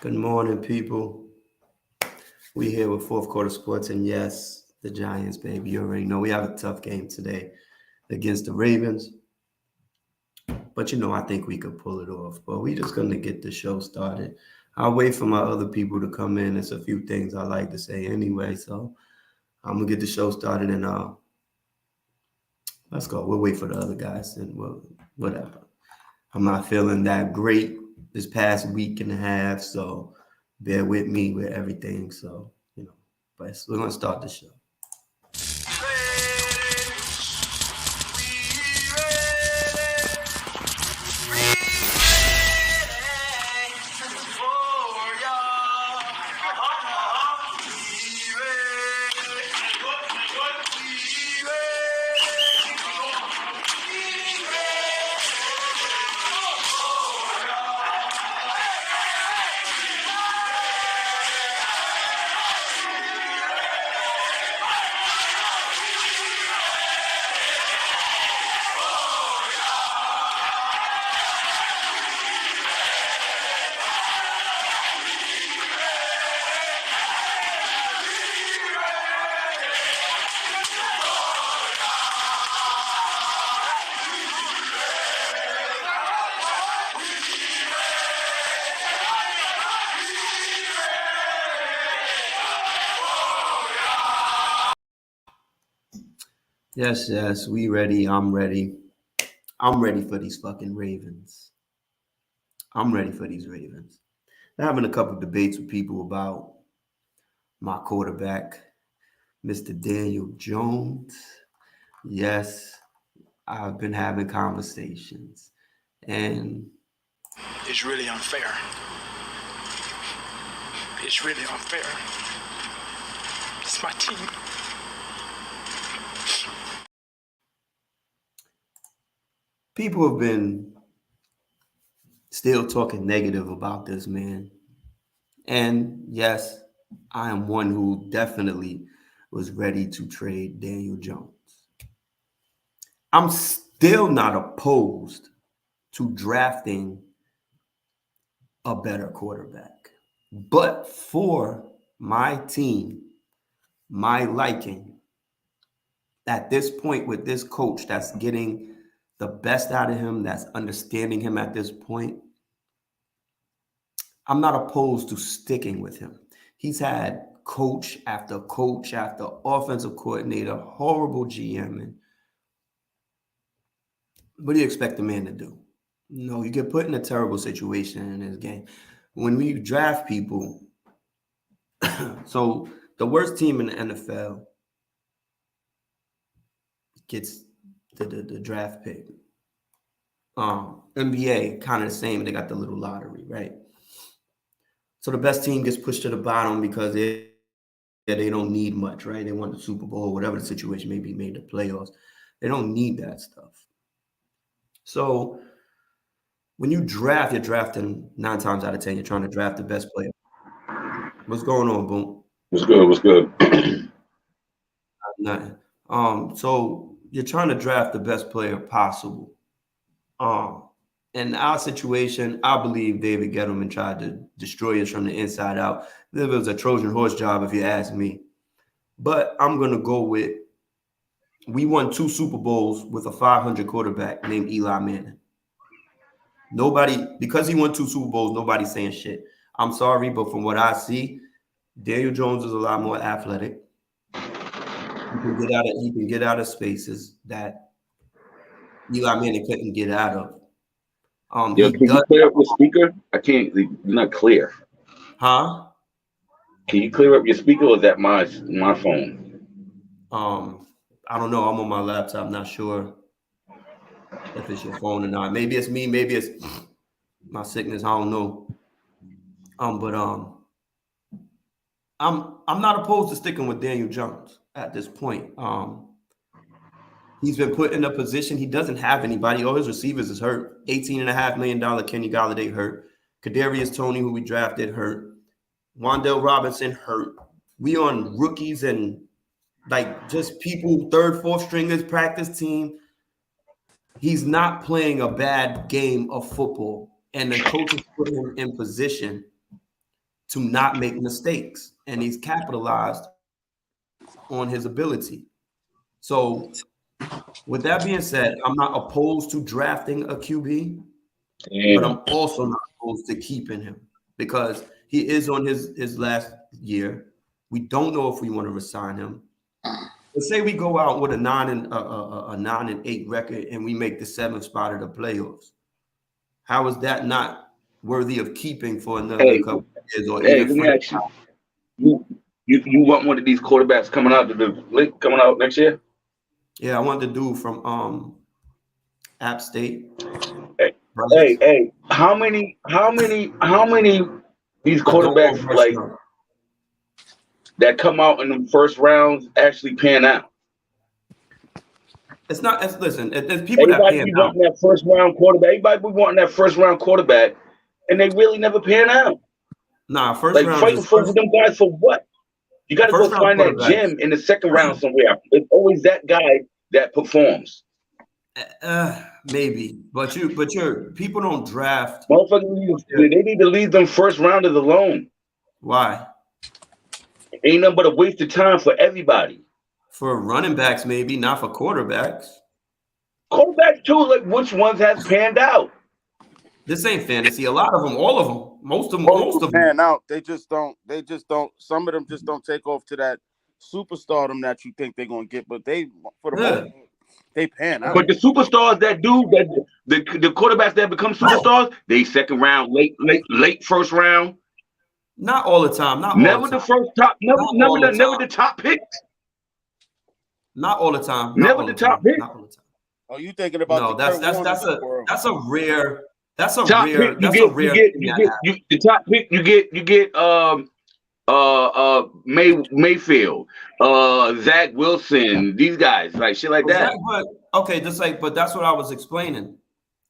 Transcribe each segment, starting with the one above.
Good morning, people. We here with fourth quarter sports, and yes, the Giants, baby. You already know we have a tough game today against the Ravens, but I think we could pull it off. But we just gonna get the show started. I'll wait for my other people to come in. There's a few things I like to say anyway, so I'm gonna get the show started and let's go. We'll wait for the other guys and whatever. I'm not feeling that great this past week and a half, so bear with me with everything. But we're gonna start the show. Yes, we ready. I'm ready. I'm ready for these fucking Ravens. I'm ready for these Ravens. I'm having a couple of debates with people about my quarterback, Mr. Daniel Jones. Yes, I've been having conversations. And it's really unfair. It's really unfair. It's my team. people have been still talking negative about this man. And yes, I am one who definitely was ready to trade Daniel Jones. I'm still not opposed to drafting a better quarterback. But for my team, my liking, at this point with this coach that's getting the best out of him, that's understanding him at this point, I'm not opposed to sticking with him. He's had coach after offensive coordinator, horrible GM. And what do you expect the man to do? No, you get put in a terrible situation in this game. When we draft people, so the worst team in the NFL gets the draft pick. NBA, kind of the same. They got the little lottery, right? So the best team gets pushed to the bottom because they don't need much, right? They want the Super Bowl, whatever the situation may be, made the playoffs. They don't need that stuff. So when you draft, you're drafting 9 times out of 10. You're trying to draft the best player. What's going on, Boom? What's good? Nothing. So you're trying to draft the best player possible. In our situation, I believe David Gettleman tried to destroy us from the inside out. It was a Trojan horse job, if you ask me. But I'm going to go with, we won 2 Super Bowls with a 500 quarterback named Eli Manning. Because he won 2 Super Bowls, nobody's saying shit. I'm sorry, but from what I see, Daniel Jones is a lot more athletic. He can get out of spaces that Eli Manning couldn't get out of. Can you clear up your speaker? I can't. You're not clear. Huh? Can you clear up your speaker, or is that my phone? I don't know. I'm on my laptop. I'm not sure if it's your phone or not. Maybe it's me. Maybe it's my sickness. I don't know. But I'm not opposed to sticking with Daniel Jones at this point. He's been put in a position he doesn't have anybody. All his receivers is hurt. $18.5 million Kenny Golladay hurt. Kadarius Toney, who we drafted, hurt. Wan'Dale Robinson hurt. We on rookies and just people, 3rd, 4th stringers, practice team. He's not playing a bad game of football, and the coaches put him in position to not make mistakes, and he's capitalized on his ability. So, with that being said, I'm not opposed to drafting a QB, but I'm also not opposed to keeping him because he is on his last year. We don't know if we want to resign him. Let's say we go out with a 9-8 record and we make the 7th spot of the playoffs. How is that not worthy of keeping for another couple of years or Hey, even let me for ask you. You want one of these quarterbacks coming out next year? Yeah, I want the dude from App State. Hey, how many these But don't go quarterbacks Bryce like Young. that come out in the first rounds actually pan out? It's not. Listen, there's people that Everybody pan be out. wanting that first round quarterback. Everybody be wanting that first round quarterback, and they really never pan out. Nah, first Like round fighting is for them guys for what? You got to go first round find that quarterbacks. gem in the second round somewhere. It's always that guy that performs. Maybe, but your people don't draft. Motherfuckers, they need to leave them first rounders alone. Why? Ain't nothing but a waste of time for everybody. For running backs, maybe not for quarterbacks. Quarterbacks too. Like which ones has panned out? This ain't fantasy. A lot of them, all of them, most of them pan out. They just don't. Some of them just don't take off to that superstardom that you think they're gonna get. But they, for the most, they pan out. But the superstars that do that, the quarterbacks that become superstars, they second round, late first round. Not all the time. Not never all the time. The first top. Never the top pick. Not all the time. Never the top pick. Not all the time. Oh, you thinking about no? That's a rare. That's a top rare. Pick, that's a rare. The top pick. You get Mayfield, Zach Wilson, these guys, like shit like that. But that's what I was explaining.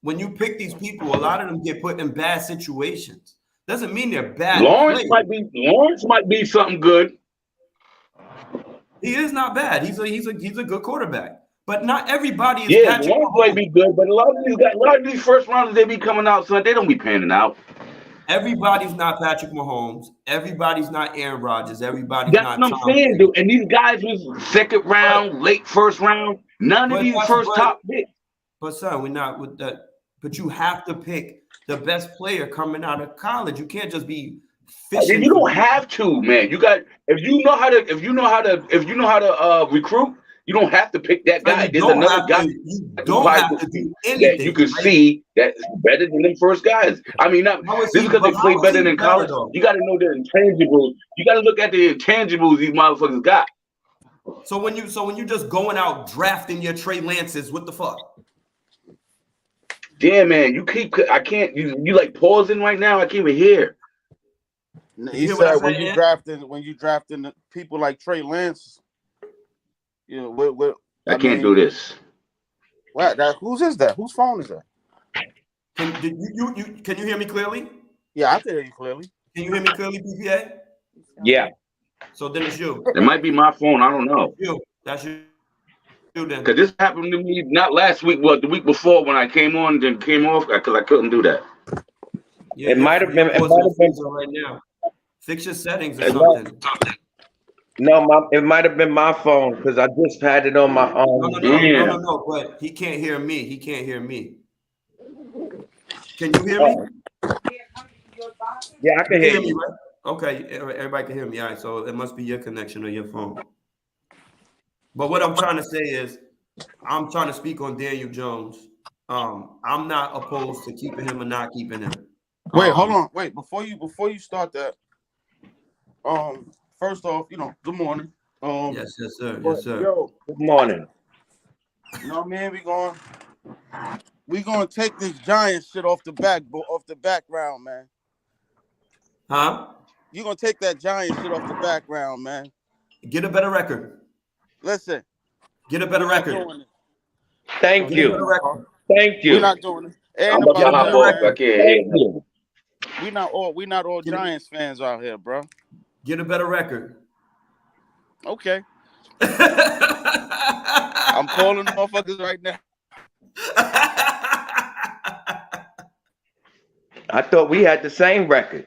When you pick these people, a lot of them get put in bad situations. Doesn't mean they're bad. Lawrence might be something good. He is not bad. He's a good quarterback. But not everybody is. Yeah, Lawrence might be good, but a lot of these first rounders they be coming out, son. They don't be panning out. Everybody's not Patrick Mahomes. Everybody's not Aaron Rodgers. Everybody's That's not. What I'm saying, dude. And these guys was second round, late first round. None of these top picks. But son, we're not with that. But you have to pick the best player coming out of college. You can't just be fishing. You don't have to, man. You got if you know how to recruit. You don't have to pick that guy. There's another guy you don't have to do anything that you can see that's better than them first guys. I mean, this is because they play better than college. You got to know their intangibles. You got to look at the intangibles these motherfuckers got. So when you just going out drafting your Trey Lances, what the fuck? Damn, man, I can't. You like pausing right now? I can't even hear. He said when you drafting the people like Trey Lance. You know, I can't do this. What? Whose is that? Whose phone is that? Can you hear me clearly? Yeah, I can hear you clearly. Can you hear me clearly, PPA? Yeah. So then it's you. It might be my phone. I don't know. That's you then. Because this happened to me not last week, but the week before when I came on and came off because I couldn't do that. Yeah, it might have been right now. Fix your settings or something. No, it might have been my phone because I just had it on my own. No. But he can't hear me. Can you hear me? Yeah, I can hear you. Right? Okay, everybody can hear me. All right, so it must be your connection or your phone. But what I'm trying to say is, I'm trying to speak on Daniel Jones. I'm not opposed to keeping him or not keeping him. Wait, hold on. Wait, before you start that. First off, good morning. Yes, sir. Yes, sir. Yo, good morning. You know what I mean? We gonna take this Giants shit off the background, man. Huh? You gonna take that Giants shit off the background, man. Get a better record. Listen. Get a better record. Thank you. Thank you. We're not doing it. I'm about to hop off. I can't hear you. We not all Giants fans out here, bro. Get a better record. Okay. I'm calling motherfuckers right now. I thought we had the same record.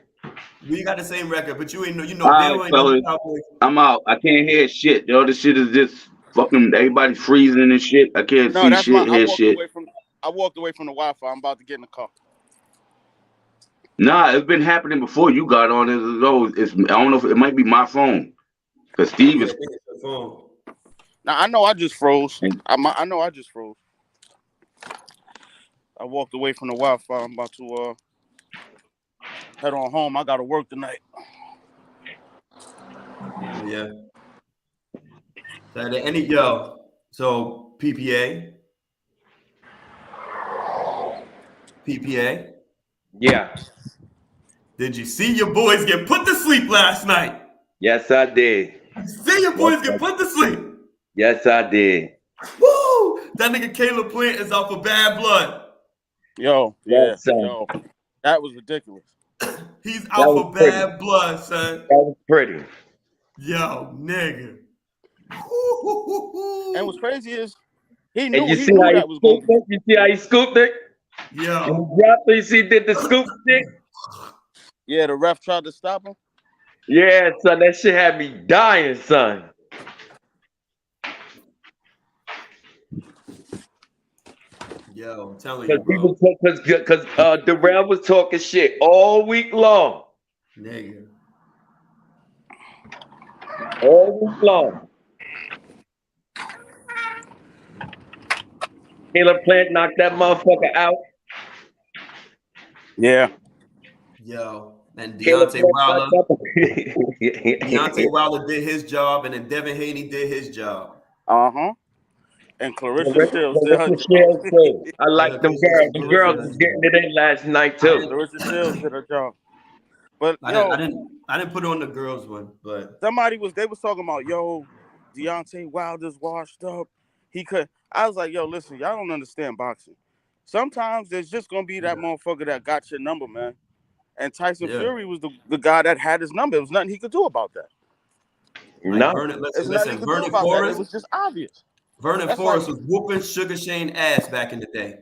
We got the same record, but you ain't know. You All know, right, Bill ain't know the fellas, Cowboys. I'm out. I can't hear shit. Yo, this shit is just fucking everybody freezing and shit. I can't No, see that's my. shit, hear shit. I walked away from the Wi-Fi. I'm about to get in the car. Nah, it's been happening before you got on. I don't know if it might be my phone. Cause Steve Yeah, I is. think it's the phone. Now I know I just froze. I know I just froze. I walked away from the Wi-Fi. I'm about to head on home. I got to work tonight. Yeah. So PPA. Yeah. Did you see your boys get put to sleep last night? Yes, I did. See your boys get put to sleep. Yes, I did. Woo! That nigga Caleb Plant is out for bad blood. Yo, yeah, Yes, son. yo, that was ridiculous. He's That out was for pretty. bad blood, son. That was pretty. Yo, nigga. And what's crazy is he And knew you see how he that was going scooped to be. it? You see how he scooped it? Yo. And he dropped it. You see, he did the scoop stick? Yeah, the ref tried to stop him. Yeah, son, that shit had me dying, son. Yo, I'm telling you, bro. Because Darrell was talking shit all week long. Nigga. All week long. Caleb Plant knocked that motherfucker out. Yeah. Yo. And Caleb Deontay Plant Wilder. knocked up. Deontay Wilder did his job, and then Devin Haney did his job. And Clarissa Clarissa Shields did her job. Shields too. I like Yeah, them girls. The Clarissa girls did her was getting job. it in last night too. Clarissa Shields did her job. But I yo, didn't put on the girls one, but they was talking about, yo, Deontay Wilder's washed up. He could. I was like, yo, listen, y'all don't understand boxing. Sometimes there's just gonna be that motherfucker that got your number, man. And Tyson Fury was the guy that had his number. There was nothing he could do about that. like No. Vernon, There's nothing he could do about that. It was just obvious. Vernon That's Forrest like, was whooping Sugar Shane ass back in the day.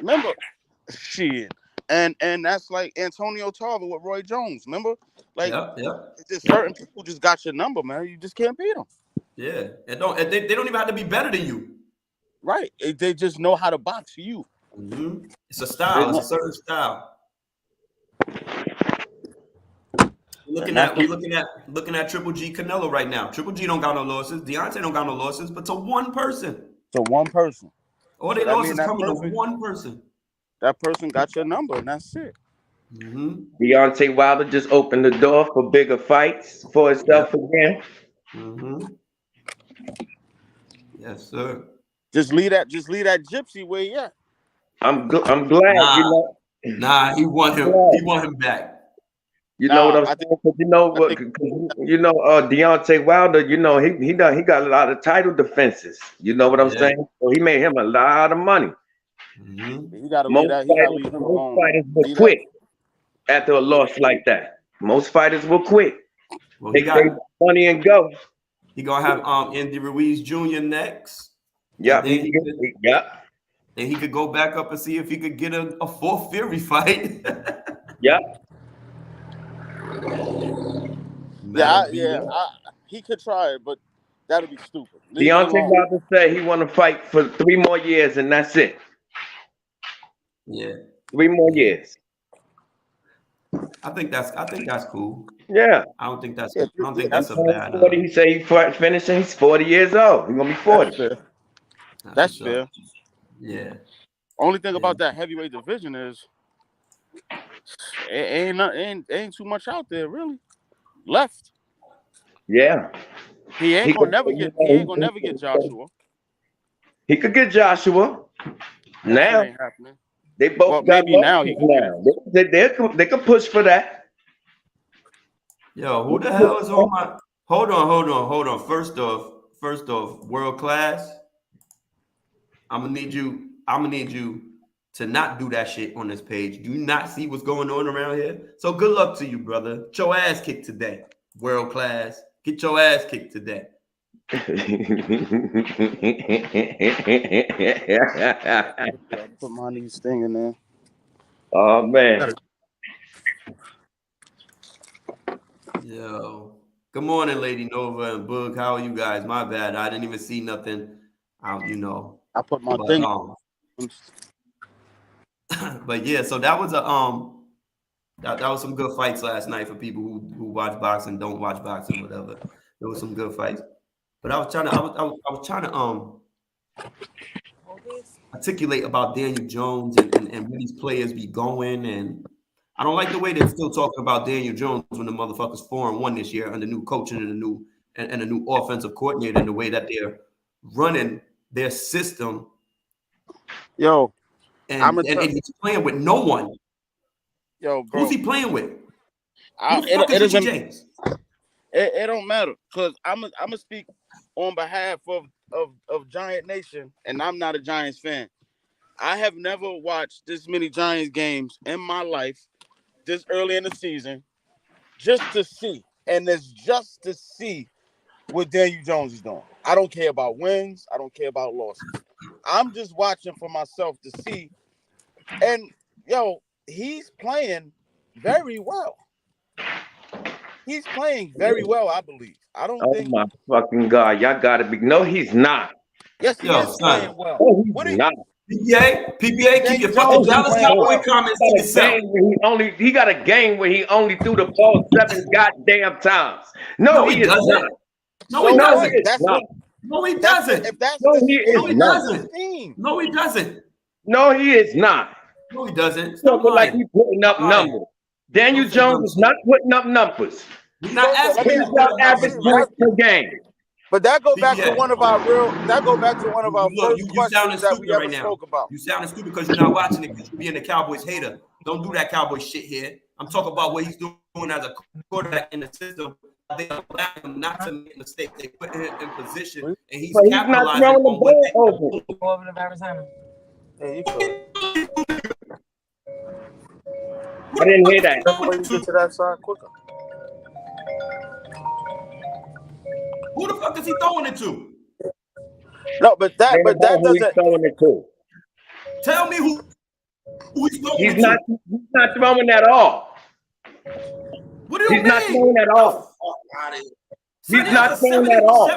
remember, shit. And that's like Antonio Tarver with Roy Jones. Remember, like it's just certain people just got your number, man. You just can't beat them. Yeah, and they don't even have to be better than you. Right? They just know how to box you. Mm-hmm. It's a style. It's a certain style. We're looking at Triple G Canelo right now. Triple G don't got no losses. Deontay don't got no losses, but to one person. To one person. All they losses coming to one person. That person got your number, and that's it. Mm-hmm. Deontay Wilder just opened the door for bigger fights for himself again. Mm-hmm. Yes, sir. Just leave that gypsy where you at. I'm glad, Nah, he want him back. You know what I'm saying? Deontay Wilder, he got a lot of title defenses. You know what I'm saying? So he made him a lot of money. Mm-hmm. You gotta leave him alone. Most fighters will quit after a loss like that. Most fighters will quit. Well, They take money and go. He gonna have Andy Ruiz Jr. next. Yeah, Then he could go back up and see if he could get a fourth Fury fight. Yeah. He could try it, but that'll be stupid. Deontay Wilder said he want to fight for 3 more years, and that's it. Yeah. 3 more years. I think that's cool. Yeah. I don't think that's a bad. 40, he say he's finishing. He's 40 years old. He's gonna be 40. That's fair. Yeah. Only thing about that heavyweight division is ain't too much out there really left. Yeah. He ain't gonna never get Joshua. He could get Joshua. Now ain't happening. They both got maybe now he can. They could push for that. Yo, who the hell is on my? Hold on. First off, world class. I'm gonna need you to not do that shit on this page. Do you not see what's going on around here? So good luck to you, brother. Get your ass kicked today. World class. Get your ass kicked today. Put my niece thing in there. Oh man. Yo. Good morning, Lady Nova and Boog. How are you guys? My bad. I didn't even see nothing. You know. I put my But thing. but yeah, so that was a that was some good fights last night for people who watch boxing, don't watch boxing, whatever. There was some good fights. But I was trying to I was trying to articulate about Daniel Jones and where these players be going. And I don't like the way they're still talking about Daniel Jones when the motherfuckers 4-1 this year under new coaching and a new offensive coordinator, and the way that they're running their system. Yo, and he's playing with no one. Yo, bro. Who's he playing with? Who the fuck is Richie James? It don't matter, because I'm gonna speak on behalf of Giant Nation, and I'm not a Giants fan. I have never watched this many Giants games in my life this early in the season just to see, and it's just to see what Daniel Jones is doing. I don't care about wins. I don't care about losses. I'm just watching for myself to see. And, yo, he's playing very well. He's playing very well, I believe. I don't think. Oh, my fucking God. Y'all got to be. No, he's not. Yes, he is playing well. No, he's not. PPA, keep your fucking Dallas Cowboy comments to yourself. He got a game where he only threw the ball 7 goddamn times. No, he doesn't. Not. No, he doesn't. No, he doesn't. If that's no, he doesn't. No, he doesn't. No, he is not. No, he doesn't. Stop like he's putting up numbers. Daniel Jones is not putting up numbers. He's not asking you to average points per game. But that goes back to one of our first questions that we ever spoke about. You sounding stupid because you're not watching it, because you're being a Cowboys hater. Don't do that Cowboy shit here. I'm talking about what he's doing as a quarterback in the system. They allow him not to make mistakes. They put him in position, and he's capitalizing on what they over to Arizona. I didn't hear that. You get to that side quicker. Who the fuck is he throwing it to? No, but that doesn't. Throwing it to. Tell me who he's throwing he's it not, to. He's not throwing at all. What do you mean? He's not throwing at all. He's not throwing at all.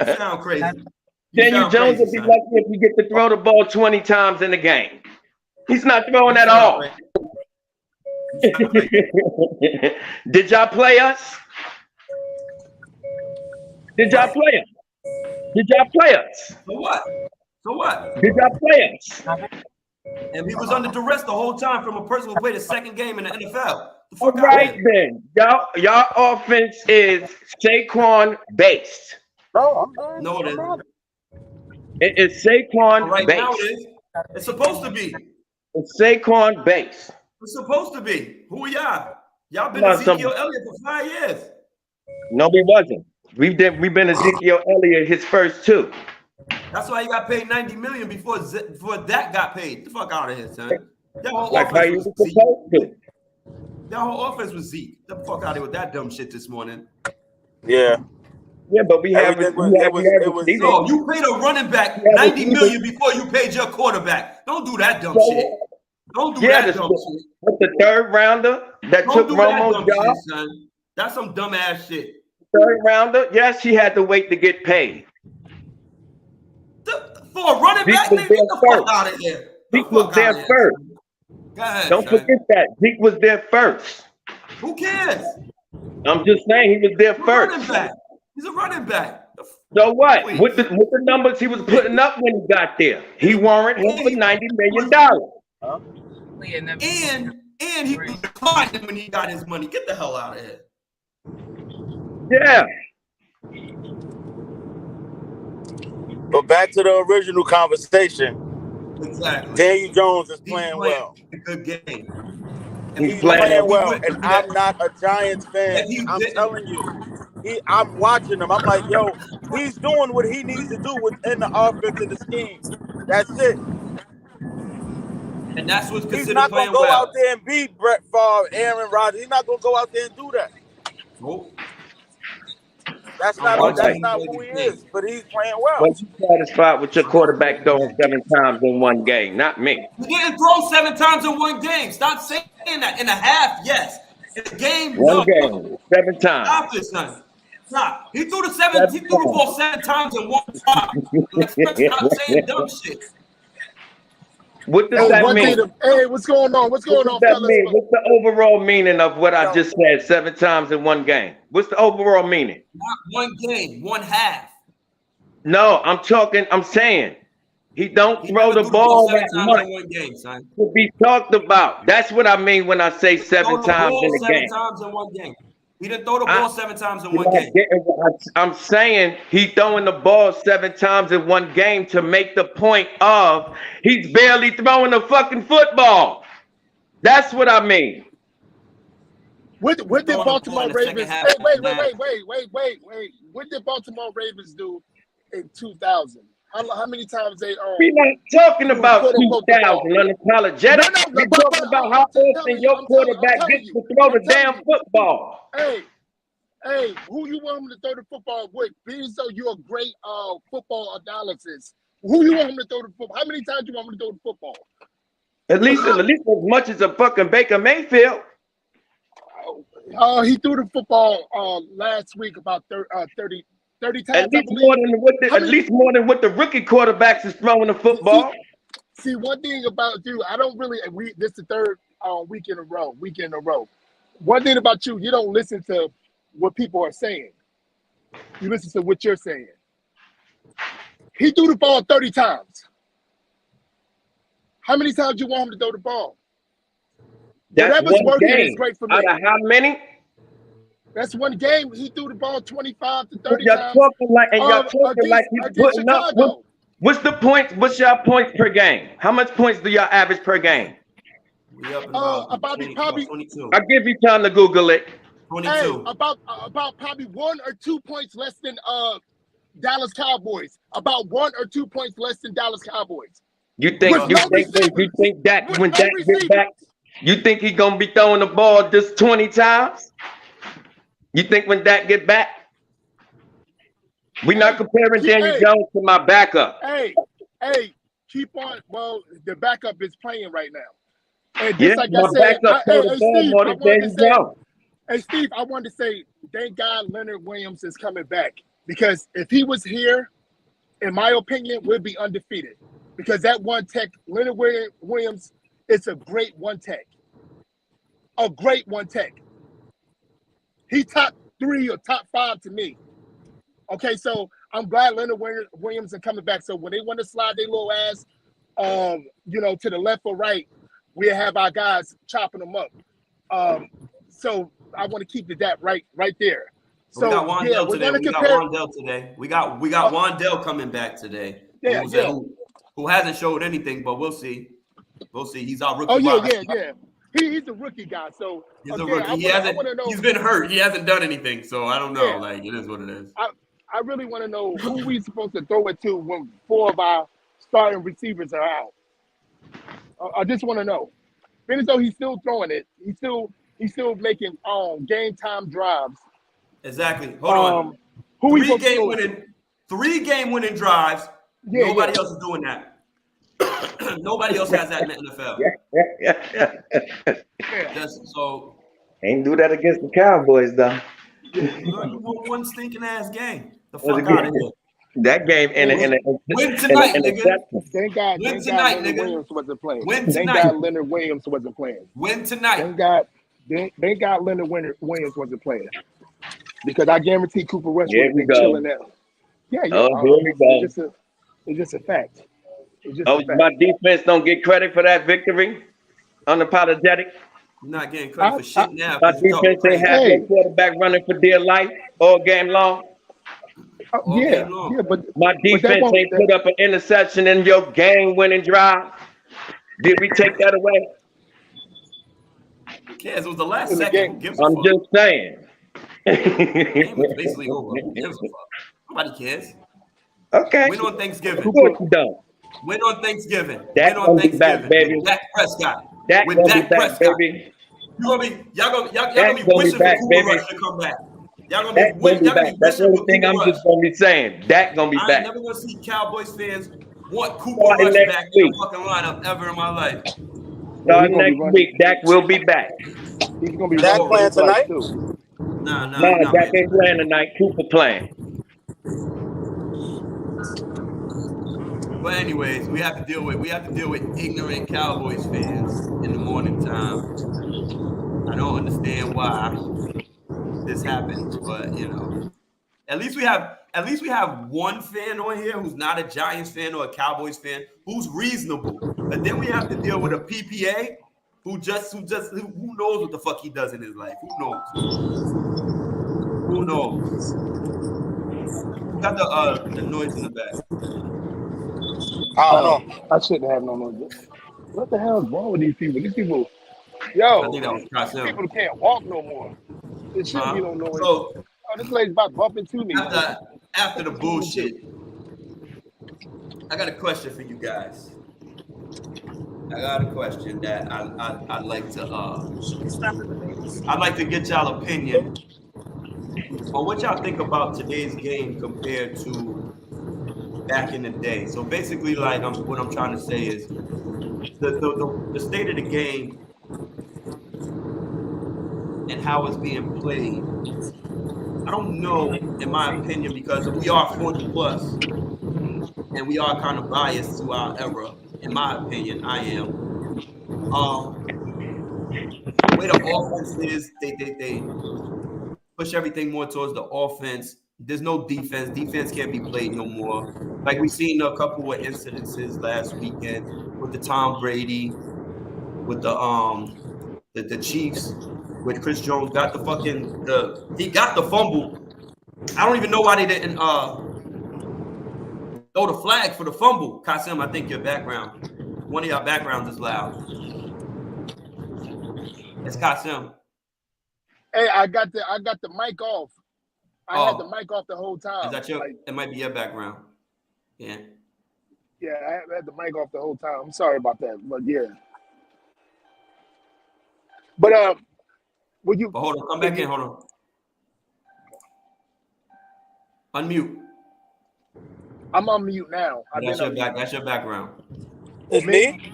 You sound crazy. Daniel Jones would be lucky if you get to throw the ball 20 times in a game. He's not throwing at all. Did y'all play us? Did y'all play us? Did y'all play us? So what? Did y'all play us? And he was under duress the whole time from a person who played a second game in the NFL. The fuck all right then. Y'all offense is Saquon based. No, it isn't. It is Saquon right based. Now it is. It's supposed to be. It's Saquon based. It's supposed to be. Who are y'all? Y'all been Ezekiel Elliott for 5 years. No, we wasn't. We've been Ezekiel Elliott his first 2. That's why he got paid $90 million before that got paid. Get the fuck out of here, son. That whole like how you offense was supposed to. That whole offense was Zeke. Get the fuck out of here with that dumb shit this morning. Yeah. Yeah, but we have no, you paid a running back $90 million before you paid your quarterback. Don't do that dumb shit. Don't do that dumb shit. What's the 3rd rounder that took Romo's job? Son. That's some dumb ass shit. 3rd rounder? Yes, he had to wait to get paid. For a running back, nigga, get the fuck out of here. Zeke was there first. Ahead, don't forget that. Zeke was there first. Who cares? I'm just saying he was there first. Running back. He's a running back. So what? With the numbers he was putting up when he got there, he warranted him for $90 million. Huh? And he was declining when he got his money. Get the hell out of here. Yeah. But back to the original conversation. Exactly. Daniel Jones is playing well. A good game. He's playing well, and I'm not a Giants fan. I'm telling you. I'm watching him. I'm like, yo, he's doing what he needs to do within the offense and the scheme. That's it. And that's what's considered he's not playing go well. out there and beat Brett Favre, Aaron Rodgers. He's not gonna go out there and do that. Nope. That's not who he is, but he's playing well. Was you satisfied with your quarterback throwing 7 times in one game? Not me. He didn't throw 7 times in one game. Stop saying saying that. In a half, yes. In a game, One no. game, 7 times. Stop this, son. Stop. He threw the ball 7 times in one drop. Like, stop saying dumb shit. What does that mean? Hey, what's going on? What's going on, that fellas? mean? What's the overall meaning of what I just said 7 times in one game? What's the overall meaning? Not one game, one half. No, I'm saying he don't throw the ball that much in one game, son. to be talked about. That's what I mean when I say 7 times in a game. 7 times in one game. He didn't throw the ball 7 times in one game. I'm saying he throwing the ball 7 times in one game to make the point of he's barely throwing the fucking football. That's what I mean. What did Baltimore Ravens? Wait. What did Baltimore Ravens do in 2000? How many times they We're not talking about 2000 unapologetic. We're talking about how often your quarterback gets to throw the damn football. Hey, who you want him to throw the football with? Being so you're a great football analysis. Who you want him to throw the football? How many times you want him to throw the football? At least as much as a fucking Baker Mayfield. He threw the football last week about 30 times. At least more than what the rookie quarterbacks is throwing the football. See, one thing about you, I don't really. This is the third week in a row. One thing about you don't listen to what people are saying. You listen to what you're saying. He threw the ball 30 times. How many times you want him to throw the ball? That's Whatever's one working game. is great for me. Out of how many? That's one game. He threw the ball 25 to 30 y'all times. Talking like he's putting up. What's the points? What's y'all points per game? How much points do y'all average per game? We up about 22. I'll give you time to Google it. 22. Hey, about probably 1 or 2 points less than Dallas Cowboys. About 1 or 2 points less than Dallas Cowboys. You think that when Dak gets back, you think he's gonna be throwing the ball just 20 times? You think when Dak get back? We're not comparing Daniel Jones to my backup. Hey, keep on. Well, the backup is playing right now. And just like I said, hey, Steve, I wanted to say, thank God Leonard Williams is coming back. Because if he was here, in my opinion, we'd be undefeated. Because that one tech, Leonard Williams, it's a great one tech. A great one tech. He top 3 or top 5 to me. Okay, so I'm glad Leonard Williams is coming back. So when they want to slide their little ass, to the left or right, we have our guys chopping them up. So I want to keep that right there. So we got Wandell today. We got Wandell today. We got Wandell coming back today. Who hasn't showed anything, but we'll see. He's our rookie. Oh yeah. He's a rookie guy. So he's a rookie. He's been hurt. He hasn't done anything. So I don't know. Yeah. Like, it is what it is. I really want to know who we supposed to throw it to when 4 of our starting receivers are out. I just want to know. Even though he's still throwing it, he's still making game time drives. Exactly. Hold on. 3 game winning drives. Yeah, Nobody else is doing that. Nobody else has that in the NFL. So ain't do that against the Cowboys though. You won one stinking ass game. The fuck out of here. That game win tonight, nigga. Thank God. Win tonight, Leonard nigga. Williams wasn't playing. Win tonight. Thank God Leonard Williams wasn't playing. Win tonight. Thank God Leonard Williams wasn't playing. Because I guarantee Cooper Rush would be chilling there. Yeah. Here we go. It's just a fact. My defense don't get credit for that victory. Unapologetic. You're not getting credit for shit now. My defense ain't have no quarterback running for dear life all game long. But my defense ain't put up an interception in your game-winning drive. Did we take that away? Who cares? It was the last second. I'm just saying. The game was basically over. Who gives a fuck? Nobody cares. Okay. Win on Thanksgiving. Win on Thanksgiving. Win on Thanksgiving. Back, baby. Dak Prescott. With Dak Prescott. Baby. Y'all gonna be wishing for Cooper Rush to come back. Y'all gonna be wishing. That's the only thing I'm just gonna be saying. Dak gonna be back. I'm never gonna see Cowboys fans want Cooper Rush back in the fucking lineup ever in my life. Start next week. Dak will be back. He's gonna be Dak running playing his life tonight? too. Nah, Nah, nah, Dak man. ain't playing tonight. Cooper playing. But anyways, we have to deal with ignorant Cowboys fans in the morning time. I don't understand why this happens, but you know, at least we have one fan on here who's not a Giants fan or a Cowboys fan who's reasonable. But then we have to deal with a PPA who knows what the fuck he does in his life. Who knows? Who knows? Who got the noise in the back? I don't know. I shouldn't have no noise. What the hell is wrong with these people? These people, I think that was these Kasim. people can't walk no more. There shouldn't be no noise. So Oh, this lady's about to bump into me. after the bullshit, I got a question for you guys. I got a question that I'd like to get y'all opinion on what y'all think about today's game compared to back in the day. So basically, like what I'm trying to say is the state of the game and how it's being played. I don't know, in my opinion, because we are 40 plus and we are kind of biased to our era. In my opinion, I am. The way the offense is, they push everything more towards the offense. There's no defense. Defense can't be played no more. Like we seen a couple of incidences last weekend with the Tom Brady, with the Chiefs, with Chris Jones got he got the fumble. I don't even know why they didn't throw the flag for the fumble. Kasim, I think your background, one of your backgrounds is loud. It's Kasim. Hey, I got the mic off. I had the mic off the whole time. Is that your? It might be your background. Yeah. Yeah, I had the mic off the whole time. I'm sorry about that, but yeah. But would you? But hold on, come back in. Hold on. Unmute. I'm on mute now. That's your background. It's me?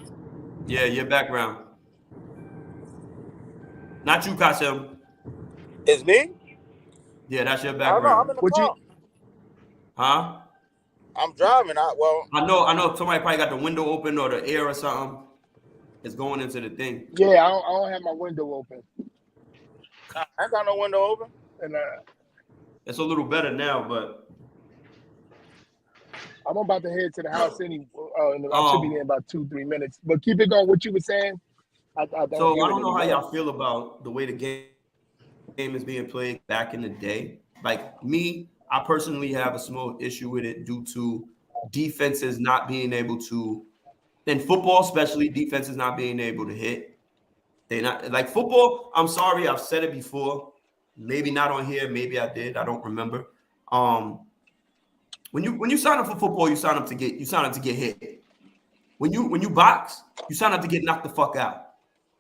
Yeah, your background. Not you, Kasim. It's me? Yeah, that's your I don't know. background. I'm in the car. Huh? I'm driving. I know somebody probably got the window open or the air or something. It's going into the thing. Yeah, I don't have my window open. I ain't got no window open. And it's a little better now, but I'm about to head to the house and I should be there in about 2-3 minutes. But keep it going. What you were saying? I don't know how y'all feel about the way the game is being played back in the day. Like me, I personally have a small issue with it due to defenses not being able to, in football especially, defenses not being able to hit. They not like football. I'm sorry, I've said it before. Maybe not on here. Maybe I did. I don't remember. When you sign up for football, you sign up to get hit. When you box, you sign up to get knocked the fuck out.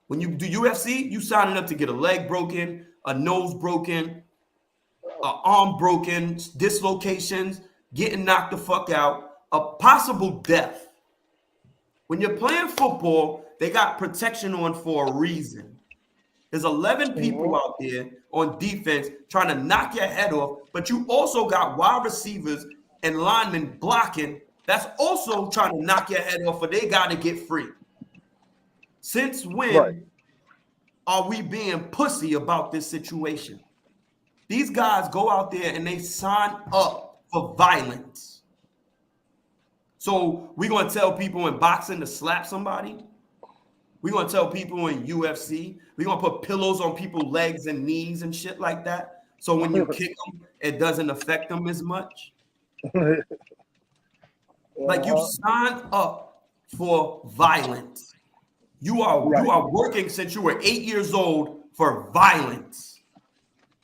When you do UFC, you signing up to get a leg broken, a nose broken, an arm broken, dislocations, getting knocked the fuck out, a possible death. When you're playing football, they got protection on for a reason. There's 11 people out there on defense trying to knock your head off, but you also got wide receivers and linemen blocking that's also trying to knock your head off, or they got to get free. Since when are we being pussy about this situation? These guys go out there and they sign up for violence. So we're going to tell people in boxing to slap somebody. We're going to tell people in UFC. We're going to put pillows on people's legs and knees and shit like that. So when you kick them, it doesn't affect them as much. Like you signed up for violence. You are working since you were 8 years old for violence.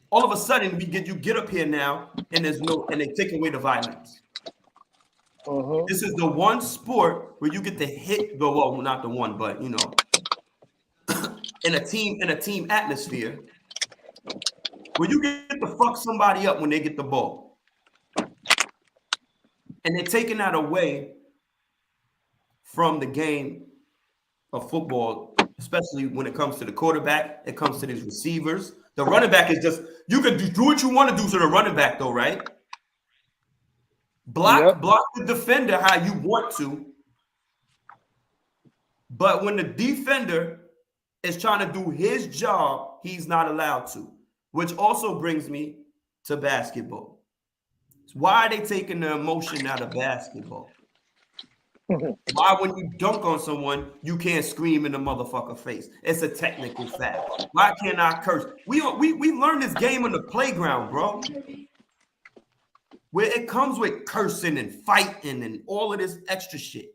All of a sudden, you get up here now, and they take away the violence. This is the one sport where you get to hit not the one, but you know, in a team atmosphere, where you get to fuck somebody up when they get the ball, and they're taking that away from the game of football especially when it comes to the quarterback. It comes to these receivers. The running back is just you can do what you want to do to the running back, though, right? Block the defender how you want to, but when the defender is trying to do his job, he's not allowed to. Which also brings me to basketball. Why are they taking the emotion out of basketball? Why, when you dunk on someone, you can't scream in the motherfucker face? It's a technical fact. Why can't I curse? We learned this game on the playground, bro. Where it comes with cursing and fighting and all of this extra shit.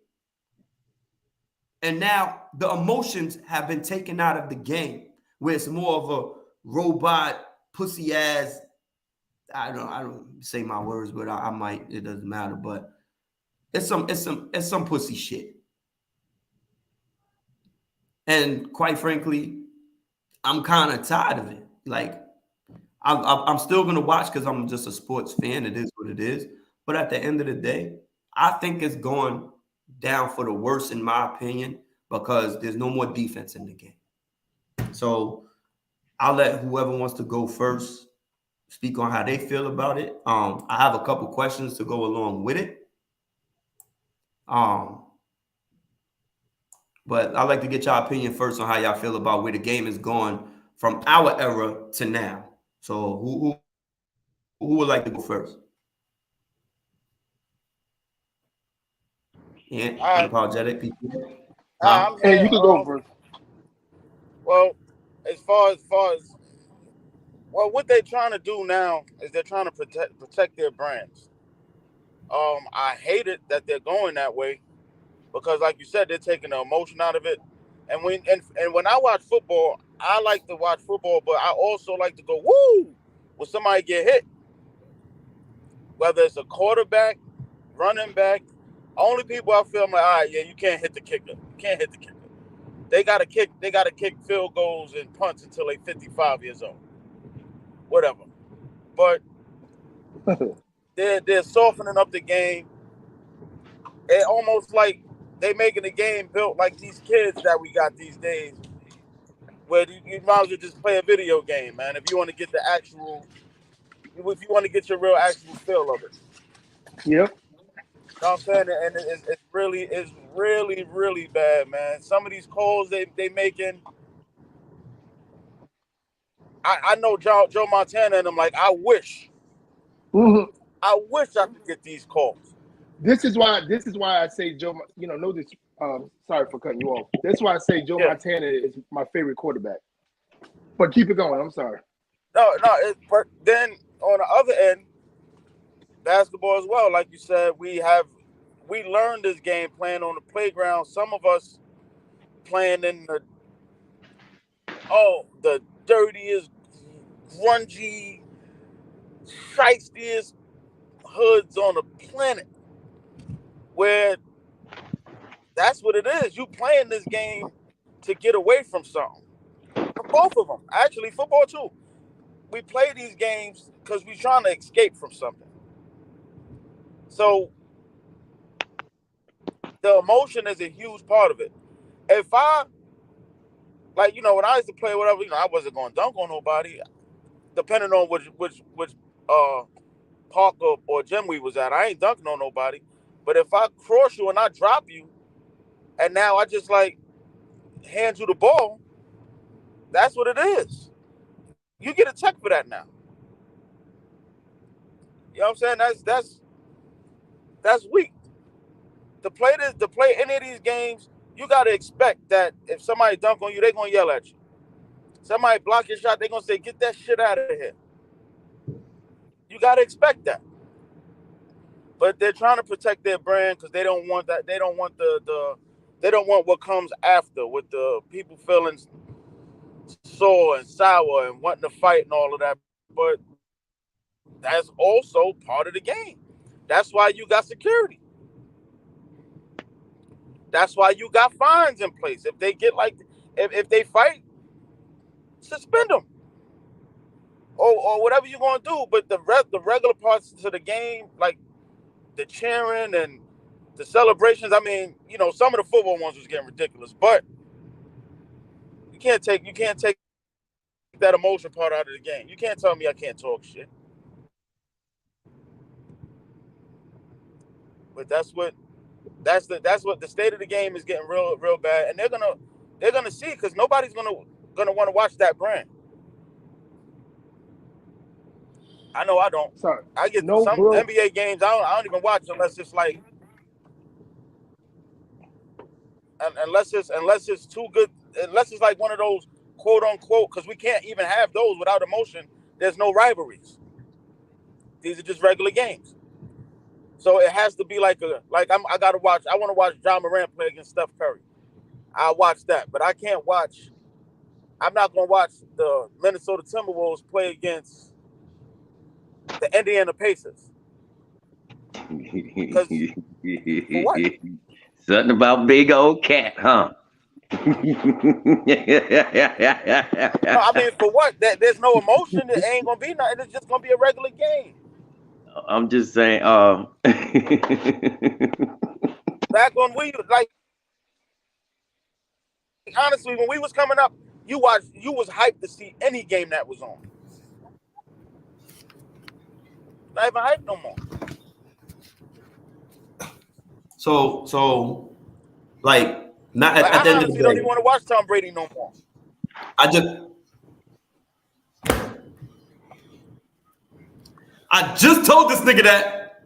And now the emotions have been taken out of the game, where it's more of a robot, pussy ass. I don't say my words, but I might. It doesn't matter. But it's some pussy shit. And quite frankly, I'm kind of tired of it. Like, I'm still gonna watch because I'm just a sports fan. It is what it is. But at the end of the day, I think it's going down for the worse, in my opinion, because there's no more defense in the game. So I'll let whoever wants to go first speak on how they feel about it. I have a couple questions to go along with it. But I'd like to get y'all opinion first on how y'all feel about where the game is going from our era to now. So who would like to go first? Yeah, unapologetic people. I'm Hey, here. you can go first. Well, as far as what they're trying to do now is they're trying to protect their brands. I hate it that they're going that way because, like you said, they're taking the emotion out of it. And when I watch football, I like to watch football, but I also like to go woo when somebody get hit, whether it's a quarterback, running back. Only people I feel I'm like, all right, yeah, you can't hit the kicker. You can't hit the kicker. They gotta kick field goals and punts until they 55 years old. Whatever. But they're softening up the game. It almost like they making the game built like these kids that we got these days, where you might as well just play a video game, man. If you want to get if you want to get your real actual feel of it. Yep. You know what I'm saying? And it's really, really bad, man. Some of these calls they making. I know Joe Montana and I'm like, I wish I could get these calls. This is why I say Joe. Know this. Sorry for cutting you off. That's why I say Joe Montana is my favorite quarterback. But keep it going. I'm sorry. No. But then on the other end, basketball as well. Like you said, we learned this game playing on the playground. Some of us playing in the dirtiest, grungy, shysteiest hoods on the planet. Where that's what it is. You playing this game to get away from something. For both of them. Actually, football too. We play these games because we're trying to escape from something. So the emotion is a huge part of it. If I, when I used to play whatever, I wasn't going to dunk on nobody, depending on which park or gym we was at. I ain't dunking on nobody. But if I cross you and I drop you, and now I just hand you the ball, that's what it is. You get a check for that now. You know what I'm saying? That's weak. To play any of these games, you gotta expect that if somebody dunk on you, they're gonna yell at you. Somebody block your shot, they're gonna say, "Get that shit out of here." You gotta expect that. But they're trying to protect their brand because they don't want that. They don't want they don't want what comes after with the people feeling sore and sour and wanting to fight and all of that. But that's also part of the game. That's why you got security. That's why you got fines in place. If they get if they fight, suspend them or whatever you're gonna do. But the regular parts to the game, like the cheering and the celebrations. I mean, some of the football ones was getting ridiculous, but You can't take that emotion part out of the game. You can't tell me I can't talk shit. But that's what the state of the game is getting real bad, and they're gonna see, because nobody's gonna want to watch that brand. I know I don't. Sorry. I get No, some bro. NBA games I don't even watch unless it's like unless it's too good, unless it's like one of those quote unquote, because we can't even have those without emotion. There's no rivalries. These are just regular games. So it has to be I gotta watch. I want to watch John Morant play against Steph Curry. I'll watch that, but I can't watch. I'm not gonna watch the Minnesota Timberwolves play against the Indiana Pacers. Because for what? Something about big old cat, huh? No, I mean, for what? There's no emotion. It ain't gonna be nothing. It's just gonna be a regular game. I'm just saying. Back when we honestly, when we was coming up, you was hyped to see any game that was on. Not even hyped no more. So, like, not at the end of the day. I don't even want to watch Tom Brady no more. I just told this nigga that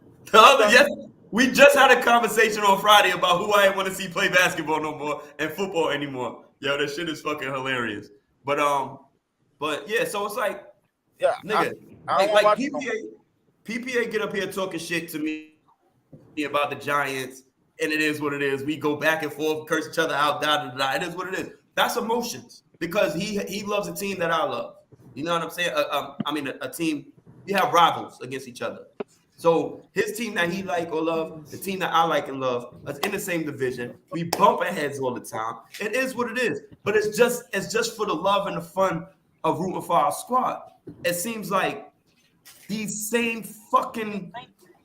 we just had a conversation on Friday about who I didn't want to see play basketball no more and football anymore. Yo, that shit is fucking hilarious. But yeah, so it's like, yeah, nigga, I like PPA get up here talking shit to me about the Giants, and it is what it is. We go back and forth, curse each other out, It is what it is. That's emotions, because he loves a team that I love. You know what I'm saying? I mean, a team. You have rivals against each other. So his team that he like or love, the team that I like and love, is in the same division. We bump our heads all the time. It is what it is. But it's just for the love and the fun of rooting for our squad. It seems like these same fucking,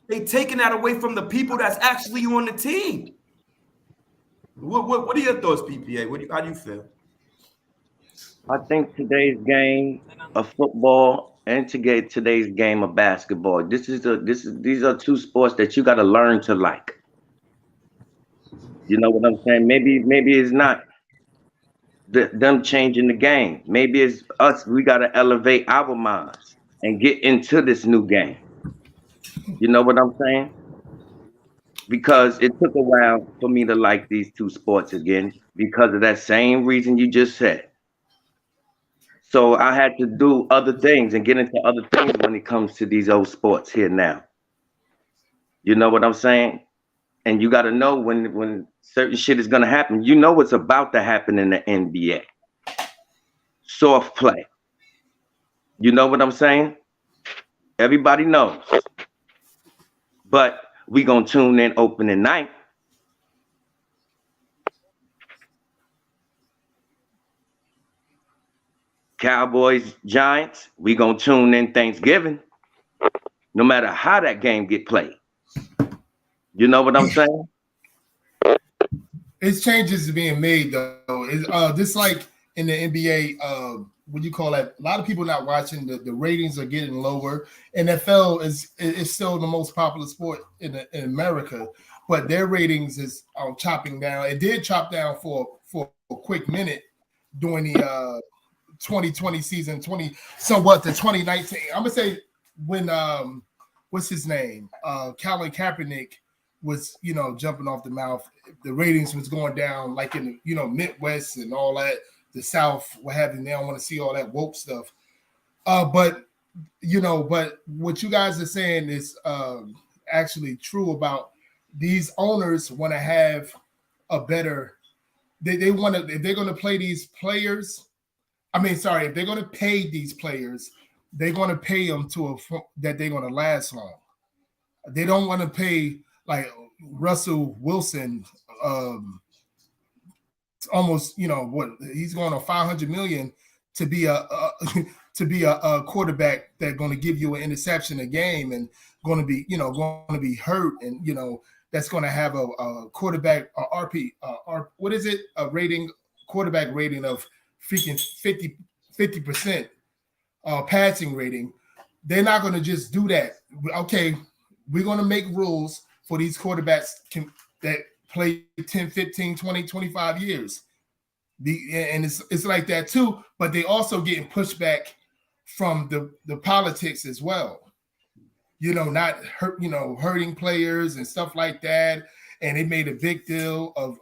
they taking that away from the people that's actually on the team. What are your thoughts, PPA? How do you feel? I think today's game of football and today's game of basketball, these are two sports that you got to learn to like. You know what I'm saying? Maybe it's not them changing the game. Maybe it's us. We got to elevate our minds and get into this new game. You know what I'm saying? Because it took a while for me to like these two sports again, because of that same reason you just said. So I had to do other things and get into other things when it comes to these old sports here now. You know what I'm saying? And you got to know when certain shit is going to happen. You know what's about to happen in the NBA. Soft play. You know what I'm saying? Everybody knows. But we going to tune in opening night. Cowboys, Giants, we going to tune in Thanksgiving. No matter how that game get played. You know what I'm saying? It's changes being made though. It's just like in the NBA, what you call that? A lot of people not watching. The ratings are getting lower. NFL is still the most popular sport in America, but their ratings is chopping down. It did chop down for a quick minute during the 2020 season, the 2019. I'm gonna say when what's his name? Colin Kaepernick was, jumping off the mouth. The ratings was going down, like in the, Midwest and all that, the South, what have you. They don't want to see all that woke stuff. But what you guys are saying is actually true about these owners want to have a better. They want to, if they're going to play these players. If they're going to pay these players, they're going to pay them that they're going to last long. They don't want to pay like Russell Wilson, almost, he's going on $500 million to be a quarterback that's going to give you an interception a game and going to be hurt, and that's going to have a quarterback RP, what is it? A rating, quarterback rating of freaking 50% passing rating. They're not going to just do that. Okay, we're going to make rules for these quarterbacks that play 10, 15, 20, 25 years. And it's like that too, but they also getting pushback from the politics as well. Not hurting players and stuff like that. And they made a big deal of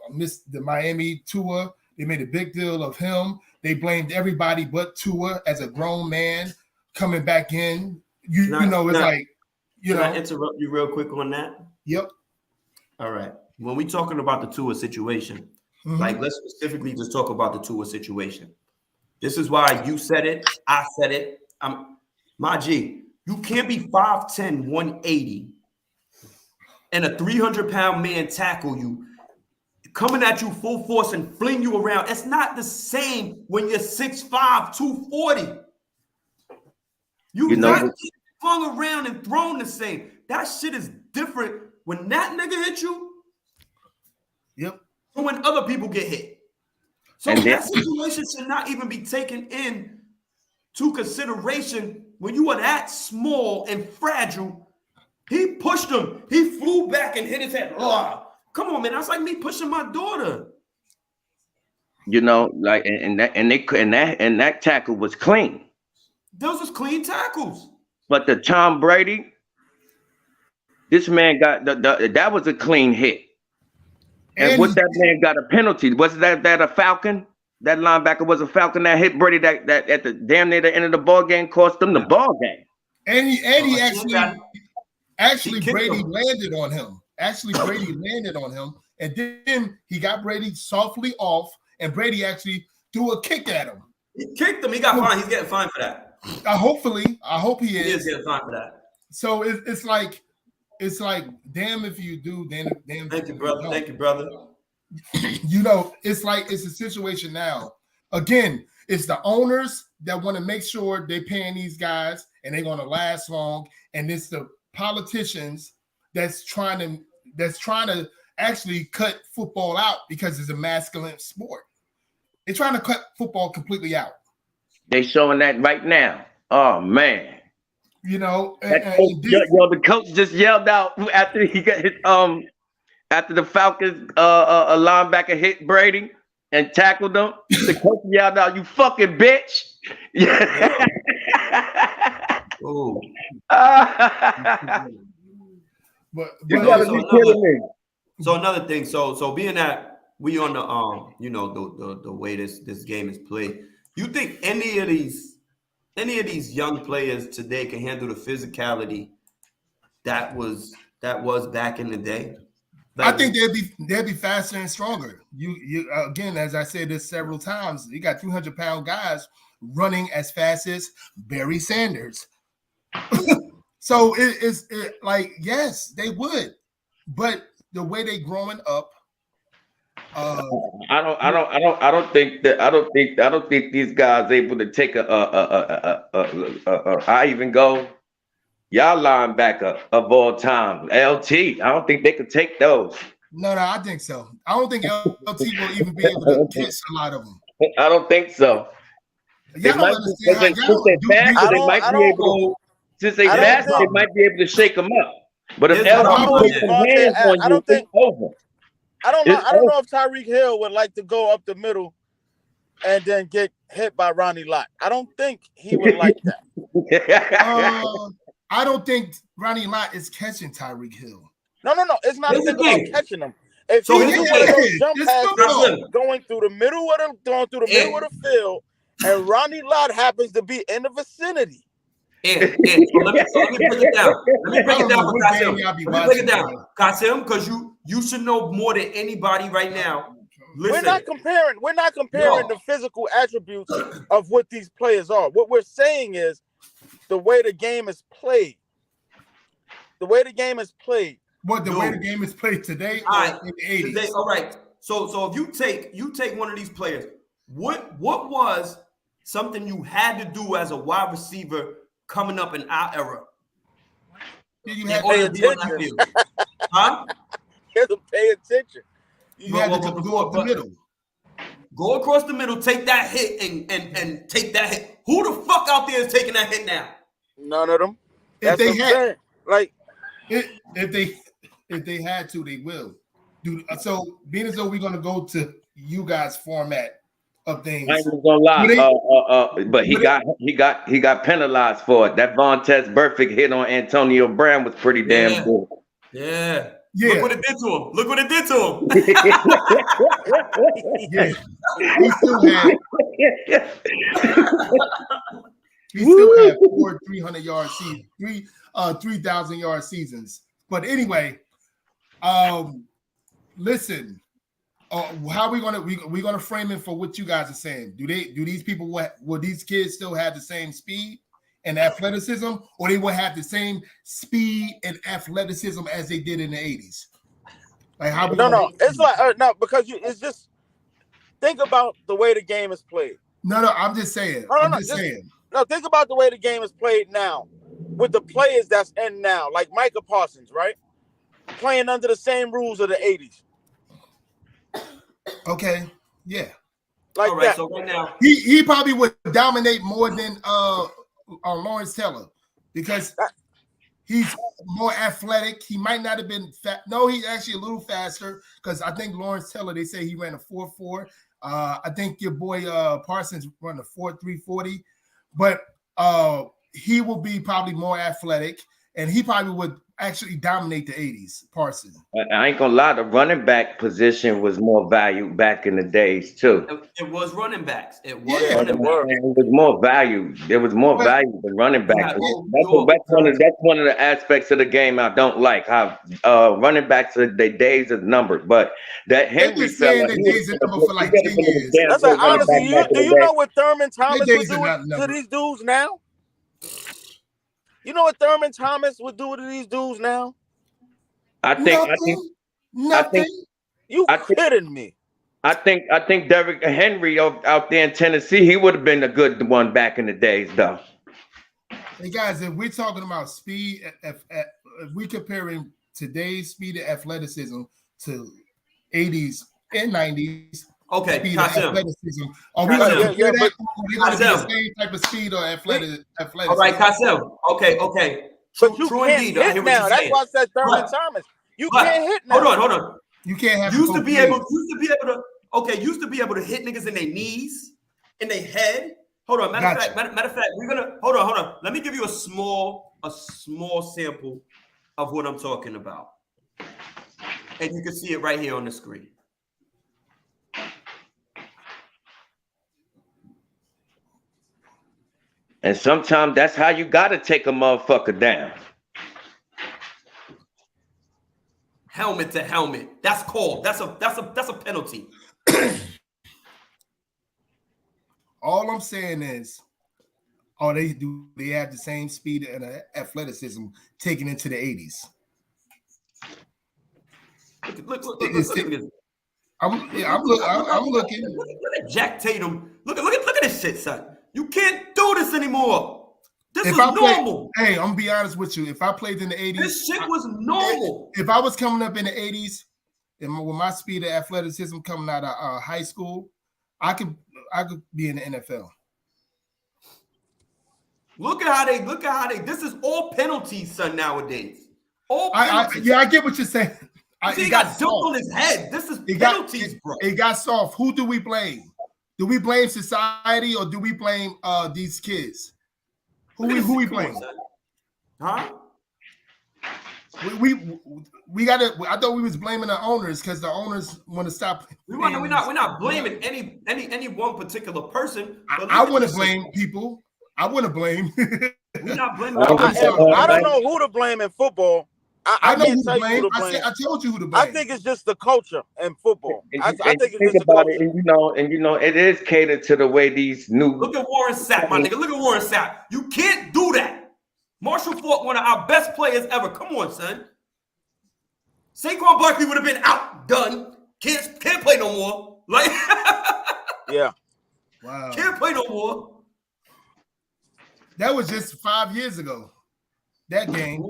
the Miami Tua. They made a big deal of him. They blamed everybody but Tua as a grown man coming back in. Can I interrupt you real quick on that? Yep. All right. When we talking about the Tua situation, like let's specifically just talk about the Tua situation. This is why you said it. I said it. My G, you can't be 5'10", 180, and a 300-pound man tackle you, coming at you full force and fling you around. It's not the same when you're 6'5", 240. You not get flung around and thrown the same. That shit is different when that nigga hit you. Yep. Or when other people get hit. So that situation should not even be taken in to consideration when you are that small and fragile. He pushed him. He flew back and hit his head. Oh, come on, man. That's like me pushing my daughter. Like and that tackle was clean. Those was clean tackles. But the Tom Brady, this man got that was a clean hit. And what that man got a penalty? Was that a Falcon? That linebacker was a Falcon that hit Brady that at the damn near the end of the ball game cost them the ball game. And he actually Brady landed on him. Brady landed on him, and then he got Brady softly off, and Brady actually threw a kick at him. He kicked him. He got fined. He's getting fined for that. I hope he is. He is getting fined for that. So it's like damn if you do, damn. Thank you, brother. Thank you, brother. It's like it's a situation now. Again, it's the owners that want to make sure they're paying these guys and they're going to last long, and it's the politicians that's trying to actually cut football out because it's a masculine sport. They're trying to cut football completely out. They showing that right now. Oh man. The coach just yelled out after he got his after the Falcons a linebacker hit Brady and tackled him. The coach yelled out, "You fucking bitch!" Yeah. Oh. But you gotta be kidding me. So another thing, so being that we on the the way this game is played, you think any of these young players today can handle the physicality that was back in the day? I think they'll be faster and stronger. You again, as I said this several times, you got 200-pound guys running as fast as Barry Sanders. So it's like, yes, they would, but the way they growing up, I don't think these guys able to take I even go. Y'all linebacker of all time, LT. I don't think they could take those. No, I think so. I don't think LT will even be able to catch a lot of them. I don't think so. Y'all don't understand. Since they fast, they might be able to shake them up. But if LT takes some hands on you, it's over. I don't know if Tyreek Hill would like to go up the middle and then get hit by Ronnie Lott. I don't think he would like that. I don't think Ronnie Lott is catching Tyreek Hill. No. It's not about catching him. If so he's jump passes going through the middle of the field, and Ronnie Lott happens to be in the vicinity. So let me break it down. Let me break it down for Kasim. Let me break it down, Kasim, because you should know more than anybody right now. Listen. We're not comparing the physical attributes of what these players are. What we're saying is the way the game is played. The way the game is played. What the way the game is played today or in the 80s? Today, all right. So if you take one of these players, what was something you had to do as a wide receiver coming up in our era? You had to pay attention. Huh? You had to pay attention. You had to go up the middle. Go across the middle, take that hit, and take that hit. Who the fuck out there is taking that hit now? None of them. If That's what I'm saying. Like, if they had to, they will. Dude, so being as though we're gonna go to you guys' format of things. I ain't gonna lie, but he got penalized for it. That Vontaze Burfict hit on Antonio Brown was pretty damn good. Yeah. Look what it did to him. Look what it did to him. Yeah. He still had 4 300-yard seasons, 3,000-yard seasons. But anyway, listen, how are we gonna frame it for what you guys are saying? Do these people will these kids still have the same speed and athleticism, or they will have the same speed and athleticism as they did in the 80s? Like how? No, it's like no, because it's just think about the way the game is played. No, I'm just saying. No, think about the way the game is played now, with the players that's in now, like Micah Parsons, right? Playing under the same rules of the 80s. Okay, yeah. Like all right, that. so right now he probably would dominate more than Lawrence Taylor because he's more athletic. He might not have been fat. No, he's actually a little faster because I think Lawrence Taylor, they say he ran a 4.4. I think your boy Parsons run a 4.340, but he will be probably more athletic, and he probably would actually dominate the 80s, Parsons. I ain't gonna lie, the running back position was more valued back in the days too. it was running backs. It was running backs. It was more value. There was more value than running back. That's one of the aspects of the game I don't like. How running backs, their days is numbered. But that Henry fella, their days are numbered for like 10 years. That's like, honestly, do you know what Thurman Thomas would do to these dudes now? You know what Thurman Thomas would do to these dudes now? I think You kidding me? I think Derrick Henry out there in Tennessee, he would have been a good one back in the days, though. Hey guys, if we're talking about speed, if we comparing today's speed and athleticism to 80s and 90s, okay, speed and athleticism, are we going to compare that? Are they going to be the same type of speed or athleticism? All right, Cassell. Okay. But you can't hit now. That's why I said Thurman Thomas. You can't hit now. Hold on. You can't have used to be able to hit niggas in their knees, in their head. Hold on. Matter of fact, we're gonna hold on. Let me give you a small sample of what I'm talking about. And you can see it right here on the screen. And sometimes that's how you gotta take a motherfucker down. Helmet to helmet. That's called. That's a penalty. All I'm saying is, they have the same speed and athleticism taken into the 80s. Look at this. I'm looking. Look at Jack Tatum. Look at this shit, son. You can't do this anymore. This is normal. Hey, I'm gonna be honest with you. If I played in the 80s, this shit was normal. If I was coming up in the 80s, and with my speed of athleticism coming out of high school, I could be in the NFL. Look at how they. This is all penalties, son. Nowadays, all penalties. I get what you're saying. He got dunked on his head. This is penalties, bro. It got soft. Who do we blame? Do we blame society or do we blame these kids? Who we blame? Huh? We gotta. I thought we was blaming the owners because the owners want to stop. We're not blaming any one particular person. I want to blame people. I want to blame. We're not blaming. I don't know who to blame in football. I know can't who to blame. I told you who to blame. I think it's just the culture in football. I think it's think just about the it, and you know, it is catered to the way these new. Look at Warren Sapp, my nigga. Look at Warren Sapp. You can't do that. Marshall Faulk, one of our best players ever. Come on, son. Saquon Barkley would have been outdone. Can't play no more. Like, yeah. Wow. Can't play no more. That was just 5 years ago. That game.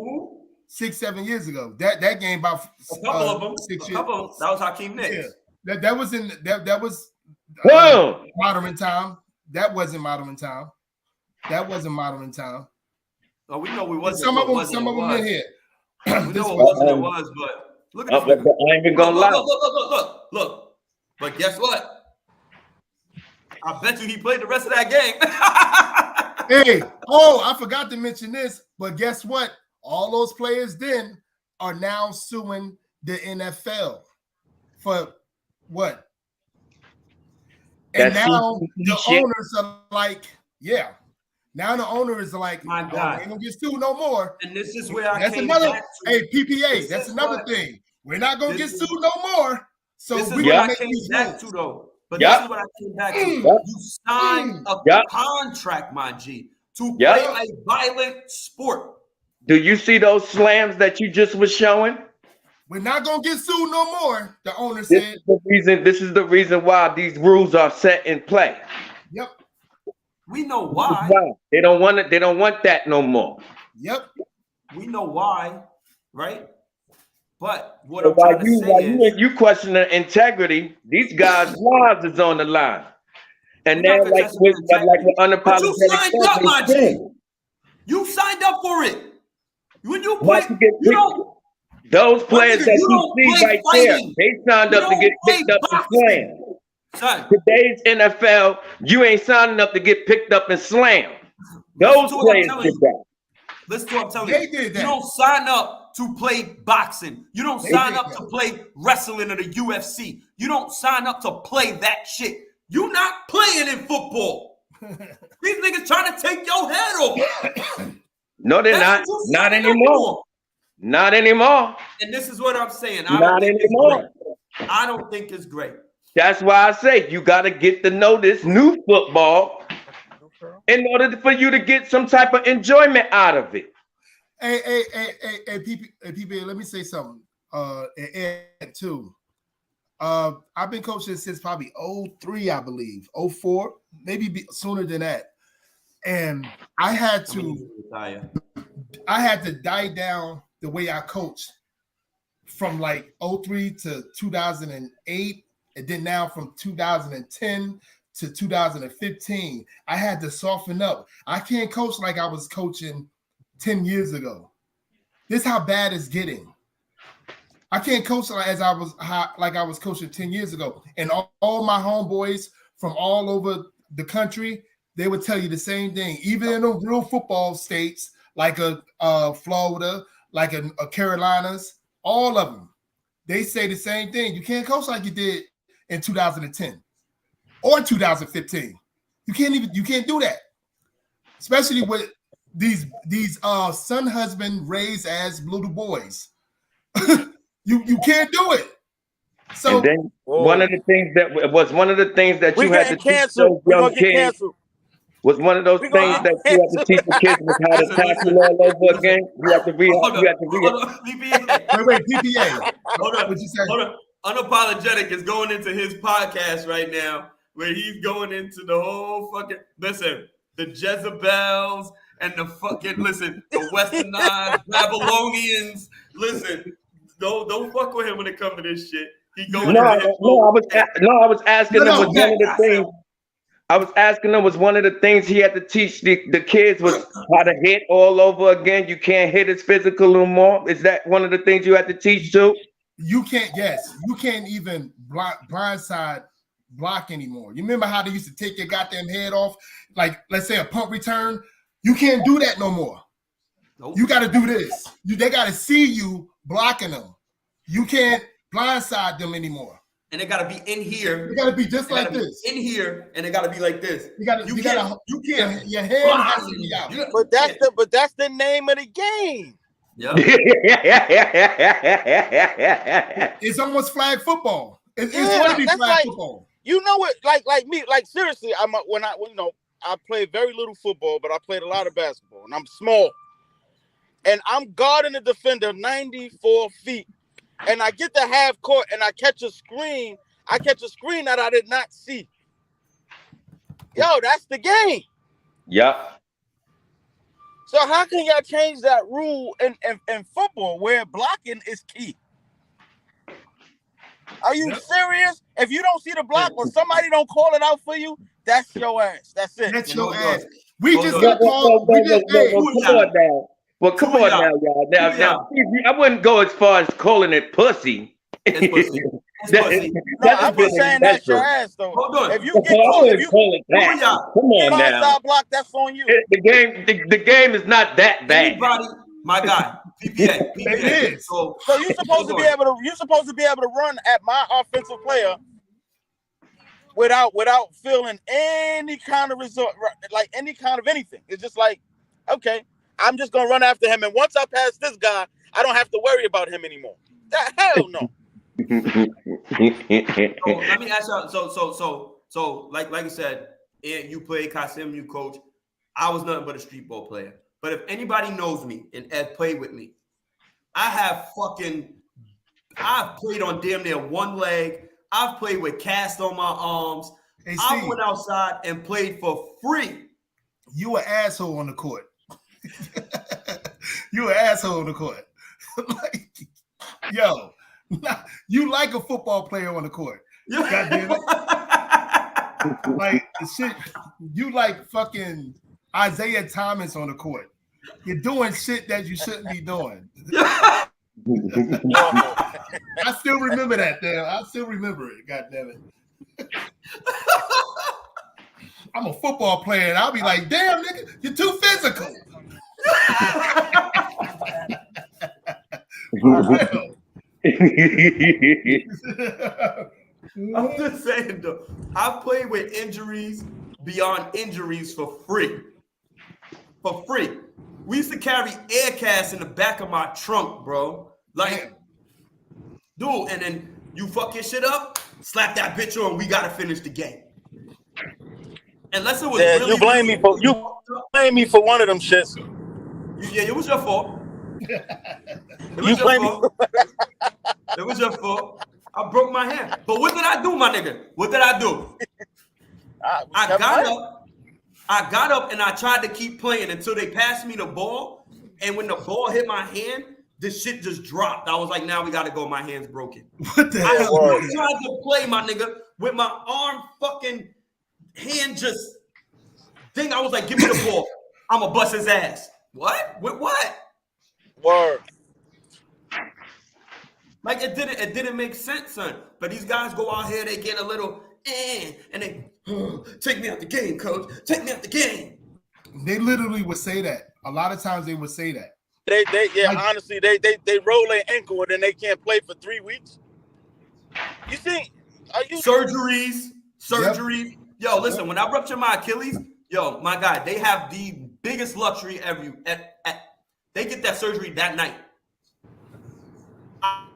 6-7 years ago. That game about a couple of them. 6 years. That was Hakeem Nicks. Yeah. That was Modern time. That wasn't modern time. That wasn't modern time. Oh, we know we wasn't. Some of them in here. We know it wasn't. It was, but look at this. I ain't even gonna lie. Look. But guess what? I bet you he played the rest of that game. Hey, I forgot to mention this, but guess what? All those players then are now suing the NFL for what? And now the owners are like, yeah. Now the owner is like, my God, we ain't gonna get sued no more. And this is where that's another. Hey, PPA. That's another thing. We're not gonna get sued no more. So this is we what I make came these back moves. to, though. But this is what I came back to. You signed a contract, my G, to play a violent sport. Do you see those slams that you just was showing? We're not gonna get sued no more. The owner said. This is the reason why these rules are set in play. Yep. We know why. They don't want it. They don't want that no more. Yep. We know why, right? But what I'm trying to say is, you question the integrity. These guys' lives is on the line, and now like with unapologetic. But you signed up, my G. You signed up for it. When you play, you don't. Those players that you see right there, they signed up to get picked up and slammed. Son, today's NFL, you ain't signing up to get picked up and slammed. Those players did that. Listen to what I'm telling you. They did that. You don't sign up to play boxing. You don't sign up to play wrestling or the UFC. You don't sign up to play that shit. You're not playing in football. These niggas trying to take your head off. No, they're not. Not anymore. Not anymore. And this is what I'm saying. Not anymore. I don't think it's great. That's why I say you got to get to know this new football in order for you to get some type of enjoyment out of it. Hey, PP, let me say something. And too. I've been coaching since probably 03, I believe. 04, maybe sooner than that. And I had to die down the way I coached from like 03 to 2008. And then now from 2010 to 2015, I had to soften up. I can't coach like I was coaching 10 years ago. This is how bad it's getting. I can't coach like I was coaching 10 years ago. And all my homeboys from all over the country, they would tell you the same thing. Even in the real football states, like Florida, like a Carolinas, all of them, they say the same thing. You can't coach like you did in 2010 or 2015. You can't do that. Especially with these son husband raised as little boys. you can't do it. So and then one of the things that you had to teach those young kids was one of those things that you have to teach the kids was how to tackle all over again. You have to read. Wait, PPA. Hold on. Unapologetic is going into his podcast right now, where he's going into the whole fucking the Jezebels and the the Westernized Babylonians. Listen, don't fuck with him when it comes to this shit. He going. I was asking him was one of the things. I was asking him was one of the things he had to teach the kids was how to hit all over again. You can't hit as physical no more. Is that one of the things you had to teach too? You can't. Yes, you can't even blindside block anymore. You remember how they used to take your goddamn head off? Like, let's say a punt return. You can't do that no more. Nope. You got to do this. They got to see you blocking them. You can't blindside them anymore. And it got to be in here. It got to be just like this. In here, and it got to be like this. You can't. Your hand has to be out. But that's the name of the game. Yeah. It's almost flag football. It's going to be flag football. You know it, like me, like seriously. I played very little football, but I played a lot of basketball, and I'm small, and I'm guarding the defender 94 feet. And I get to half court and I catch a screen. I catch a screen that I did not see. Yo, that's the game. Yep. So how can y'all change that rule in football where blocking is key? Are you serious? If you don't see the block or somebody don't call it out for you, that's your ass. That's it. That's You know your what? ass. We Hold just on. got called. We just hey, Come on now. Well, come on now, y'all. Now, I wouldn't go as far as calling it pussy. It's pussy. It's pussy. No, I'm just saying that's your ass though. Hold on. If you get caught, if you call it that. Come on now. side block, that's on you. The game is not that bad. Anybody, my guy, PPA. It is. So you're supposed to be able to run at my offensive player without feeling any kind of resort, like any kind of anything. It's just like, okay, I'm just gonna run after him, and once I pass this guy, I don't have to worry about him anymore. Hell no. So let me ask y'all. So like you said, you play Kasim, you coach. I was nothing but a street ball player. But if anybody knows me and Ed played with me, I've played on damn near one leg. I've played with cast on my arms. Hey, I went outside and played for free. You an asshole on the court. You an asshole on the court. Like, yo, you like a football player on the court. God damn it. Like shit, you like fucking Isaiah Thomas on the court. You're doing shit that you shouldn't be doing. I still remember that, damn. I still remember it. God damn it. I'm a football player, and I'll be like, damn, nigga, you're too physical. I'm just saying, though, I've played with injuries beyond injuries for free. For free. We used to carry air casts in the back of my trunk, bro. Like, dude, and then you fuck your shit up, slap that bitch on, we gotta finish the game. Unless it was really, you blame me for one of them shits. Yeah, it was your fault. You blame me. It was your fault. I broke my hand. But what did I do, my nigga? What did I do? I got up and I tried to keep playing until they passed me the ball. And when the ball hit my hand, this shit just dropped. I was like, now we got to go. My hand's broken. What the hell? I tried to play, my nigga, with my arm fucking hand just thing. I was like, give me the ball. I'm going to bust his ass. What? With what? Word. Like it didn't make sense, son. But these guys go out here, they get a little and they take me out the game, coach. Take me out the game. They literally would say that. A lot of times they would say that. Honestly, they roll their ankle and then they can't play for 3 weeks. You see, surgeries. Yep. Yo, listen, when I ruptured my Achilles, yo, my God, they have the biggest luxury ever. They get that surgery that night. I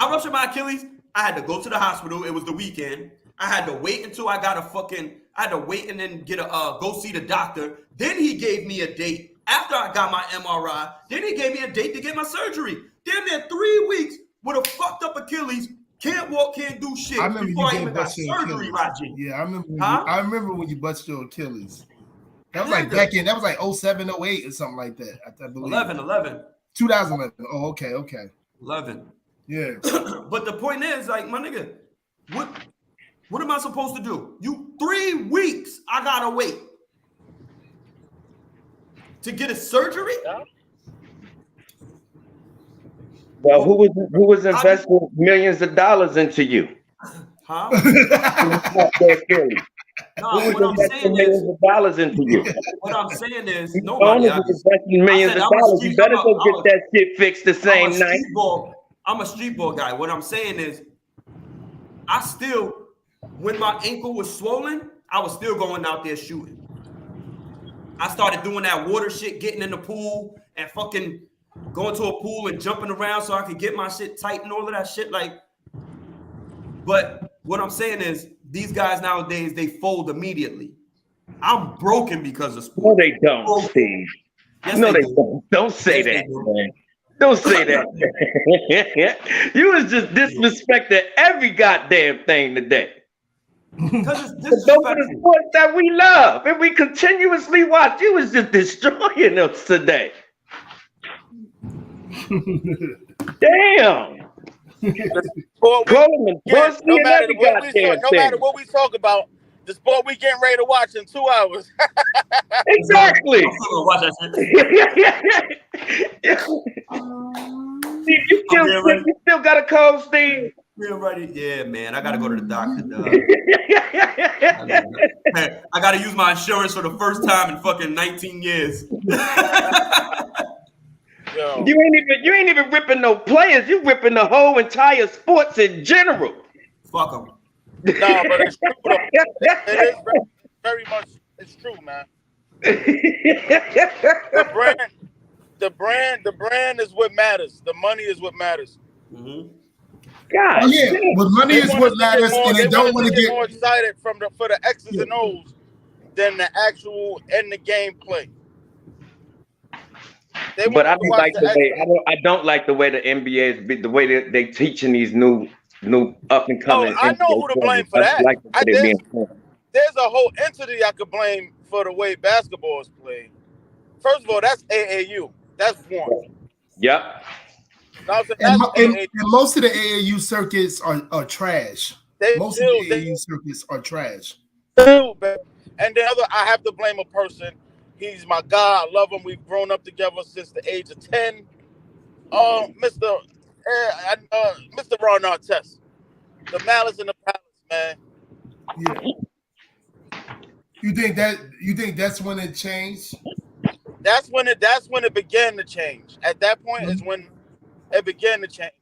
ruptured my Achilles. I had to go to the hospital. It was the weekend. I had to wait until I got I had to wait and then get go see the doctor. Then he gave me a date after I got my MRI. Then he gave me a date to get my surgery. Damn near 3 weeks with a fucked up Achilles. Can't walk, can't do shit. I remember before you I even got surgery, Raji. Yeah, I remember when you busted your Achilles. That was like back in, that was like 07, 08 or something like that, I believe. 11. 2011. Oh, okay. 11. Yeah. But the point is, like, my nigga, what am I supposed to do? 3 weeks I gotta wait to get a surgery? Well, who was investing millions of dollars into you? Huh? No, Who what was I'm saying millions is, of dollars into you? what I'm saying is, Nobody nobody. was investing millions of dollars. You better go get that shit fixed the same night. I'm a street ball guy. What I'm saying is, I still, when my ankle was swollen, I was still going out there shooting. I started doing that water shit, getting in the pool and fucking going to a pool and jumping around so I could get my shit tight and all of that shit. Like, but what I'm saying is, these guys nowadays, they fold immediately. I'm broken because of sport. No, they don't, Steve. Yes, no, they do. don't. Don't say Yes, that, man. Don't say that. You was just disrespecting every goddamn thing today. Because it's Those are the sports that we love and we continuously watch. You was just destroying us today. Damn. Sport Coleman, weekend, no matter no matter what we talk about, the sport we getting ready to watch in 2 hours. Exactly. I'm still gonna watch that shit. Steve, you still got a cold, Steve? Real ready? Yeah, man. I gotta go to the doctor, dog. I gotta use my insurance for the first time in fucking 19 years. Yo. You ain't even ripping no players. You ripping the whole entire sports in general. Fuck them. No, but it's true though. It is very much. It's true, man. The brand is what matters. The money is what matters. Mm-hmm. God, Oh yeah, but money is what matters, and they don't want to get more excited for the X's and O's than the actual end the game play. But I don't like the way I don't like the way the NBA is the way that they teaching these new up and coming. Oh, I know who to blame for that. There's a whole entity I could blame for the way basketball is played. First of all, that's AAU. That's one. Yep. And most of the AAU circuits are trash. Most of the AAU circuits are trash. And the other, I have to blame a person. He's my guy. I love him. We've grown up together since the age of 10. Mr. Ron Artest. The malice in the palace, man. Yeah. You think that's when it changed? That's when it began to change. At that point is when it began to change.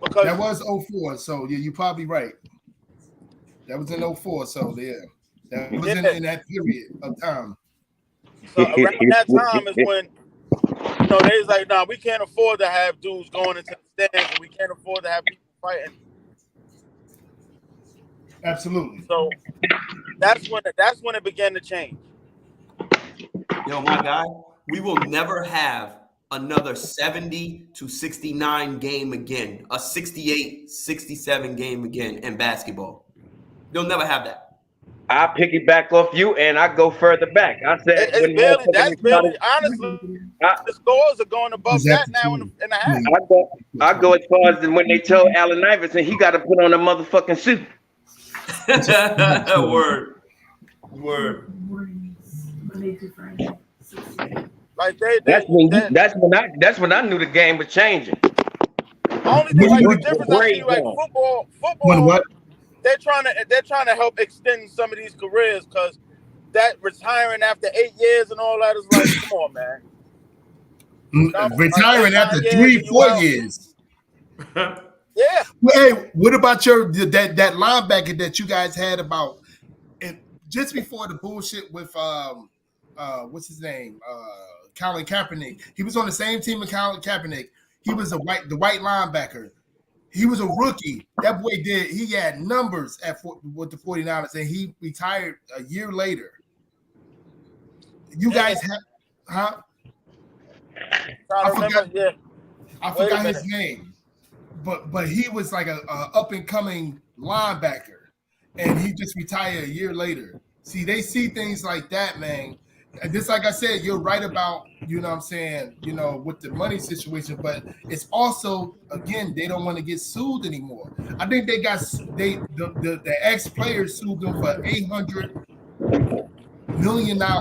Because that was 04, so yeah, you're probably right. That was in 04, so yeah. That was in that period of time. So around that time is when they was like, nah, we can't afford to have dudes going into the stands, and we can't afford to have people fighting. Absolutely. So that's when it began to change. Yo, my guy, we will never have another 70 to 69 game again, a 68, 67 game again in basketball. They'll never have that. I piggyback off you and I go further back. I said that's barely honestly the scores are going above that now in a half. I go as far as when they told Allen Iverson he got to put on a motherfucking suit. Word. Like that's when I knew the game was changing. Only thing the difference I see like football. What? They're trying to help extend some of these careers because that retiring after 8 years and all that is like, come on, man. Retiring after 3-4 years. Yeah. Well, hey, what about that linebacker that you guys had about just before the bullshit with what's his name? Colin Kaepernick. He was on the same team with Colin Kaepernick. He was the white linebacker. He was a rookie. That boy he had numbers with the 49ers, and he retired a year later. You guys have, huh? I forgot his name. But he was like a up and coming linebacker, and he just retired a year later. See, they see things like that, man. And just like I said, you're right about, you know what I'm saying, with the money situation, but it's also, again, they don't want to get sued anymore. I think the ex-players sued them for $800 million. I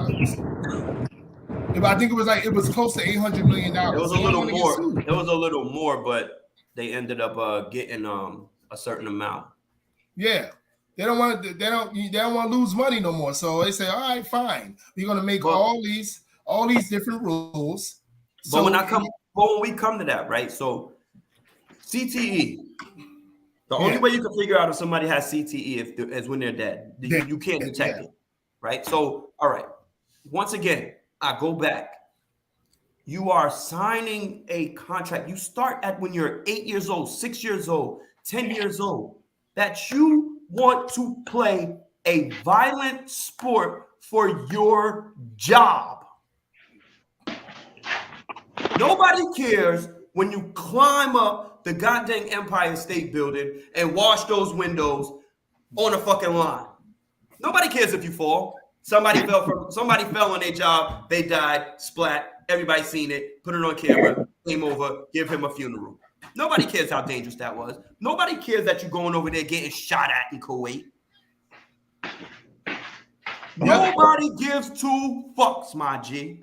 think it was close to $800 million. It was a little more. It was a little more, but they ended up getting a certain amount. Yeah. They don't want to lose money no more. So they say, all right, fine. We're gonna make all these different rules. But when we come to that, right? So CTE, the only way you can figure out if somebody has CTE is when they're dead. You can't detect it, right? So, all right. Once again, I go back. You are signing a contract. You start at when you're 8 years old, 6 years old, 10 years old, that you want to play a violent sport for your job. Nobody cares when you climb up the goddamn Empire State Building and wash those windows on a fucking line. Nobody cares if you fall. Somebody fell on their job, they died, splat, everybody seen it, put it on camera, came over, give him a funeral. Nobody cares how dangerous that was. Nobody cares that you're going over there getting shot at in Kuwait. Nobody gives two fucks, my G.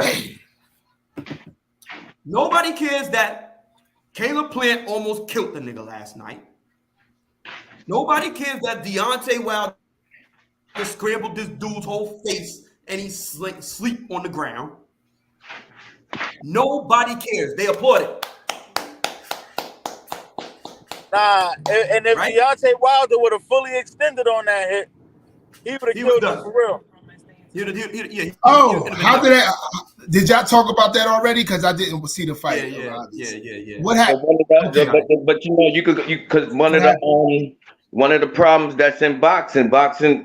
Nobody cares that Caleb Plant almost killed the nigga last night. Nobody cares that Deontay Wilder scrambled this dude's whole face and he's sleep on the ground. Nobody cares. They applaud it. Nah, and if Deontay Wilder would have fully extended on that hit, he would have killed him for real. How did that? Did y'all talk about that already? Because I didn't see the fight. Yeah. What happened? But you know, because one of the problems that's in boxing,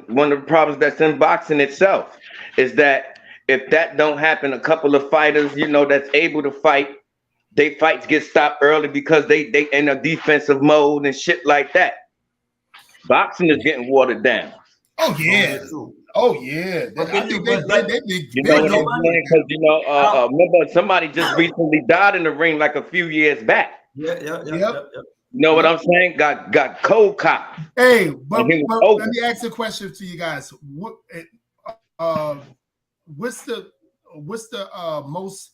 one of the problems that's in boxing itself is that if that don't happen, a couple of fighters, you know, that's able to fight, they fights get stopped early because they in a defensive mode and shit like that. Boxing is getting watered down. Oh yeah. I think they you know what I'm saying? Because you know, remember somebody just recently died in the ring like a few years back. Yep. You know what I'm saying? Got cold cop. Hey, but let me ask a question to you guys. What's the most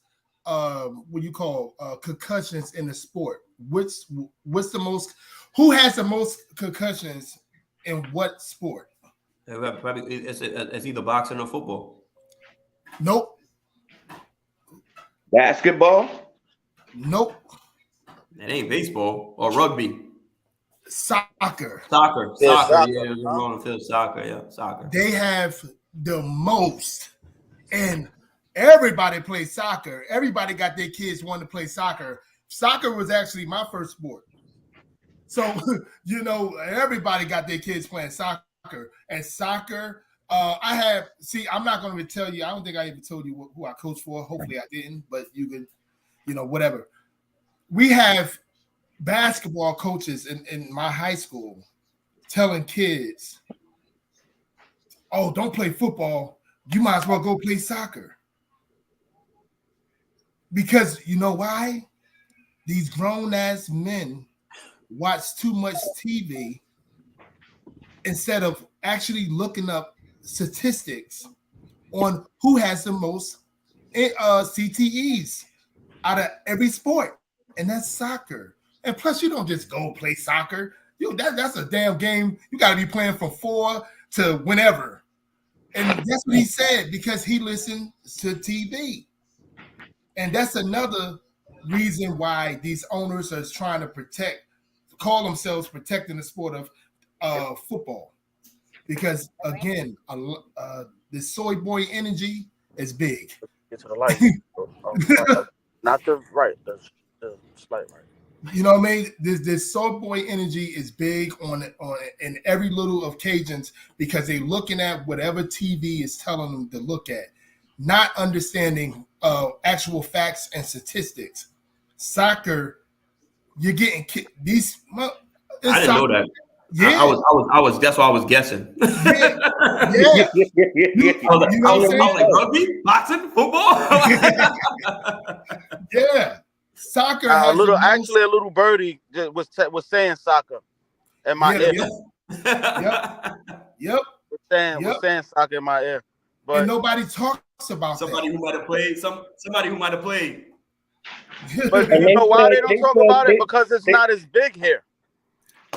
what you call concussions in the sport? What's the most? Who has the most concussions in what sport? Probably it's either boxing or football. Nope. Basketball? Nope. It ain't baseball or rugby. Soccer. Soccer. Soccer. They have the most, and everybody plays soccer. Everybody got their kids wanting to play soccer. Soccer was actually my first sport. So, you know, everybody got their kids playing soccer. And soccer, I'm not going to tell you. I don't think I even told you who I coach for. Hopefully I didn't, but you can, you know, whatever. We have basketball coaches in my high school telling kids, oh, don't play football. You might as well go play soccer. Because you know why? These grown-ass men watch too much TV instead of actually looking up statistics on who has the most CTEs out of every sport. And that's soccer. And plus, you don't just go play soccer. That's a damn game. You got to be playing from 4 to whenever. And that's what he said because he listened to TV. And that's another reason why these owners are trying to call themselves protecting the sport of football. Because, again, the soy boy energy is big. Get to the light. Not the right, the slight right. You know what I mean? This soy boy energy is big on in every little occasions because they're looking at whatever TV is telling them to look at, not understanding actual facts and statistics. Soccer, you're getting these. I didn't know that. Yeah, I was. That's why I was guessing. Yeah. I was like rugby, boxing, football. Yeah, soccer. A little birdie was saying soccer in my ear. Yep. Was saying soccer in my ear, but and nobody talks about somebody who might have played. Somebody who might have played. But you know why they don't talk about it? Because it's not as big here.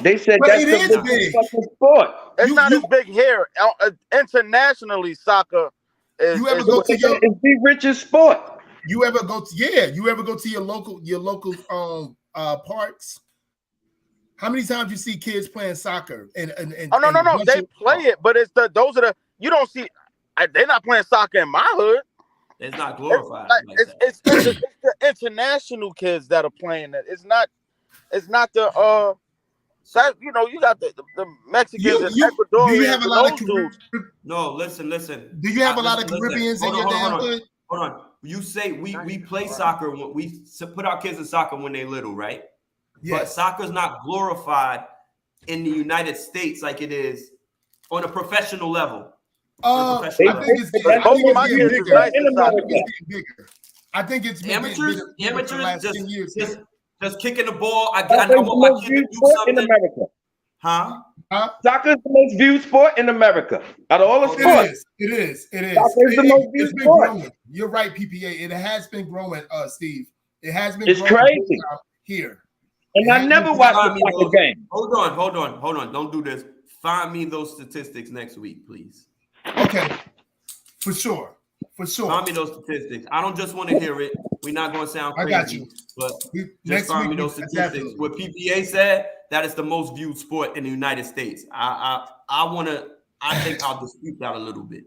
They said but that's it is big. Sport. It's not as big here. Internationally, soccer is. You ever go to your? It's the richest sport. You ever go to your local parks? How many times you see kids playing soccer? And no, they play it, but you don't see. They're not playing soccer in my hood. It's not glorified. It's the international kids that are playing it. It's not the you know, you got the Mexicans and Ecuadorians. Do you have a lot of dudes? No, listen. Do you have a lot of Caribbeans in your damn hood? Hold on. You say we play soccer when we put our kids in soccer when they're little, right? Yes. But soccer's not glorified in the United States like it is on a professional level. I think it's getting bigger. I think it's amateurs. just kicking the ball. I Soccer is the want my most kid to viewed do sport in something. America. Huh? Soccer is the most viewed sport in America. Out of all the sports. It is. Soccer is the most viewed It's been sport. growing. You're right, PPA. It has been growing, Steve. It has been It's growing crazy. here. And I never watched a soccer game. Hold on. Don't do this. Find me those statistics next week, please. Okay. For sure. Find me those statistics. I don't just want to hear it. We're not going to sound crazy. I got you. But Next just find me week, those statistics. definitely. What PPA said, that is the most viewed sport in the United States. I think I'll dispute that a little bit.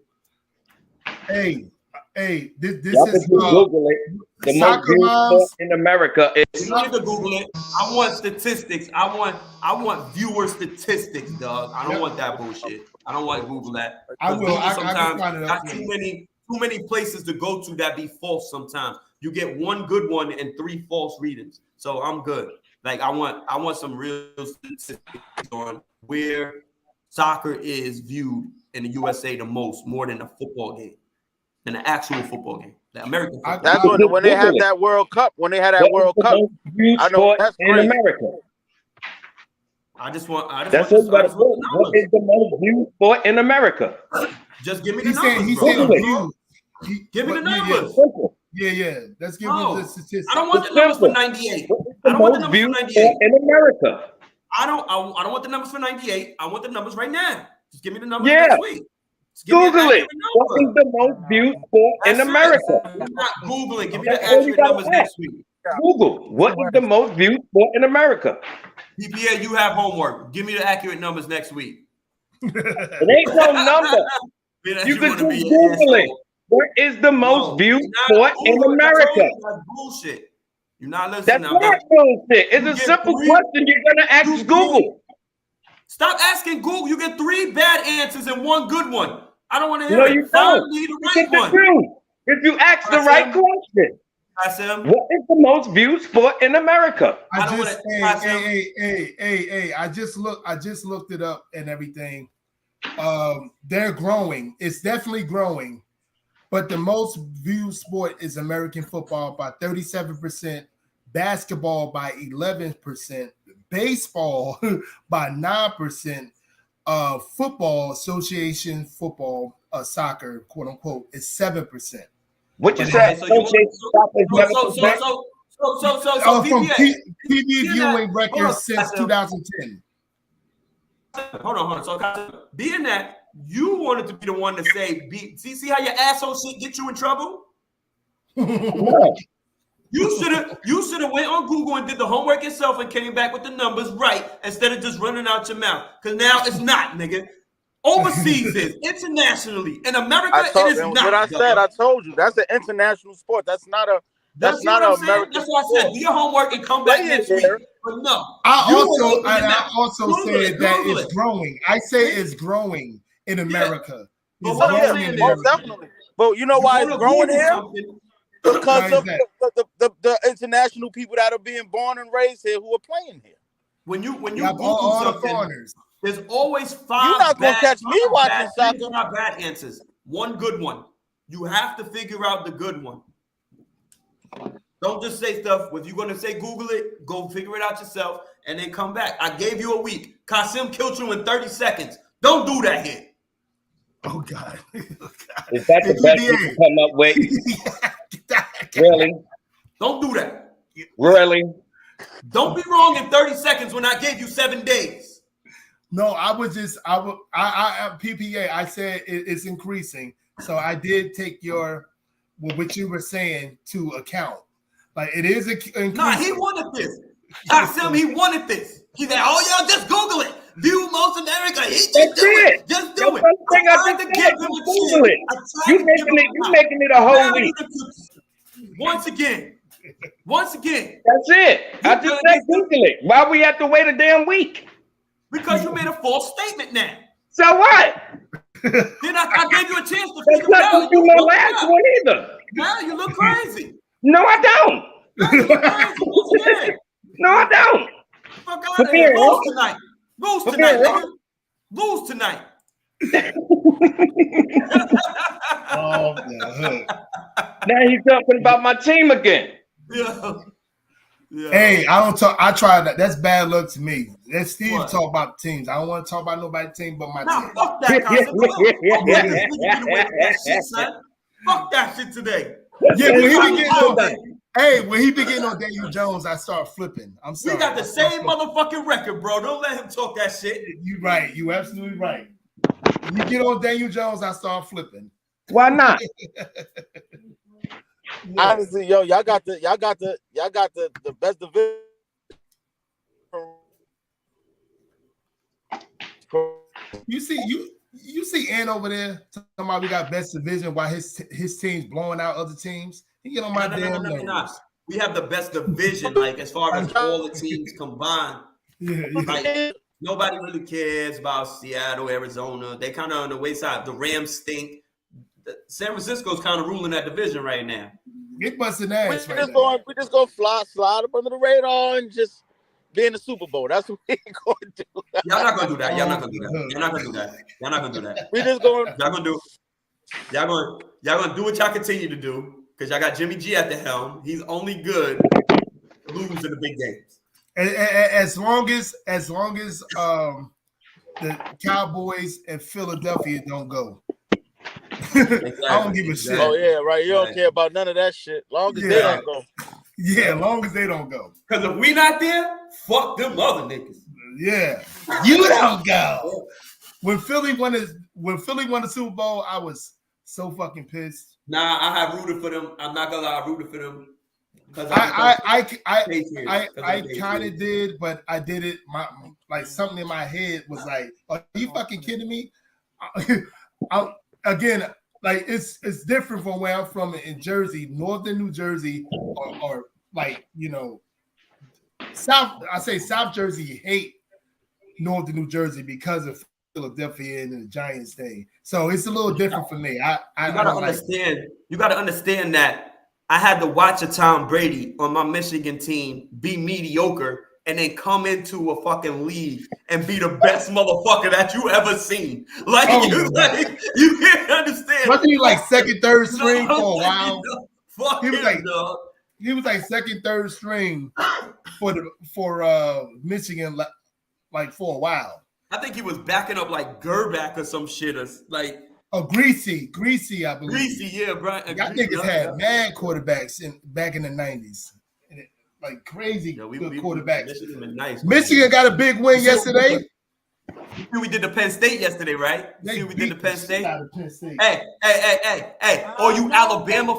Hey, this Y'all is Google it. The most viewed sport in America is. You don't need to Google it. I want statistics. I want viewer statistics, dog. I don't want that bullshit. I don't want to Google that. I will. I Sometimes can find it up got too many places to go to that be false. Sometimes you get one good one and 3 false readings. So I'm good. Like I want some real statistics on where soccer is viewed in the USA the most, more than a football game, than an actual football game. The American football. That's when they have that World Cup. When they had that World Cup, I know that's in America. That's what What is the most viewed sport in America? Just give me the numbers. He said views. Give me the numbers. Yeah. Let's give him the statistics. I don't want the numbers for 98. I don't want the numbers for 98 in America. I don't want the numbers for 98. I want the numbers right now. Just give me the numbers next week. Google it. What is the most viewed sport in America? I'm not Googling. Give me the accurate numbers next week. Google. What is the most viewed sport in America? PPA, you have homework. Give me the accurate numbers next week. It ain't no number. You can just Google it. What is the most viewed sport in America? That's bullshit. You're not listening. That's not bullshit. It's a simple question you're gonna ask Google. Stop asking Google. You get 3 bad answers and 1 good one. I don't want to hear it. You don't. Me the right one. If you ask the right question. What is the most viewed sport in America? I just looked it up and everything. They're growing. It's definitely growing. But the most viewed sport is American football by 37%, basketball by 11%, baseball by 9%, football, association football, soccer, quote unquote, is 7%. What you said? From TV viewing records since 2010. Hold on. So being that you wanted to be the one to say, see how your asshole shit get you in trouble? You should have went on Google and did the homework yourself and came back with the numbers right instead of just running out your mouth. Because now it's not, nigga. Overseas is internationally. In America, it is not. What I said, I told you, that's an international sport. That's not an American. That's why I said do your homework and come back next week. But no, I also said that it's growing. I say it's growing in America. But what I'm saying is definitely. But you know why it's growing here? Because of the international people that are being born and raised here who are playing here. When you Google something, there's always 5. You're not gonna catch me watching soccer. 5 bad answers, 1 good one. You have to figure out the good one. Don't just say stuff. If you're gonna say Google it, go figure it out yourself, and then come back. I gave you a week. Kasim killed you in 30 seconds. Don't do that here. Oh God! Is that the best you can come up with? Really? Don't do that. Really? Don't be wrong in 30 seconds when I gave you 7 days. No, PPA. I said it's increasing, so I did take what you were saying to account. Like it is increasing. Nah, he wanted this. Kasim, he wanted this. He said, "Oh, y'all just Google it. View most America." He just do it. Just do it. I tried to give him a chance. You making it a whole week. Once again. That's it. I just said Google it. Why we have to wait a damn week? Because you made a false statement now. So what? Then I gave you a chance to figure it out. Do my last one either. Now you look crazy. No, I don't. No, I don't. Fuck out of here. Lose tonight. Lose tonight, nigga. Lose tonight. Now he's talking about my team again. Yeah. Yeah. Hey, I don't talk. I try that. That's bad luck to me. Let Steve talk about the teams. I don't want to talk about nobody's team but my team. Fuck that concept. Fuck that nigga get away with that shit, son. Fuck that shit today. Yeah, when he be getting on, when he be getting on Daniel Jones, I start flipping. I'm sorry. We got the same motherfucking record, bro. Don't let him talk that shit. You right. You absolutely right. When you get on Daniel Jones, I start flipping. Why not? Honestly, yo, y'all got the best division. You see Ant over there talking about we got best division while his team's blowing out other teams. He get on my damn nerves. We have the best division, like as far as all the teams combined. Yeah. Like, nobody really cares about Seattle, Arizona. They kind of on the wayside. The Rams stink. San Francisco's kind of ruling that division right now. Get busting ass We just now. gonna slide up under the radar and just be in the Super Bowl. That's what we're going to do. Y'all not gonna do that. Y'all not gonna do that. Y'all not gonna do that. Y'all not gonna do that. We just going. Y'all gonna do what y'all continue to do because y'all got Jimmy G at the helm. He's only good to lose in the big games. As long as the Cowboys and Philadelphia don't go. Exactly. I don't give a shit. Oh yeah, right. You don't care about none of that shit. Long as they don't go. Yeah, long as they don't go. Because if we not there, fuck them other niggas. Yeah, you don't go. When Philly won the Super Bowl, I was so fucking pissed. Nah, I have rooted for them. I'm not gonna lie, I rooted for them. I kind of did, but I did it. Like something in my head was like, "Are you fucking kidding me?" Again, like it's different from where I'm from in Jersey, northern New Jersey, or like South. I say South Jersey hate northern New Jersey because of Philadelphia and the Giants thing. So it's a little different for me. You gotta understand that I had to watch a Tom Brady on my Michigan team be mediocre and then come into a fucking league and be the best motherfucker that you ever seen. Like, you can't understand. Wasn't he like second, third string for a while? He was like second, third string for Michigan, like for a while. I think he was backing up like Gerback or some shit, or like. Oh, Greasy, I believe. Greasy, yeah, bro. I niggas had mad quarterbacks back in the 90s. Like crazy good quarterbacks. Michigan got a big win yesterday. We did the Penn State yesterday, right? We did the Penn State. Hey. All you Alabama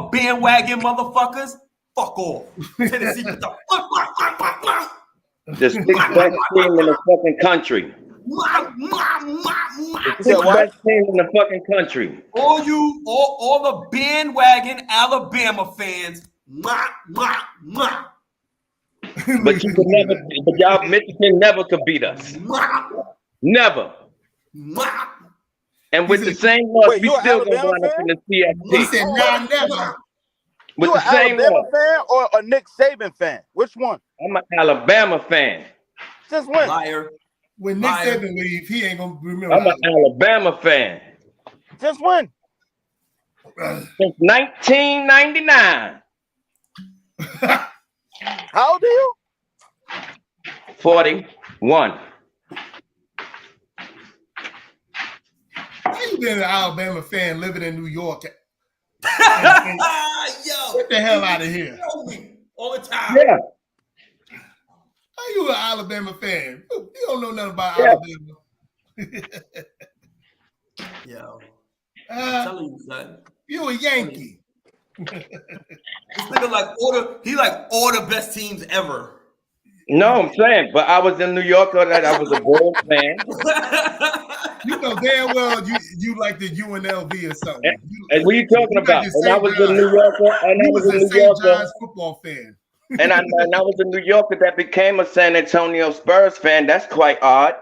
bandwagon motherfuckers, fuck off. Tennessee with the sixth best team in the fucking country. The sixth best team in the fucking country. All the bandwagon Alabama fans. But y'all Michigan never could beat us. Never. And with the same loss, we still gonna run up in the CFP. He said, "Nah, never." With you the same Alabama loss. fan or a Nick Saban fan? Which one? I'm an Alabama fan. Since when? Liar. When Nick Saban leave, he ain't gonna remember. I'm an Alabama fan. Since when? Since 1999. How old are you? 41. How you been an Alabama fan living in New York? Yo, get the hell out of here. All the time. Yeah. How you an Alabama fan? You don't know nothing about Alabama. Yo. I'm telling you, son. You a Yankee. This nigga like all the best teams ever. No, I'm saying, but I was in New York, that I was a Bulls fan. You know damn well you like the UNLV or something. And what are you talking about? And I was a New Yorker, and I was a New St. John's Yorker football fan. and I was a New Yorker that became a San Antonio Spurs fan. That's quite odd.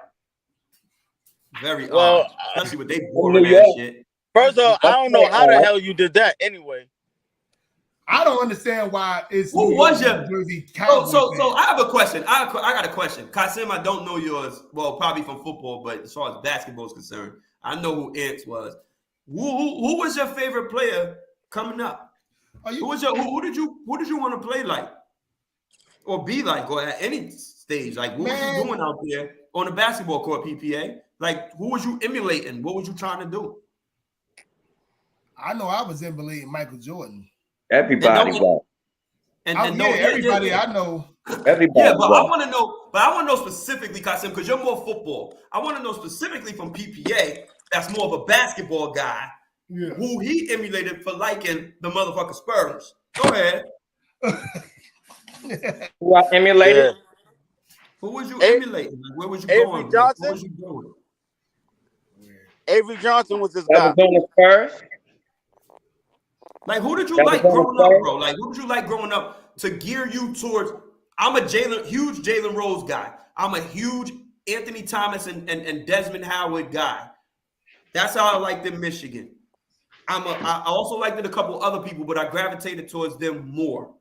Very odd, especially with they boring York. ass shit. First of all, I don't know how the hell you did that anyway. I don't understand why it's Who was your Jersey Cowboys so I have a question. I got a question. Kasim, I don't know yours. Well, probably from football, but as far as basketball is concerned, I know who Ants was. Who was your favorite player coming up? Who did you want to play like, or be like, or at any stage? Like, what was you doing out there on the basketball court, PPA? Like, who was you emulating? What was you trying to do? I know I was emulating Michael Jordan. Everybody was. Everybody I know. Everybody. Yeah, but I want to know. But I want to know specifically, Kasim, because you're more football. I want to know specifically from PPA. That's more of a basketball guy. Yeah. Who he emulated for liking the motherfucking Spurs. Go ahead. Who I emulated? Yeah. Who was you emulating? Where was you going? Johnson? What was you doing? Avery Johnson was this guy. That was on the Spurs? Like, who did you like growing up, bro? Like, who did you like growing up to gear you towards? I'm a huge Jalen Rose guy. I'm a huge Anthony Thomas and Desmond Howard guy. That's how I liked in Michigan. I also liked it a couple other people, but I gravitated towards them more.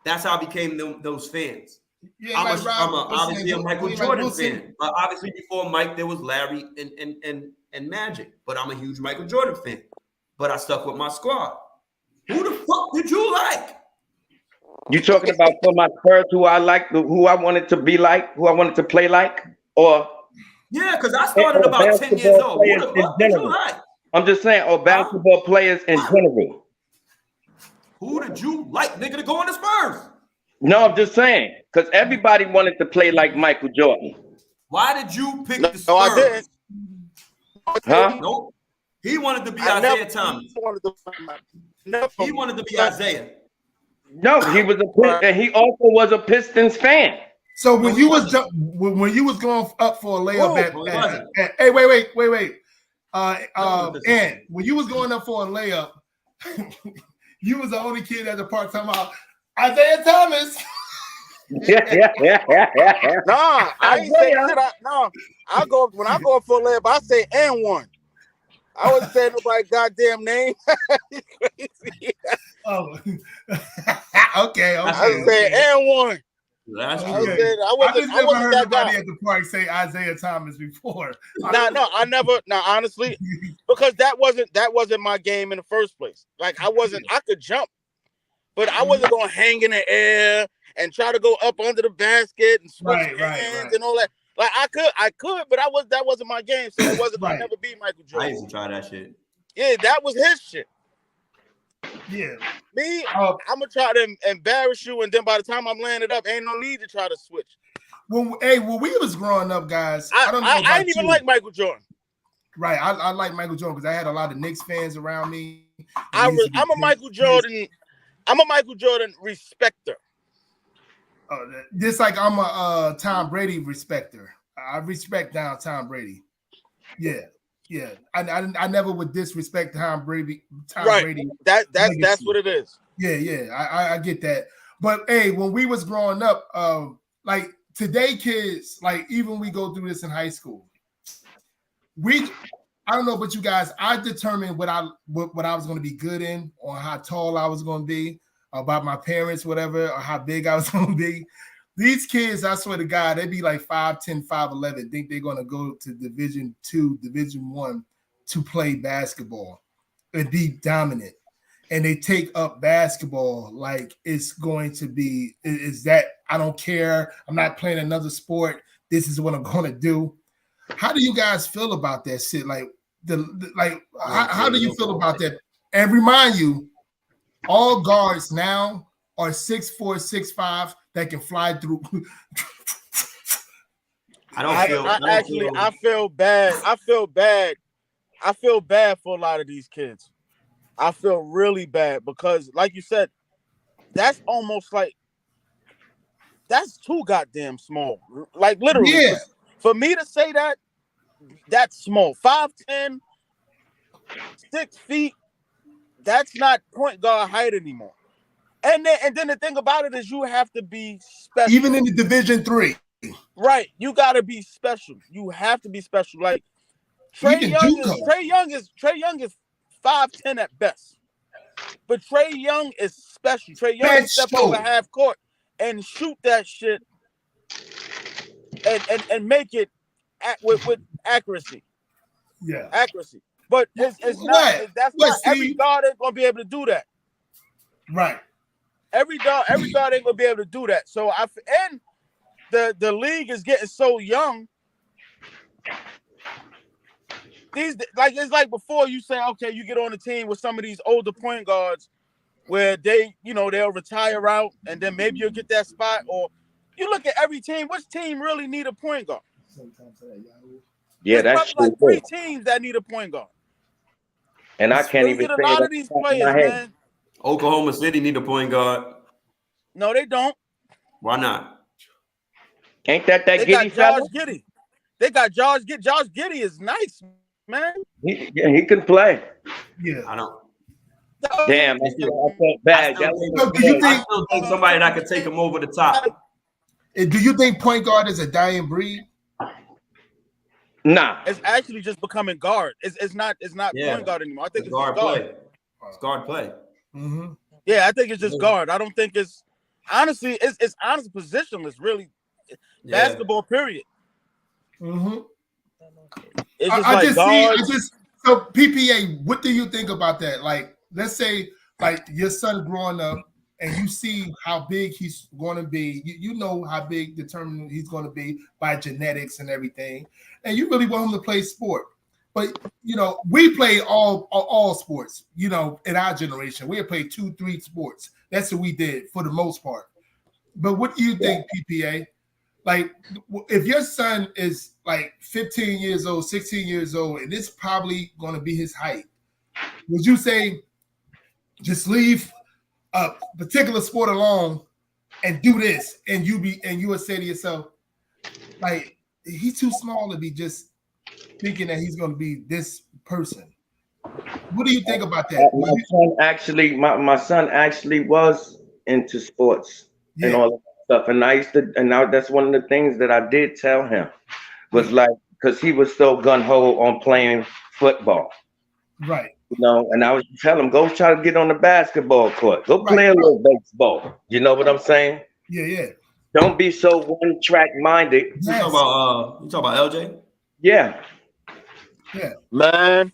That's how I became those fans. Yeah, I'm obviously a Michael Jordan fan. But obviously before Mike, there was Larry and Magic. But I'm a huge Michael Jordan fan. But I stuck with my squad. Who the fuck did you like? You talking about for my Spurs, who I liked, who I wanted to be like, who I wanted to play like, or? Yeah, because I started about 10 years old. Who the fuck did you like? I'm just saying, or basketball players in general. Who did you like, nigga, to go on the Spurs? No, I'm just saying, because everybody wanted to play like Michael Jordan. Why did you pick the Spurs? No, I didn't. Huh? Nope. He wanted to be Isaiah Thomas. He wanted to be Isaiah. No, he was and he also was a Pistons fan. So when you was going up for a layup hey, wait. And when you was going up for a layup, you was the only kid at the park talking about Isaiah Thomas. Yeah. No, I ain't say that. No, when I go up for a layup, I say and one. I wasn't saying nobody's goddamn name. Crazy. Oh, okay. I said and one. That's I just never heard anybody at the park say Isaiah Thomas before. I never. No, honestly, because that wasn't my game in the first place. Like I could jump, but I wasn't gonna hang in the air and try to go up under the basket and switch hands and all that. Like I could, but that wasn't my game. So it wasn't gonna never be Michael Jordan. I used to try that shit. Yeah, that was his shit. Yeah. Me, I'm gonna try to embarrass you, and then by the time I'm laying it up, ain't no need to try to switch. When we was growing up, guys, I don't know. I didn't even like Michael Jordan. Right, I like Michael Jordan because I had a lot of Knicks fans around me. I'm a Michael Jordan respecter. Just like I'm a Tom Brady respecter. I respect Tom Brady. Yeah. I never would disrespect Tom Brady. Brady. That's what it is. Yeah. I get that. But hey, when we was growing up, like today kids, like even we go through this in high school. I don't know about you guys. I determined what I was going to be good in, or how tall I was going to be, about my parents, whatever, or how big I was going to be. These kids, I swear to God, they be like 5'10", 5'11", think they're going to go to Division II, Division I to play basketball and be dominant. And they take up basketball like it's going to be, is that, I don't care, I'm not playing another sport, this is what I'm going to do. How do you guys feel about that shit? Like, how do you feel about that? And remind you, all guards now are 6'4", 6'5", that can fly through. I feel bad. I feel bad for a lot of these kids. I feel really bad because, like you said, that's almost like that's too goddamn small. Like literally, yeah. For me to say that, that's small. 5'10", 6 feet. That's not point guard height anymore. And then the thing about it is you have to be special. Even in the Division III. Right. You gotta be special. You have to be special. Like Trey Young is 5'10" at best. But Trey Young is special. Trey Young can step over half court and shoot that shit and make it with accuracy. Yeah. Accuracy. But it's not. That's not every guard is gonna be able to do that. Right. Every guard ain't gonna be able to do that. So and the league is getting so young. It's like before you say, okay, you get on the team with some of these older point guards where they'll retire out and then maybe you'll get that spot. Or you look at every team, which team really need a point guard? Yeah, There's that's probably true. like 3 teams that need a point guard. And I can't You even get a say lot that of these off my players, head. man. Oklahoma City need a point guard. No, they don't. Why not? Ain't that They Giddy got fella? Josh Giddey. They got Josh Giddey. Josh Giddey is nice, man. He can play. Yeah. I don't. Damn, I felt bad. So do you I think? still think somebody that could take him over the top. Do you think point guard is a dying breed? Nah. It's actually just becoming guard. It's not point guard anymore. I think it's just guard. Play. It's guard play. Mm-hmm. Yeah, I think it's just guard. I don't think it's honestly it's honestly positionless, really. Basketball period. Mm-hmm. It's just I like guards. So PPA, what do you think about that? Like, let's say like your son growing up and you see how big he's going to be. You know how big determined he's going to be by genetics and everything. And you really want him to play sport. But, we play all sports, in our generation. We played 2-3 sports. That's what we did for the most part. But what do you think, PPA? Like, if your son is like 15 years old, 16 years old, and it's probably going to be his height, would you say just leave a particular sport alone and do this? And you would say to yourself, like, he's too small to be just thinking that he's going to be this person. What do you think about that? My son actually was into sports and all that stuff. And that's one of the things that I did tell him was like, because he was so gung-ho on playing football. Right. And I was telling him, go try to get on the basketball court. Go play a little baseball. You know what I'm saying? Yeah. Don't be so one-track minded. Yes. You talk about LJ? Yeah. Yeah. Man.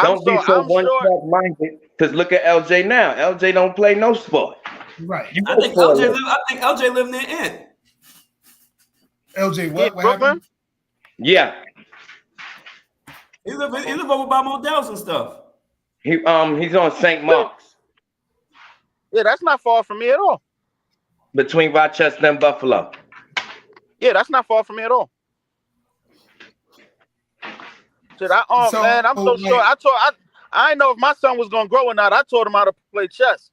Don't be so one-track minded. Because look at LJ now. LJ don't play no sport. Right. I think LJ lived near Ant. LJ, what happened? Yeah. He live over by Modell's and stuff. He's on St. Mark's. Yeah, that's not far from me at all. Between Rochester and Buffalo. Yeah, that's not far from me at all. Shit, man, I'm so sure. I didn't know if my son was gonna grow or not. I taught him how to play chess.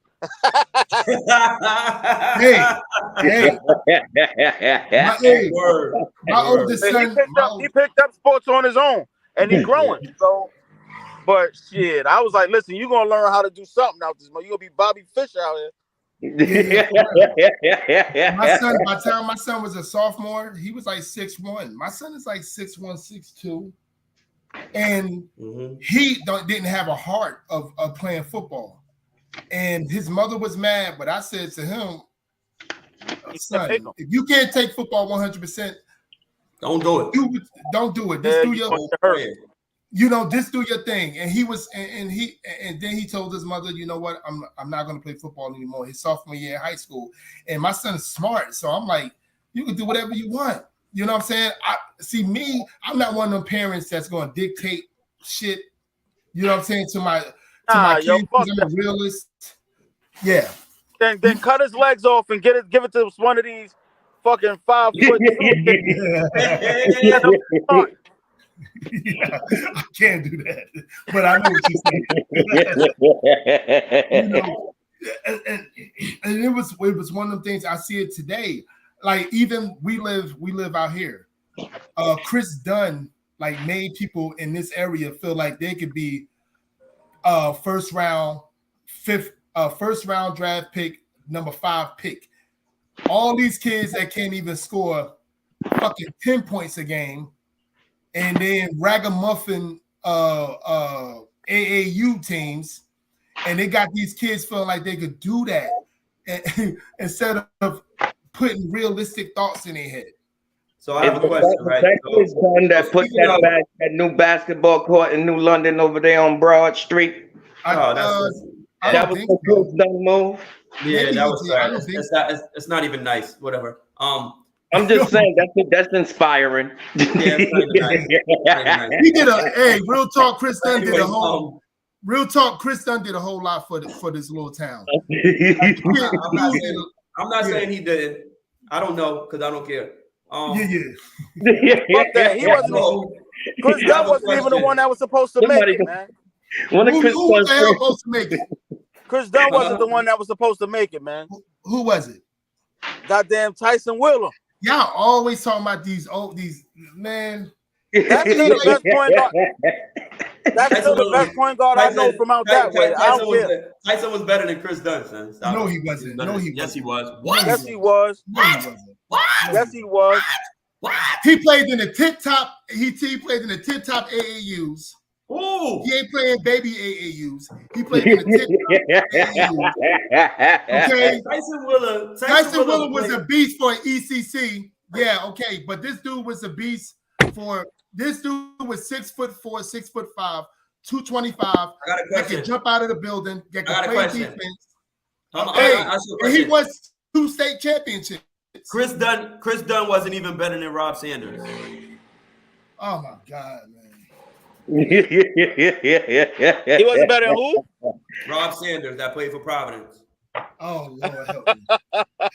Hey. My oldest son. He picked up sports on his own, and he's growing. So, but shit, I was like, listen, you're gonna learn how to do something out this month. You're gonna be Bobby Fish out here. My son, by the time my son was a sophomore, he was like 6'1". My son is like 6'1", 6'2". And he didn't have a heart of playing football. And his mother was mad, but I said to him, son, if you can't take football 100%, don't do it. Don't do it. Just do just do your thing. And he was, and then he told his mother, you know what, I'm not going to play football anymore. His sophomore year in high school. And my son's smart, so I'm like, you can do whatever you want. You know what I'm saying? I'm not one of them parents that's going to dictate shit. You know what I'm saying to my kids. I'm a realist. Yeah. Then cut his legs off and give it to one of these fucking 5 foot. Yeah, I can't do that, but I know what you're saying. And it was one of the things I see it today. Like even we live out here. Chris Dunn made people in this area feel like they could be first round draft pick, number 5 pick. All these kids that can't even score fucking 10 points a game. And then ragamuffin AAU teams, and they got these kids feeling like they could do that instead of putting realistic thoughts in their head. So I have a question, right? That put that new basketball court in New London over there on Broad Street. I That was a Chris Dunn move. Yeah, that was sad. It's not even nice. Whatever. I'm just saying that's inspiring. Yeah, it's not even nice. He did real talk. Chris Dunn did a whole. Real talk. Chris Dunn did a whole lot for this little town. I'm not saying he didn't. I don't know because I don't care. Fuck that. He wasn't. Chris Dunn wasn't even the one that was supposed to make it, man. Who was the hell supposed to make it? Chris Dunn wasn't the one that was supposed to make it, man. Who was it? Goddamn Tyson Wheeler. Y'all always talking about these man. That's still the best point guard. That's still the best point guard I know from out that way. I don't care. Tyson was better than Chris Dunn, son. No, he wasn't. No, he wasn't. Yes, he was. What? Yes, he was. No, he wasn't. What? Yes, he was. What? He played in the tip top. He played in the tip top AAUs. Ooh. He ain't playing baby AAUs. He played in the tip top AAUs. Okay. Tyson Wheeler was a beast for ECC. Yeah, okay. But this dude was a beast for this dude was 6'4", 6'5", 225. That could jump out of the building, get to play defense. And he won 2 state championships. Chris Dunn wasn't even better than Rob Sanders. Oh my God, man. He wasn't better than who? Rob Sanders that played for Providence. Oh Lord, help me.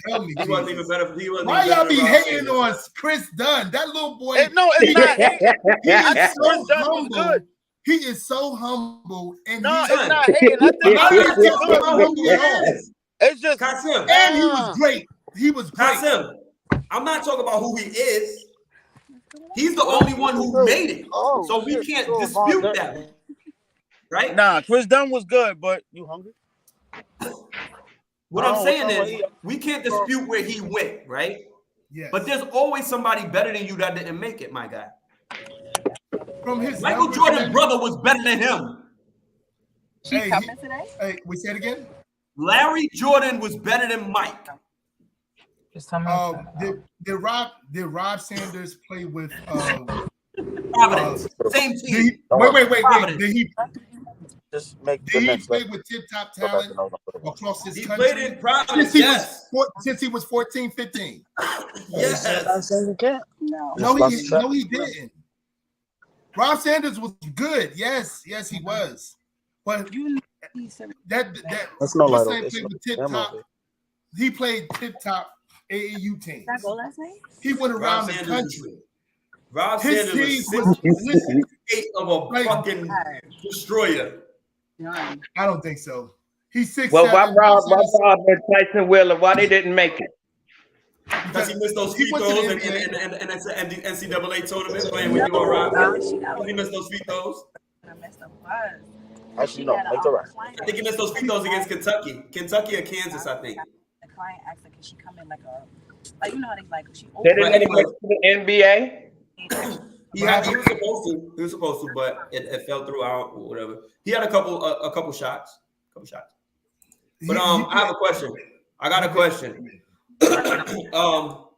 Help me. He wasn't even better. Why y'all be hating on Chris Dunn? That little boy. No, it's not hating. He is so humble. He is so humble. And no, it's not hating. It's just Kasim. And he was great. He was great. Kasim. I'm not talking about who he is. He's the only one who made it. So we can't dispute that. Right? Nah, Chris Dunn was good, but you hungry? What I'm saying is we can't dispute where he went, right? Yes. But there's always somebody better than you that didn't make it, my guy. From his Michael Jordan's brother was better than him. Hey, we say it again? Larry Jordan was better than Mike. Did Rob Sanders play with Providence? Same team. Wait. Did he just make did he play with tip top talent across his country? He played in Providence, since he was 14, 15. Yes. No, he didn't. Rob Sanders was good. Yes, he was. But that's no light with tip top. He played tip top AAU team. He went around the country. Rob Sanders was 6'8" of a fucking destroyer. I don't think so. He's 6'7". Well, why Rob and Tyson Wheeler? Why they didn't make it? Because he missed those free throws and the NCAA tournament playing with you all right. He missed those free throws. Actually, no, make it right. I think he missed those free throws against Kentucky or Kansas, I think. The client asked her, "Can she come in like you know how they like she?" They didn't let him go to the NBA. He was supposed to, but it fell through out or whatever. He had a couple shots. But I have a question. I got a question. Oh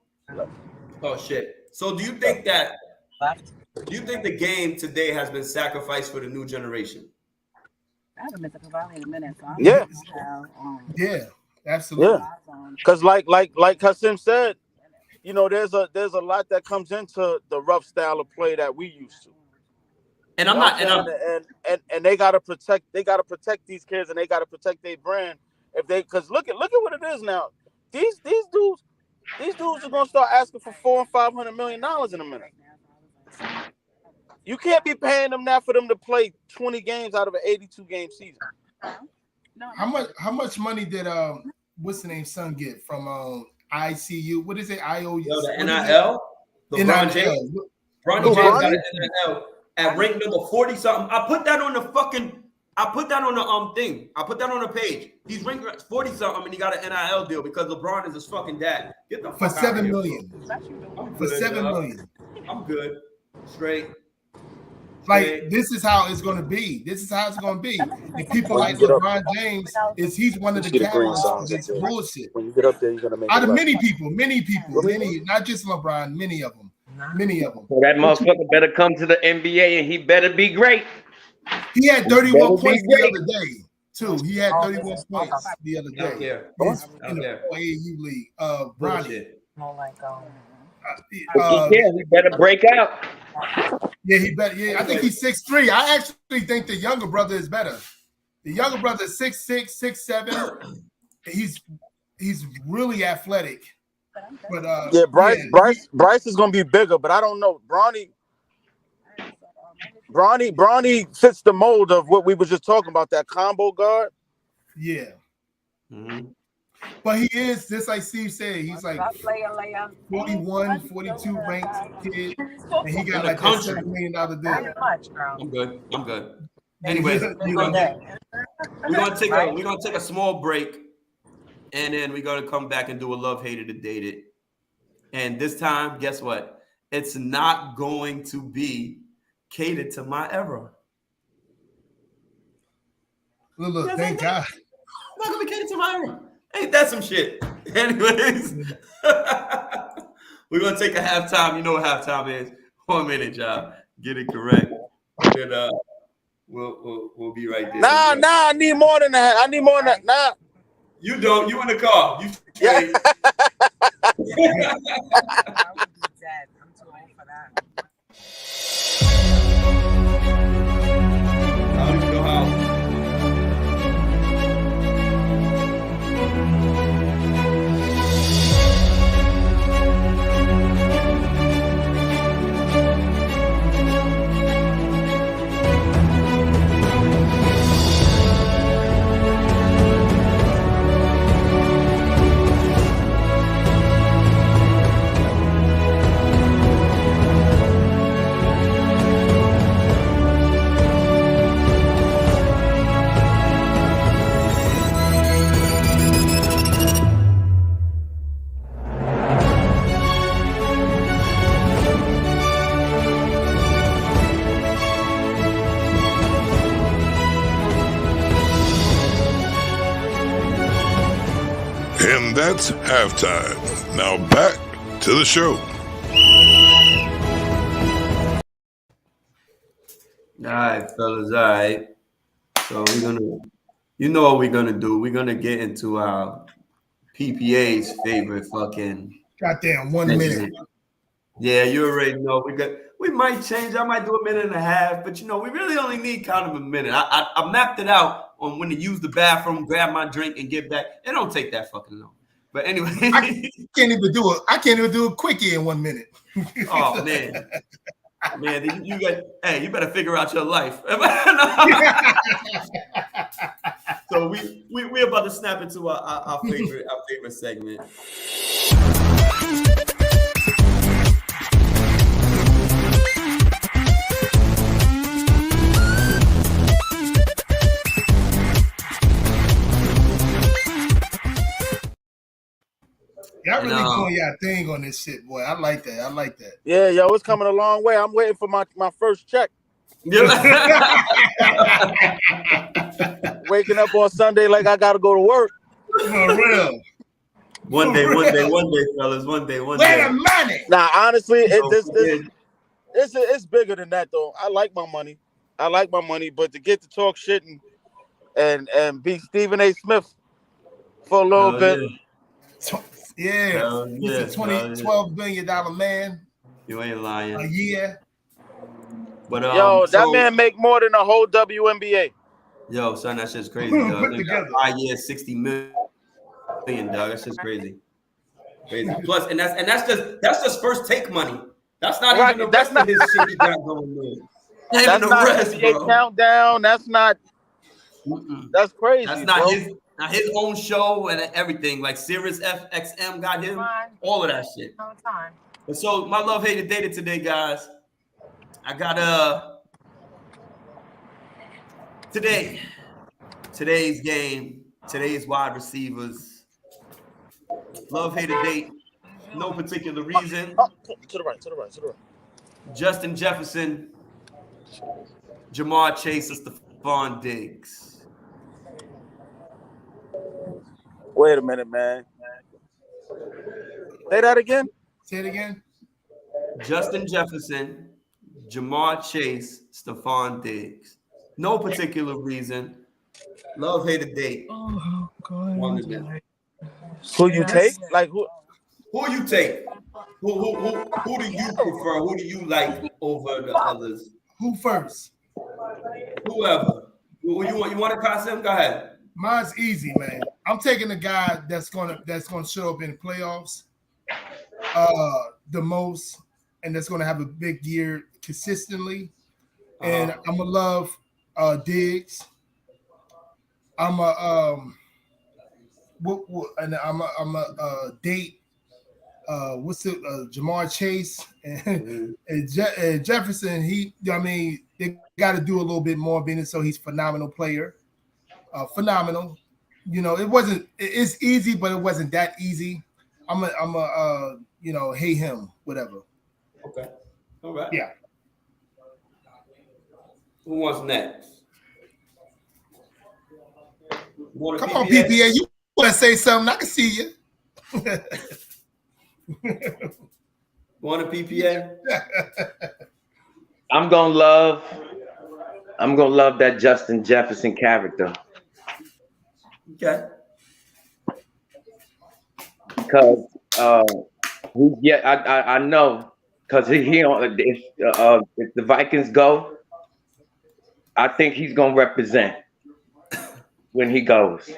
shit. So do you think the game today has been sacrificed for the new generation? I haven't been to Cavalli in a minute, so yeah, absolutely. Yeah, because like Kasim said, you know, there's a lot that comes into the rough style of play that we used to. And and they gotta protect these kids, and they gotta protect their brand. Because look at what it is now. These dudes are gonna start asking for $400 and $500 million in a minute. You can't be paying them now for them to play 20 games out of an 82 game season. How much money did what's the name son get from ICU? What is it? IOU? The NIL? LeBron James. LeBron James got an NIL at rank number 40 something. I put that on the thing. I put that on the page. He's ranked 40 something and he got an NIL deal because LeBron is his fucking dad. Get the fuck for $7 million. For $7 million. I'm good. Straight. Like this is how it's going to be. This is how it's going to be. And people like LeBron James he's one of the catalysts of this bullshit. When you get up there, you're gonna make out of many people, not just LeBron, many of them. So that motherfucker better come to the NBA and he better be great. He had 31 points the other day. 2. He had 31 points the other I don't day. care. He's I in don't the care. AAU league. Bronny. Bullshit. More like He better break out. Yeah, he better. Yeah, I think he's 6'3". I actually think the younger brother is better. The younger brother is 6'6", 6'7". He's really athletic. But Yeah, Bryce is gonna be bigger, but I don't know. Bronny fits the mold of what we were just talking about, that combo guard. Yeah. Mm-hmm. But he is, just like Steve said, he's like 41, 42 ranked kid, and he got like that $7 million deal. I'm good. Anyways, we're gonna take a small break, and then we're gonna come back and do a love hated to dated. And this time, guess what? It's not going to be catered to my era. Look, thank God. Not gonna be catered to my era. Ain't that some shit? Anyways, we're gonna take a halftime. You know what halftime is. 1 minute, y'all. Get it correct. And we'll be right there. Nah, I need more than that. I need more than that. Nah. You don't. You in the car. You straight. I would be dead. I'm too old for that. I don't even know how. And that's halftime. Now back to the show. All right, fellas. All right. So you know what we're gonna do. We're gonna get into our PPA's favorite fucking goddamn 1 minute. Yeah, you already know. We might change. I might do a minute and a half, but we really only need kind of a minute. I mapped it out on when to use the bathroom, grab my drink, and get back. It don't take that fucking long. But anyway, I can't even do a quickie in 1 minute. Oh man. Man, you better figure out your life. So we're about to snap into our favorite segment. Y'all really doing y'all thing on this shit, boy. I like that. Yeah, yo, it's coming a long way. I'm waiting for my first check. Waking up on Sunday like I gotta go to work. For real. One day, fellas. One day. Where the money? Nah, honestly, it's bigger than that though. I like my money, but to get to talk shit and be Stephen A. Smith for a little bit. Yeah. He's a $12 billion man. You ain't lying. A year. But that man make more than a whole WNBA. Yo, son, that shit's crazy, dog. 5 years, $60 million, dog. That shit's crazy. Plus, and that's just first take money. That's not even the rest of his shit he got going on. That's not rest, NBA countdown. That's not. That's crazy. That's not his own show and everything. Like Sirius FXM got him. All of that shit. And so my love hated data today, guys. I got today's game, today's wide receivers. Love hated date. No particular reason. To the right. Justin Jefferson, Jamar Chase, and Stephon Diggs. Wait a minute, man. Say that again. Say it again. Justin Jefferson, Jamar Chase, Stephon Diggs. No particular reason. Love, hate, or date. Oh, God. One of them. Who you take? Like who? Who you take? Who do you prefer? Who do you like over the others? Who first? Whoever. Who you want? You want to Kasim? Go ahead. Mine's easy, man. I'm taking a guy that's gonna show up in the playoffs the most, and that's gonna have a big year consistently. And I'm gonna love Diggs. I'm a date. What's it? Jamar Chase and Jefferson. They got to do a little bit more, being so he's a phenomenal player. Phenomenal. It's easy, but it wasn't that easy. I'm a hate him, whatever. Okay. All right. Yeah. Who wants next? Come on, PPA. You want to say something? I can see you. Want a PPA? I'm gonna love that Justin Jefferson character. Okay. Because I know, because if the Vikings go, I think he's gonna represent when he goes.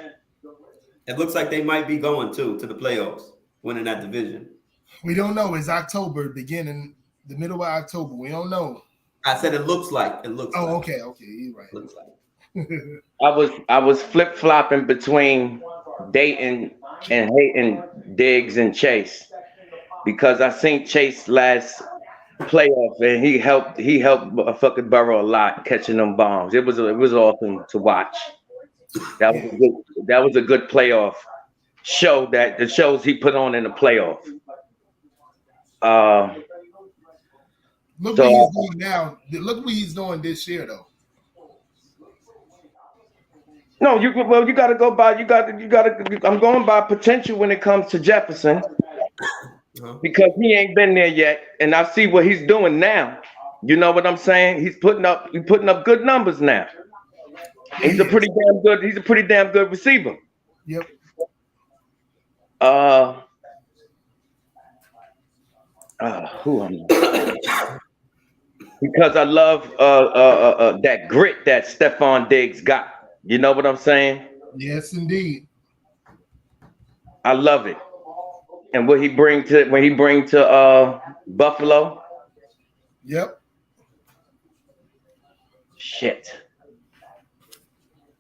It looks like they might be going to the playoffs, winning that division. We don't know. It's October, beginning the middle of October. We don't know. I said it looks like. It looks. Oh, like. Okay, you're right. Looks like. I was flip flopping between dating and hating Diggs and Chase, because I seen Chase last playoff and he helped fucking Burrow a lot catching them bombs. It was awesome to watch. That was a good playoff show, that the shows he put on in the playoff. Look what he's doing now. Look what he's doing this year, though. No, you gotta go by. You gotta. I'm going by potential when it comes to Jefferson, because he ain't been there yet, and I see what he's doing now. You know what I'm saying? He's putting up good numbers now. He's a pretty damn good receiver. Yep. Who am I? Because I love that grit that Stephon Diggs got. You know what I'm saying? Yes, indeed. I love it. And what he bring to Buffalo. Yep. Shit.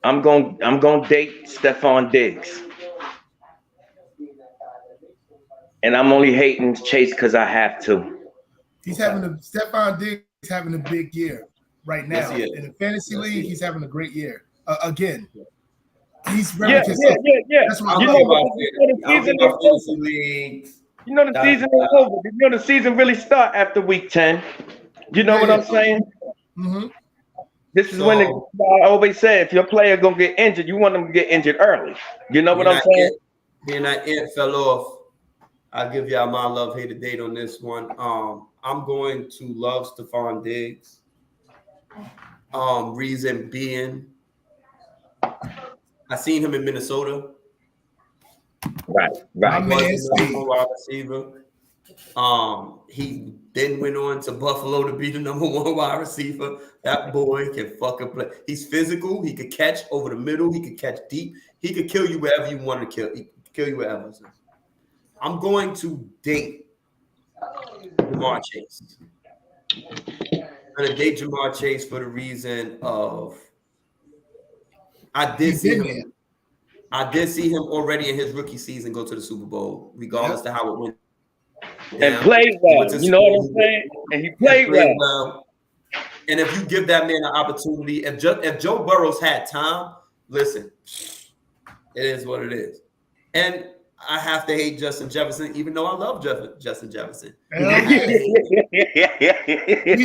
I'm going to date Stephon Diggs. And I'm only hating Chase because I have to. Stephon Diggs is having a big year right now. Yes, in the fantasy league, he's having a great year. Again. He's very consistent. Yeah. That's what You know the season is over. You know the season really start after week 10. You know what I'm saying? Mm-hmm. This is when I always say, if your player gonna get injured, you want them to get injured early. You know what I'm saying? Being that it fell off, I'll give y'all my love, hate, or date on this one. I'm going to love Stephon Diggs. Reason being, I seen him in Minnesota. Right. Wide receiver. He then went on to Buffalo to be the number one wide receiver. That boy can fucking play. He's physical. He could catch over the middle. He could catch deep. He could kill you wherever you want to kill. He could kill you wherever. I'm going to date Jamar Chase. I'm going to date Jamar Chase for the reason of I did see him already in his rookie season go to the Super Bowl, regardless of how it went. And played well. You know what I'm saying? And he played well. And if you give that man an opportunity, if Joe Burrows had time, listen, it is what it is. And I have to hate Justin Jefferson, even though I love Justin Jefferson. He's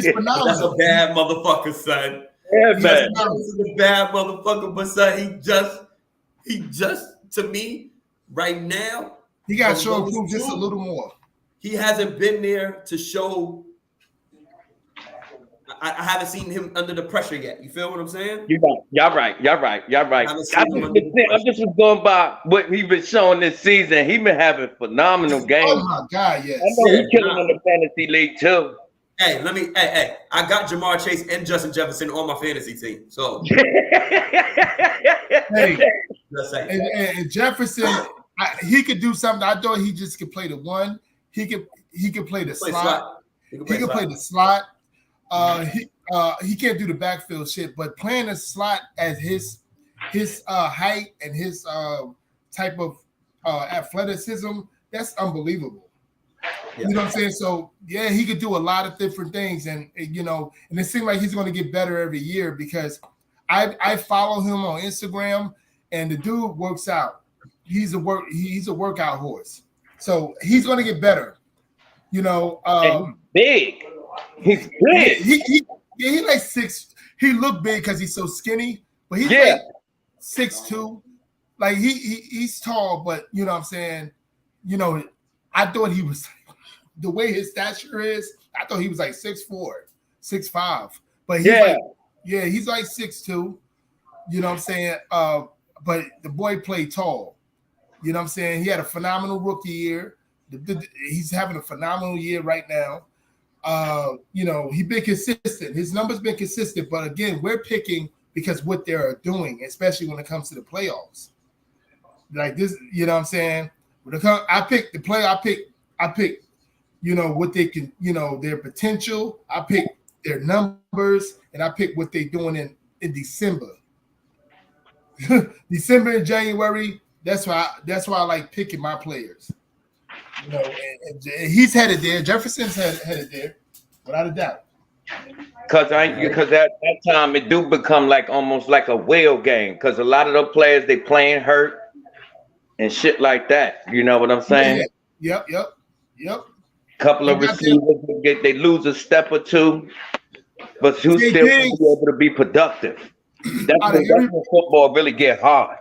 phenomenal. That's a bad motherfucker, son. Yeah, man. Justin Jefferson's a bad motherfucker, but son, he just to me right now. He got to show proof just a little more. He hasn't been there to show. I haven't seen him under the pressure yet. You feel what I'm saying? Y'all right. I just was going by what he been showing this season. He been having phenomenal games. Oh my God, yes. I know he's killing in the fantasy league too. Hey, I got Jamar Chase and Justin Jefferson on my fantasy team. So Hey, just saying. and Jefferson, he could do something. I thought he just could play the one. He could play the slot. He could play the slot. He can't do the backfield shit, but playing the slot as his height and his type of athleticism, that's unbelievable. Yeah. You know what I'm saying? So yeah, he could do a lot of different things, and it seems like he's going to get better every year because I follow him on Instagram, and the dude works out. He's a workout horse, so he's going to get better. And he's big. He's big. He like 6. He looked big because he's so skinny, but he's like 6'2". Like he's tall, but you know what I'm saying. I thought he was the way his stature is. I thought he was like 6'4", 6'5", but he's like 6'2". You know what I'm saying. But the boy played tall. You know what I'm saying. He had a phenomenal rookie year. He's having a phenomenal year right now. He's been consistent. His numbers been consistent, but again, we're picking because what they're doing, especially when it comes to the playoffs. Like this, you know what I'm saying? I pick the play. I pick, what they can, their potential. I pick their numbers, and I pick what they're doing in December. December and January. That's why I like picking my players. And he's headed there. Jefferson's headed there, without a doubt. Because at that time it do become like almost like a whale game. Because a lot of the players they playing hurt and shit like that. You know what I'm saying? Yep. Couple of receivers they lose a step or two, but you still be able to be productive. That's when football really get hard.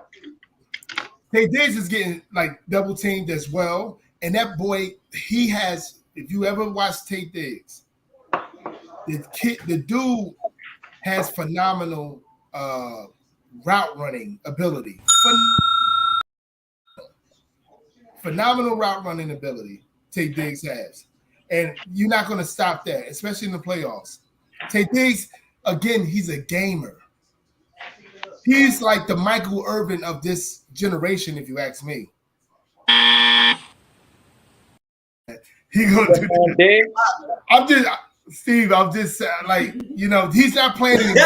Tay Diggs is getting like double teamed as well. And that boy, he has, if you ever watch Tay Diggs, the dude has phenomenal route running ability. Phenomenal route running ability Tay Diggs has. And you're not going to stop that, especially in the playoffs. Tay Diggs, again, he's a gamer. He's like the Michael Irvin of this generation, if you ask me. He gonna do that. I'm just like, he's not playing anymore.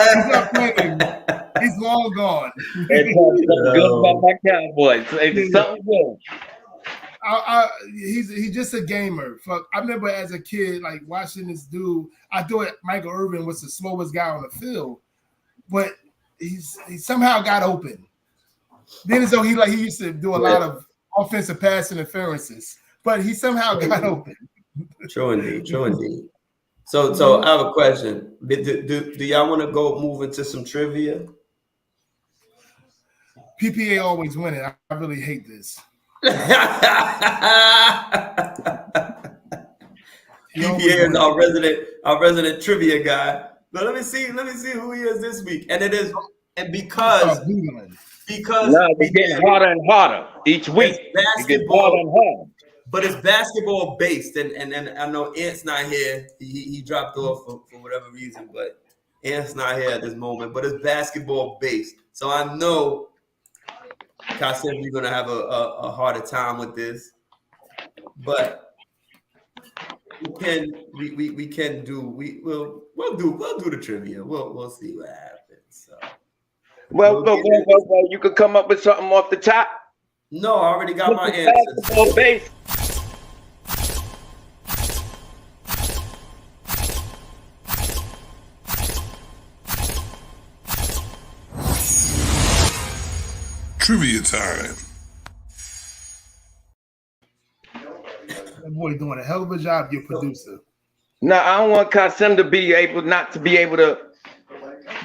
He's not playing anymore. He's long gone. Good about my Cowboys. It's something good. He's just a gamer. I remember as a kid, like watching this dude. I thought Michael Irvin was the slowest guy on the field, but he somehow got open. Then as though he used to do a lot of offensive pass interferences, but he somehow got open. True indeed. So I have a question. Do y'all want to go move into some trivia? PPA always winning. I really hate this. PPA is our resident trivia guy. But let me see who he is this week. Because it's getting harder and harder each week. It gets harder and harder. But it's basketball based, and I know Ant's not here. He dropped off for whatever reason, but Ant's not here at this moment. But it's basketball based, so I know Kasim, you're gonna have a harder time with this, but we'll do the trivia. We'll see what happens. So. Well, you could come up with something off the top. No, I already got my answers. Base. Trivia time. That boy doing a hell of a job, your producer. No, I don't want Kasim to be able to.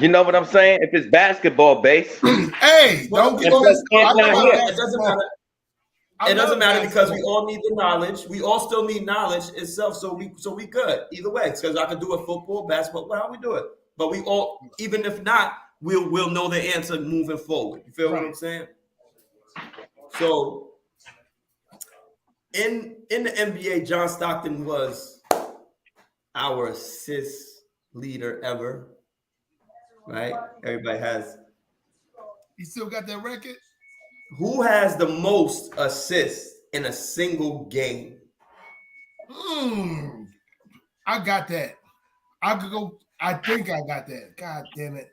You know what I'm saying? If it's basketball based. Hey, don't get on this. It doesn't matter. It doesn't matter because we all need the knowledge. We all still need knowledge itself. So we good either way. Because I can do it football, basketball, how we do it. But we all, even if not, we'll know the answer moving forward. You feel what I'm saying? So in the NBA, John Stockton was our assist leader ever. Right? Everybody has. He still got that record? Who has the most assists in a single game? I got that. I could go. I think I got that. God damn it.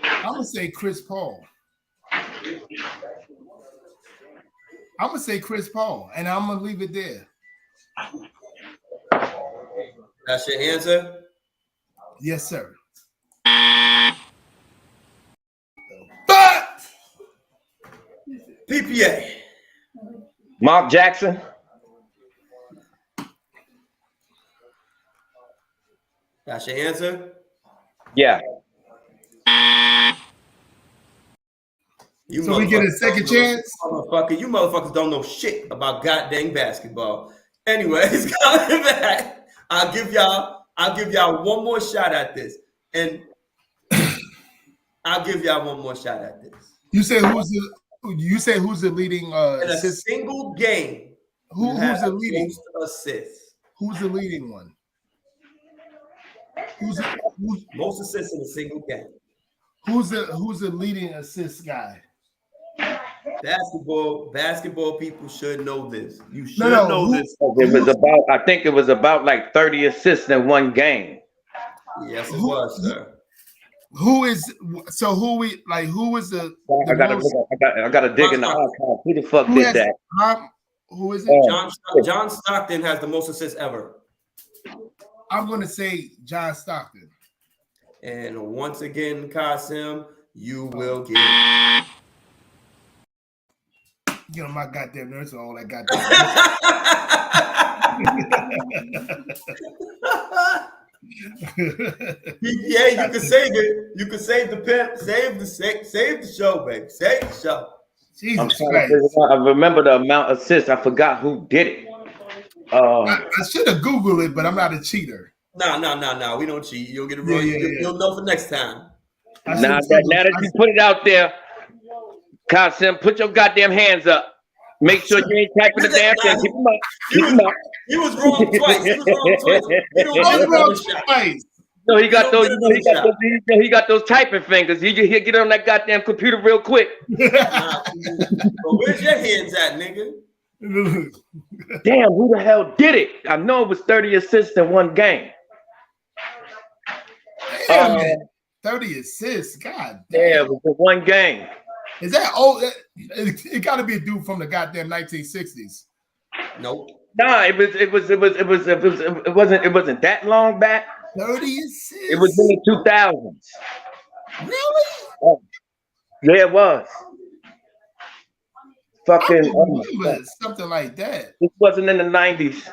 I'm going to say Chris Paul. I'm going to say Chris Paul, and I'm going to leave it there. That's your answer? Yes, sir. But PPA. Mark Jackson. That's your answer? Yeah. So we get a second chance? Motherfucker, you motherfuckers don't know shit about goddamn basketball. Anyways, coming back, I'll give y'all one more shot at this. And I'll give y'all one more shot at this. You say who's the leading in a assist? single game? Who's the leading assist? Who's the leading one? Who's most assists in a single game? Who's the leading assist guy? Basketball people should know this. You should know this. I think it was about like 30 assists in one game. Yes, it was, sir. Who is the I gotta dig in the archive. Who the fuck did that? Who is it? John Stockton has the most assists ever. I'm gonna say John Stockton. And once again, Kasim, you will get. You know my goddamn nerves are all that goddamn. Yeah, you can save it. You can save the pimp. Save the show, baby. Save the show. Jesus Christ. I remember the amount of assists. I forgot who did it. I should have Googled it, but I'm not a cheater. No. We don't cheat. You'll get it wrong. You'll know for next time. Now that you put it out there, Kasim, put your goddamn hands up. Make sure you ain't typing the damn thing. Keep them up. Keep them up. He was wrong twice. He was wrong twice. No, he got those. He got those typing fingers. He get on that goddamn computer real quick. But where's your hands at, nigga? Damn, who the hell did it? I know it was 30 assists in one game. Damn, 30 assists. God damn. Yeah, it was in one game. Is that old? It got to be a dude from the goddamn 1960s. Nope. Nah, it wasn't that long back. 30 assists. It was in the 2000s. Really? Oh, yeah, it was. Fucking something like that. This wasn't in the 90s.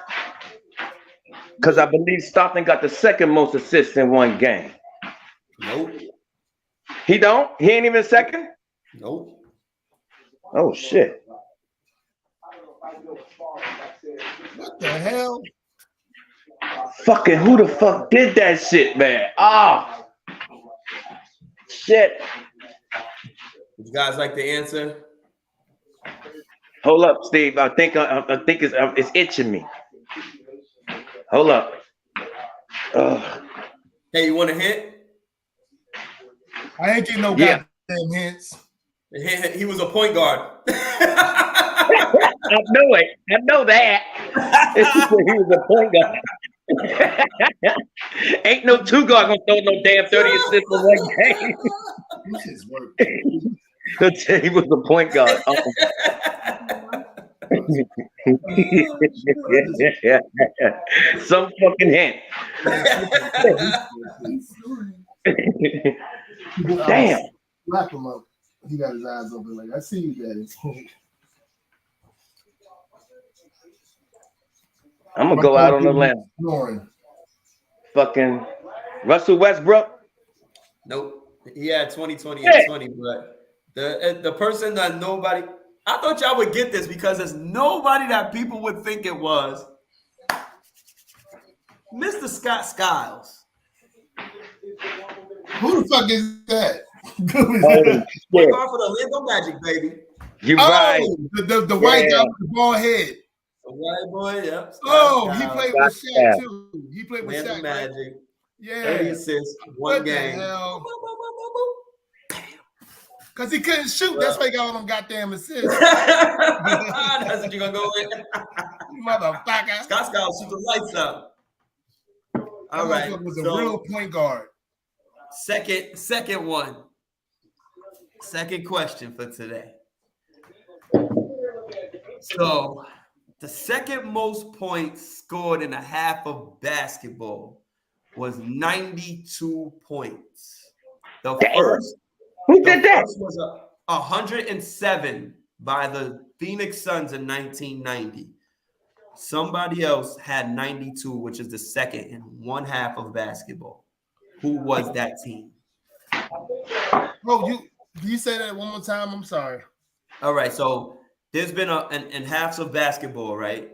Because I believe Stockton got the second most assists in one game. Nope. He don't? He ain't even second? Nope. Oh shit. What the hell? Fucking who the fuck did that shit, man? Ah, shit. Would you guys like the answer? Hold up, Steve. I think it's itching me. Hold up. Hey, you want a hint? I ain't getting no goddamn hints. He was a point guard. I know it. I know that. He was a point guard. Ain't no two guard gonna throw no damn 30 assists in one game. This is working. He was a point guard. Some fucking hint. Damn. Slap him up. He got his eyes open like I see you, Daddy. I'm gonna go out on the limb. Fucking Russell Westbrook. Nope. He had 20, 20, and 20, but the person that nobody I thought y'all would get this because there's nobody that people would think it was. Mr. Scott Skiles. Who the fuck is that? Oh, Point guard for the Orlando Magic, baby. you right. The white guy with the bald head. The white boy, yep. Oh, he played with Shaq too. He played with Orlando Shaq, Magic. right? Yeah. 30 assists, one What game. the hell? Because he couldn't shoot. That's why he got all them goddamn assists. That's what you're going to go with? Motherfucker. Scott Skiles shoot the lights up. All right. That was a real point guard. Second one. Second question for today. So, the second most points scored in a half of basketball was 92 points. The first was 107 by the Phoenix Suns in 1990. Somebody else had 92, which is the second in one half of basketball. Who was that team? Bro, you say that one more time? I'm sorry. All right, so there's been in halves of basketball, right?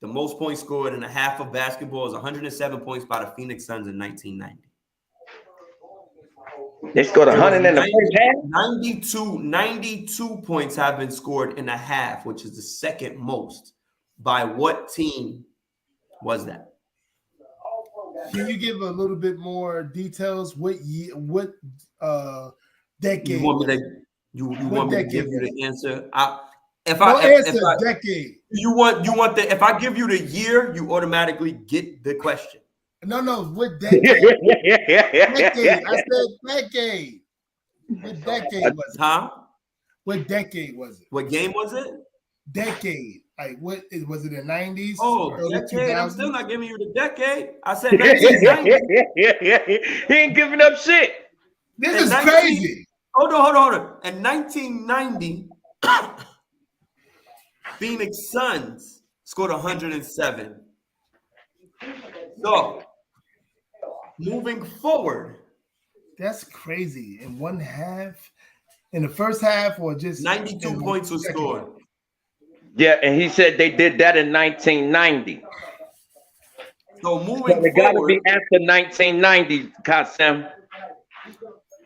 The most points scored in a half of basketball is 107 points by the Phoenix Suns in 1990. They scored 100 in the first half? 92 points have been scored in a half, which is the second most. By what team was that? Can you give a little bit more details? What year? What decade? You want me to give you the answer? If decade. You want the if I give you the year, you automatically get the question. No, what decade? Decade. I said decade. What decade was it? Huh? What decade was it? What game was it? Decade. Like what was it the 90s? Oh, decade. 2000s? I'm still not giving you the decade. I said 1990. He ain't giving up shit. This is crazy. Hold on. In 1990, Phoenix Suns scored 107. So, moving forward. That's crazy. In one half, in the first half, or just 92 points was scored. Yeah, and he said they did that in 1990. So moving It got to forward, be after 1990, Kasim.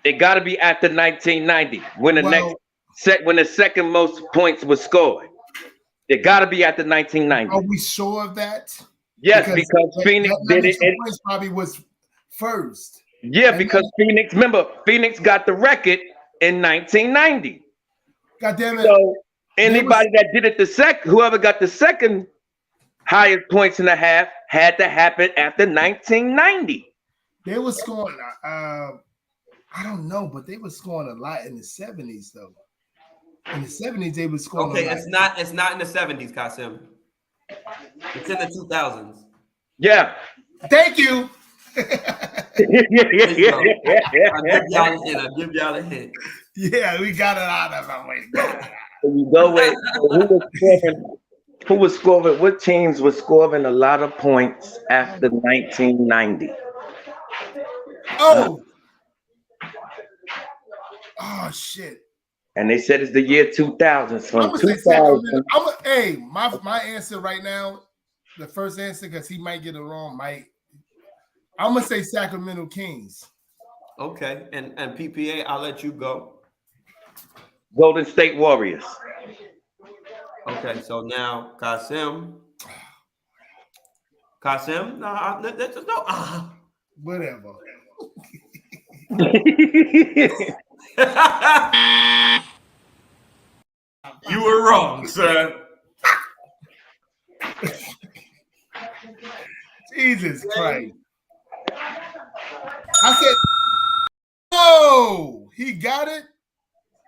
It got to be after 1990 when the second most points was scored. It got to be after 1990. Are we sure of that? Yes, because Phoenix did it. Points probably was first. Yeah, because Phoenix got the record in 1990. God damn it. So anybody that did it whoever got the second highest points in the half had to happen after 1990. They were scoring, I don't know, but they were scoring a lot in the 70s, though. In the 70s, they were scoring. Okay, it's not in the 70s, Kasim. It's in the 2000s. Yeah. Thank you. I'll give y'all a hint. Yeah, we got it out of our way. You go with who was scoring? What teams were scoring a lot of points after 1990? Oh shit! And they said it's the year 2000. I'm gonna say Sacramento. My answer right now, the first answer, because he might get it wrong. I'm gonna say Sacramento Kings. Okay, and PPA, I'll let you go. Golden State Warriors. Okay, so now Kasim, Whatever. You were wrong, sir. Jesus Christ. I said, oh, he got it?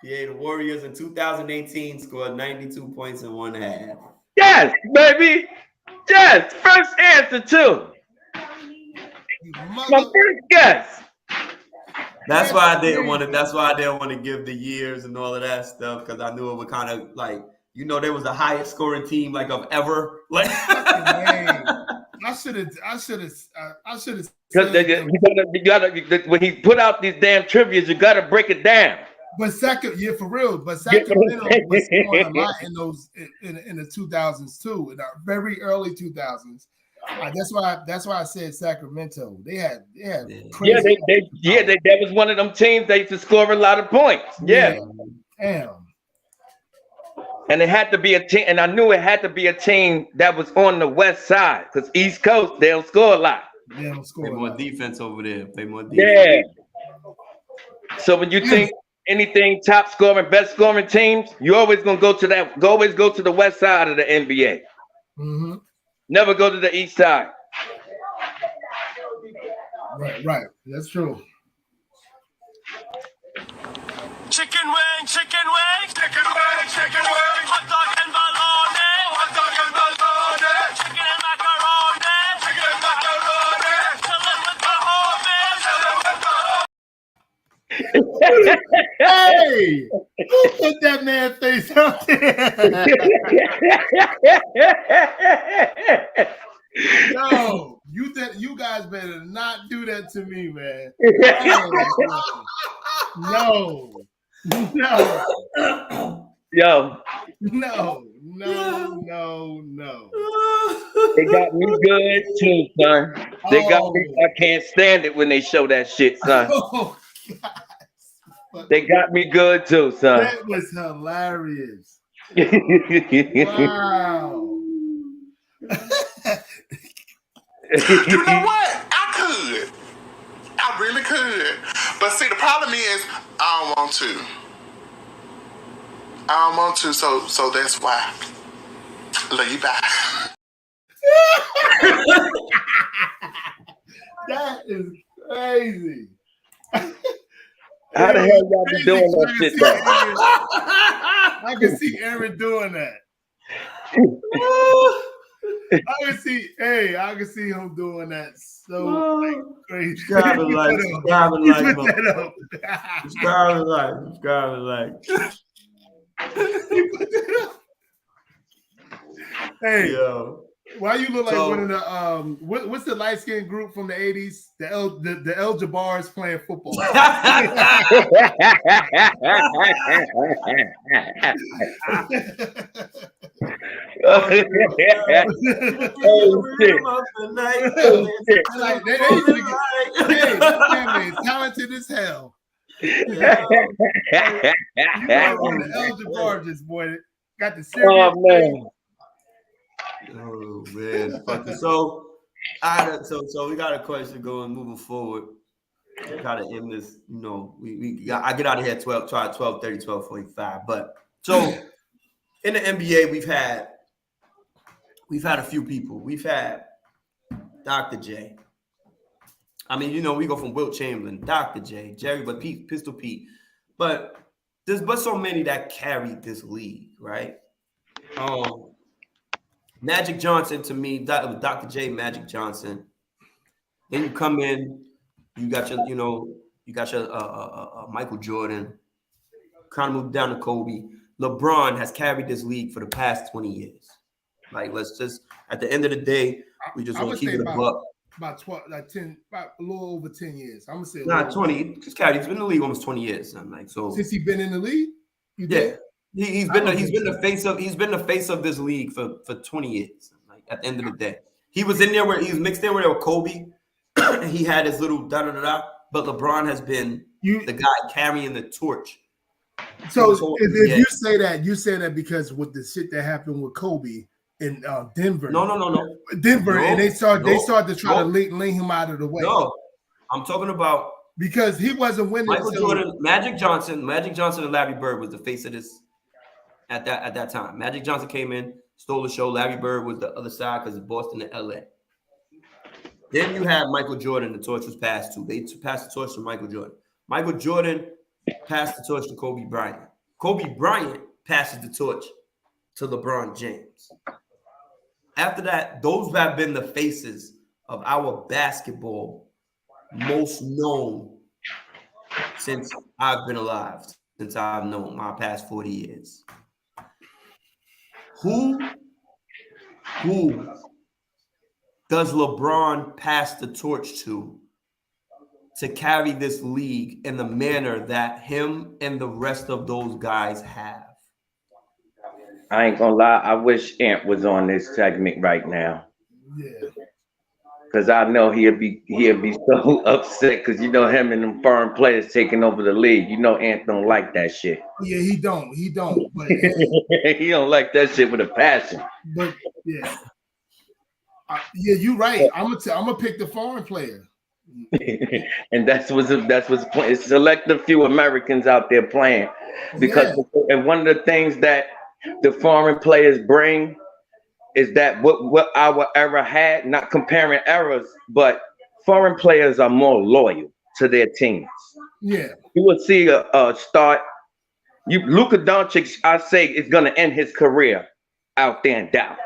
Yeah, the Warriors in 2018 scored 92 points in one half. Yes, baby. Yes, first answer too. My first guess. That's why I didn't want to give the years and all of that stuff, because I knew it would kind of like, they was the highest scoring team like of ever. Like I should have. Because you gotta when he put out these damn trivias, you gotta break it down. But for real. But Sacramento was scoring a lot in those in the 2000s too, in the very early 2000s. That's why I said Sacramento. They had crazy. That was one of them teams. They used to score a lot of points. Yeah. Damn. And it had to be a team, and I knew it had to be a team that was on the west side, because East Coast, they don't score a lot. They don't score Play a more lot. defense over there. Play more defense. Yeah. So when you think anything top scoring, best scoring teams, you always gonna go to that. Always go to the west side of the NBA. Mm-hmm. Never go to the east side. Right. That's true. Chicken wing, chicken wing, chicken wing, chicken wing, hot dog and bologna, hot dog and bologna, chicken and macaroni, chicken and macaroni, chillin' with the homies, Hey, who put that man face up there? Yo, you guys better not do that to me, man. No. Yo. No. They got me good too, son. They got me. I can't stand it when they show that shit, son. Oh, God. They got me good too, son. That was hilarious. Wow. You know what? I could. I really could. But see, the problem is I don't want to. So that's why. Love you back. That is crazy. How the hell y'all be doing that shit though? I can see Aaron doing that. I can see him doing that so crazy. Subscribe like. Hey, yo. Why you look like one of the what's the light skinned group from the 80s? The El Jabars playing football. Oh, shit. Like, they used to get, hey, that family is talented as hell. You know, the El Jabars, boy, got the serious. Oh man. Oh man. So we got a question going moving forward. Gotta end this, I get out of here at 12:30, 12:45. But so in the NBA, we've had a few people. We've had Dr. J. I mean, we go from Wilt Chamberlain, Dr. J, Jerry, but Pistol Pete. But there's so many that carried this league, right? Magic Johnson, to me, that was Dr. J, Magic Johnson. Then you come in, you got your Michael Jordan. Kind of moved down to Kobe. LeBron has carried this league for the past 20 years. Like, let's just, at the end of the day, we just want to keep it a buck. About 12, like 10, about a little over 10 years. I'm gonna say 20. Just carried. He's been in the league almost 20 years. I'm like, so since he's been in the league, he's been the face of this league for 20 years. Like, at the end of the day, he was in there where he was mixed in with Kobe. He had his little da-da-da-da, but LeBron has been the guy carrying the torch. So if you say that because with the shit that happened with Kobe in Denver. No. Denver, and they started to try to link him out of the way. No, I'm talking about because he wasn't winning. Michael Jordan, Magic Johnson, and Larry Bird was the face of this at that time. Magic Johnson came in, stole the show. Larry Bird was the other side because it's Boston to LA. Then you had Michael Jordan. The torch was passed to. They passed the torch to Michael Jordan. Michael Jordan passed the torch to Kobe Bryant. Kobe Bryant passes the torch to LeBron James. After that, those have been the faces of our basketball most known since I've been alive, since I've known my past 40 years. Who does LeBron pass the torch to to carry this league in the manner that him and the rest of those guys have. I ain't gonna lie. I wish Ant was on this segment right now. Yeah. Cause I know he'd be so upset because you know him and them foreign players taking over the league. You know Ant don't like that shit. Yeah, he don't. But he don't like that shit with a passion. But yeah, yeah, you're right. I'm gonna pick the foreign player. And that's what's playing. It's selective few Americans out there playing because and one of the things that the foreign players bring is that what our era had, not comparing eras, but foreign players are more loyal to their teams. Yeah. You will see a start. Luka Doncic, I say, is gonna end his career out there in Dallas.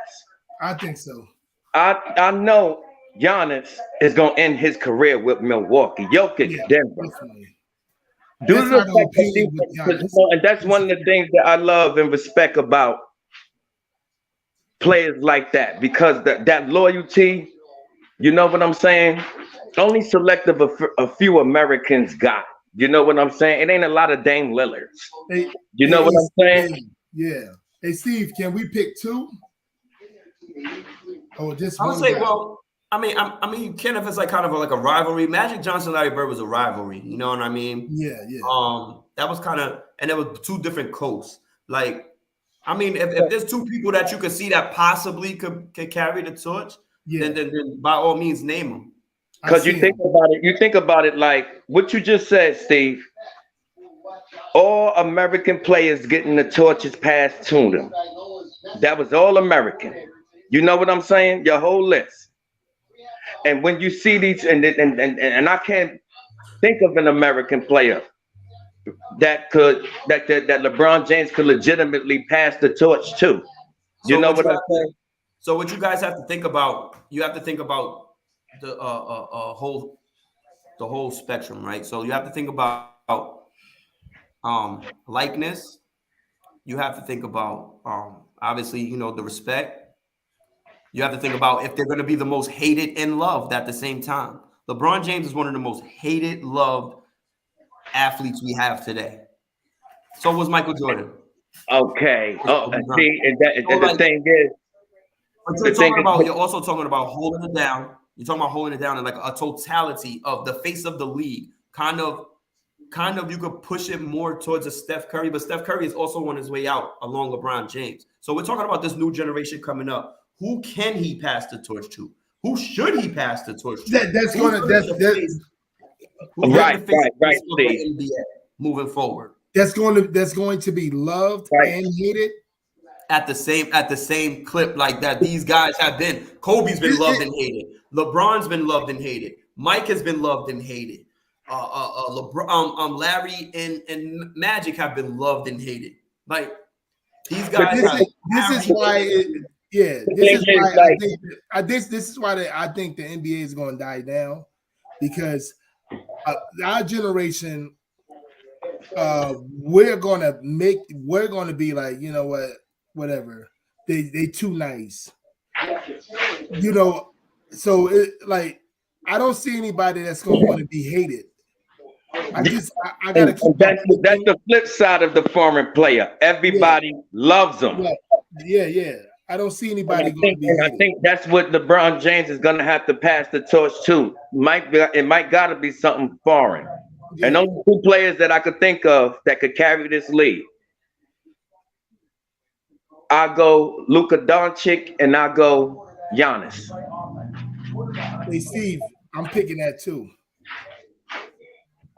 I think so. I know Giannis is gonna end his career with Milwaukee. Jokic, Denver. Definitely. Due to the fact that and that's one of the things that I love and respect about players like that, because that loyalty, you know what I'm saying? Only selective a few Americans got. You know what I'm saying? It ain't a lot of Dame Lillards. You know what I'm saying? Yeah. Hey Steve, can we pick two? Oh, just I would say, well, I mean, Kenneth is like kind of like a rivalry. Magic Johnson, Larry Bird was a rivalry. You know what I mean? Yeah. That was kind of, and there were two different coasts. Like, I mean, if there's two people that you could see that possibly could carry the torch, then by all means name them. Because you think about it like what you just said, Steve. All American players getting the torches passed to them. That was all American. You know what I'm saying? Your whole list. And when you see these, and I can't think of an American player that LeBron James could legitimately pass the torch to. You know what I'm saying? So what you guys have to think about, you have to think about the whole spectrum, right? So you have to think about likeness. You have to think about obviously, you know, the respect. You have to think about if they're going to be the most hated and loved at the same time. LeBron James is one of the most hated, loved athletes we have today. So was Michael Jordan. Okay. See, the thing is, you're also talking about holding it down. You're talking about holding it down in like a totality of the face of the league. Kind of you could push it more towards a Steph Curry, but Steph Curry is also on his way out along LeBron James. So we're talking about this new generation coming up. Who can he pass the torch to? Who should he pass the torch to? Right, NBA moving forward. That's going to be loved and hated at the same clip like that. These guys have been. Kobe's been loved and hated. LeBron's been loved and hated. Mike has been loved and hated. Larry and Magic have been loved and hated. Like these guys. This is why I think the NBA is going to die down, because our generation, we're going to be like, you know what, whatever. They too nice, you know. So I don't see anybody that's going to want to be hated. I gotta keep that's the flip side of the foreign player. Everybody loves them. Yeah. I don't see anybody going to be hated. I think that's what LeBron James is going to have to pass the torch to. It might got to be something foreign. Yeah. And only two players that I could think of that could carry this league. I go Luka Doncic and I go Giannis. Hey Steve, I'm picking that too.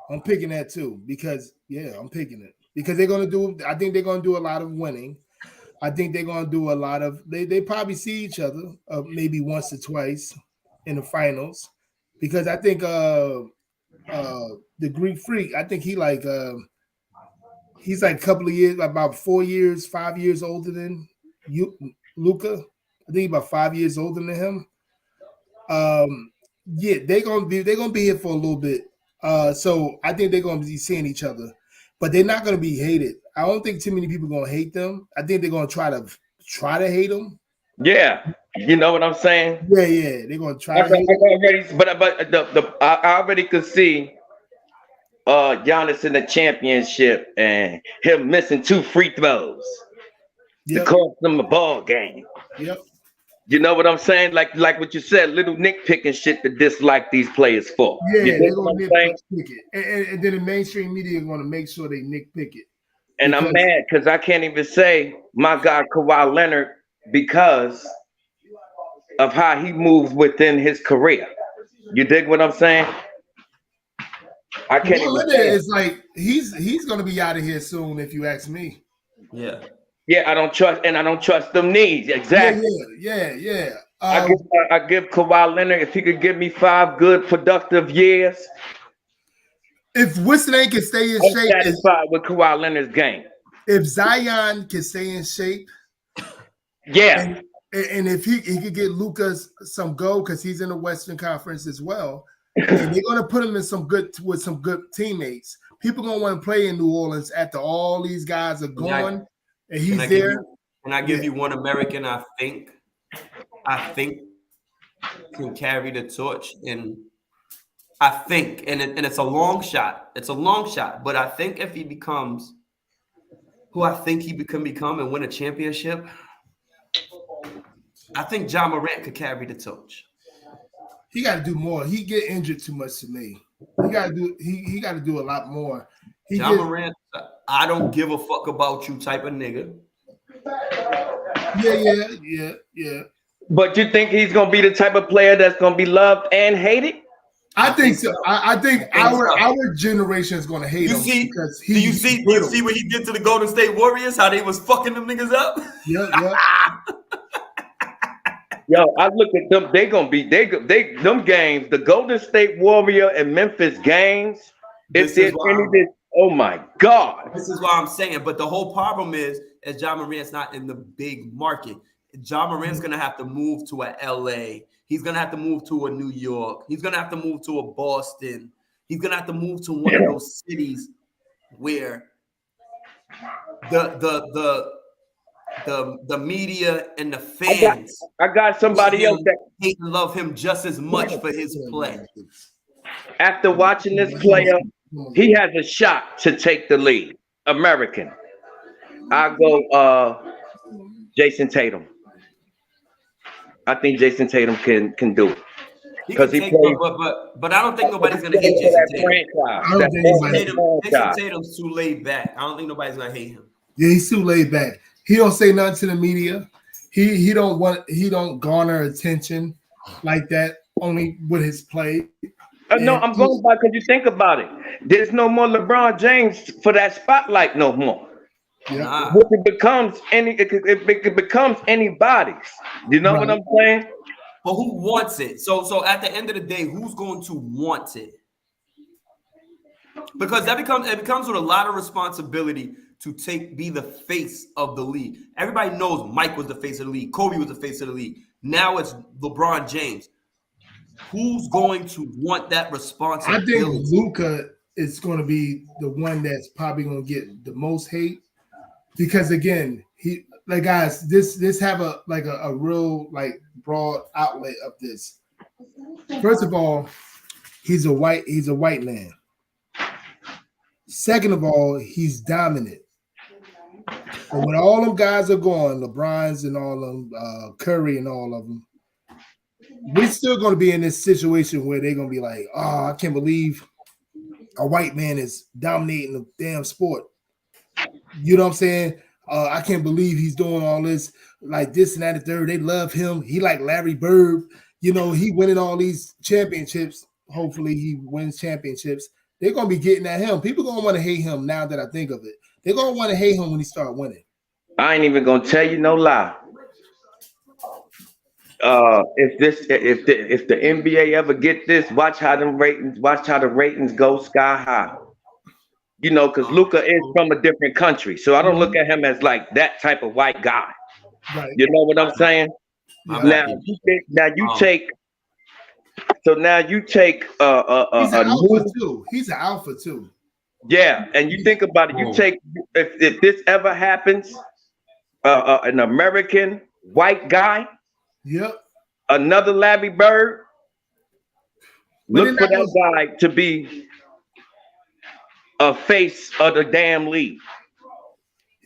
Because I'm picking it because they're gonna do. I think they're gonna do a lot of winning. I think they're gonna do a lot of. They probably see each other maybe once or twice in the finals, because I think the Greek Freak. I think he's like a couple of years, about 4 years, 5 years older than you, Luka. I think about 5 years older than him. They're gonna be here for a little bit. So I think they're going to be seeing each other, but they're not going to be hated. I don't think too many people are going to hate them. I think they're going to try to hate them. Yeah, you know what I'm saying? Yeah, they're going to try. I already could see Giannis in the championship and him missing 2 free throws to Yep. cost them a ball game. Yep. You know what I'm saying? Like what you said, little nitpicking shit to dislike these players for. Yeah, you they're gonna nitpick it, and then the mainstream media is gonna make sure they nitpick it. And I'm mad because I can't even say my guy Kawhi Leonard because of how he moves within his career. You dig what I'm saying? I can't even Leonard say it. is like he's gonna be out of here soon, if you ask me. Yeah. Yeah, I don't trust them knees. Exactly. Yeah. I give Kawhi Leonard, if he could give me 5 good productive years. If Whistler can stay in I'm shape, satisfied with Kawhi Leonard's game. If Zion can stay in shape, yeah, and if he could get Lucas some go because he's in the Western Conference as well, and they're gonna put him in some good teammates. People gonna want to play in New Orleans after all these guys are gone, and he's there. Can I give you one American I think can carry the torch? And I think, and it's a long shot. It's a long shot, but I think if he becomes who I think he can become and win a championship, I think Ja Morant could carry the torch. He got to do more. He get injured too much to me. He got to do a lot more. Ja Morant, I don't give a fuck about you type of nigga. Yeah. But you think he's gonna be the type of player that's gonna be loved and hated? I think so. I think our generation is gonna hate him because do you see what he did to the Golden State Warriors? How they was fucking them niggas up? Yeah. Yo, I look at them. They gonna be them games. The Golden State Warrior and Memphis games. If there's any, oh my God. This is what I'm saying. But the whole problem is Ja Morant's not in the big market. Ja Morant's gonna have to move to a LA. He's gonna have to move to a New York. He's gonna have to move to a Boston. He's gonna have to move to one of those cities where the media and the fans I got somebody else that hate and love him just as much for his play. After watching this player, he has a shot to take the lead. American. I go Jason Tatum. I think Jason Tatum can do it. Because he plays, but I don't think nobody's gonna hate Jason Tatum. Jason Tatum's too laid back. I don't think nobody's gonna hate him. Yeah, he's too laid back. He don't say nothing to the media. He don't garner attention like that. Only with his play. No, I'm going by because you think about it. There's no more LeBron James for that spotlight no more. Yeah. It becomes anybody's. You know what I'm saying? But who wants it? So at the end of the day, who's going to want it? Because it becomes with a lot of responsibility to be the face of the league. Everybody knows Mike was the face of the league. Kobe was the face of the league. Now it's LeBron James. Who's going to want that responsibility? I think Luka is going to be the one that's probably going to get the most hate because again, this have a real broad outlet of this. First of all, he's a white man. Second of all, he's dominant. And when all them guys are gone, LeBron's and all of them, Curry and all of them, we're still going to be in this situation where they're going to be like, oh, I can't believe a white man is dominating the damn sport. You know what I'm saying? I can't believe he's doing all this, like this and that and third. They love him. He like Larry Bird. You know, he winning all these championships. Hopefully he wins championships. They're going to be getting at him. People going to want to hate him now that I think of it. They're going to want to hate him when he start winning. I ain't even going to tell you no lie. If the NBA ever get this, watch how the ratings go sky high. You know, because Luka is from a different country, so I don't look at him as like that type of white guy. Right. You know what I'm saying? Now you take He's an alpha too. Yeah, and you think about it. You take if this ever happens, an American white guy. Yep. Another Larry Bird. Look for that guy to be a face of the damn league.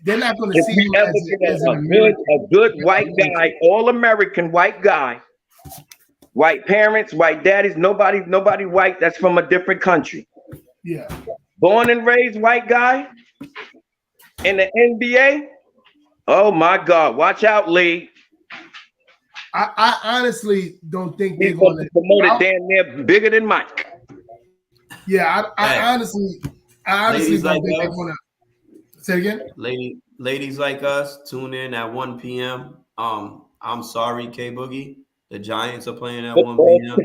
They're not going to If see we him ever as get an American. a good white guy, all American white guy, white parents, white daddies, nobody white that's from a different country. Yeah. Born and raised white guy in the NBA. Oh my God! Watch out, Lee. I honestly don't think they're He's going to promote it damn near bigger than Mike. Yeah, I honestly Ladies don't like think they're us. going to. Say again. Ladies like us, tune in at 1 p.m. I'm sorry, K Boogie. The Giants are playing at 1 p.m.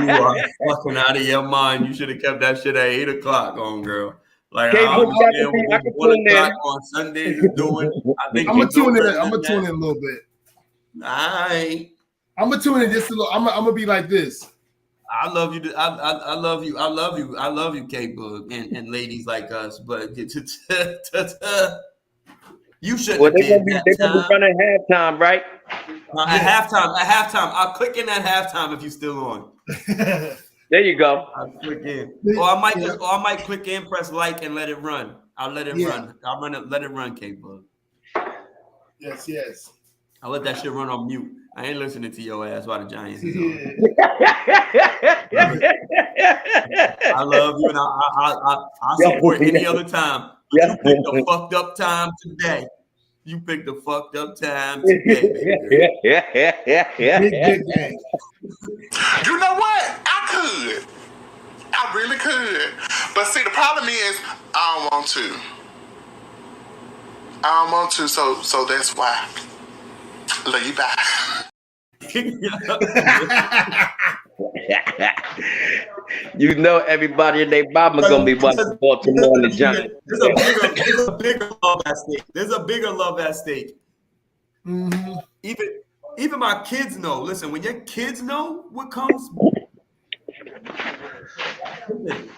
You are fucking out of your mind. You should have kept that shit at 8 o'clock on, girl. Like, I don't understand what 1 o'clock on Sundays is doing. I think I'm gonna tune in. I'm I'm gonna tune in a little bit. I'm gonna tune in just a little. I'm gonna be like this. I love you. I love you. I love you. I love you, K Boog, and ladies like us. But you shouldn't have They're did gonna that be time. running halftime, right? At halftime. I'll click in at halftime if you're still on. There you go. I'll click in, or I might click in, press like, and let it run. I'll let it run. I'll let it run, K Boog. Yes. I'll let that shit run on mute. I ain't listening to your ass while the Giants is on. I love you, and I'll support any other time. You picked a fucked up time today. You picked a fucked up time today, baby. You know what? I could. I really could. But see, the problem is, I don't want to. So that's why. Love you, bye. You know everybody and their mama gonna be watching Baltimore and the Giants. There's a bigger love at stake. There's a bigger love at stake. Mm-hmm. Even my kids know. Listen, when your kids know what comes,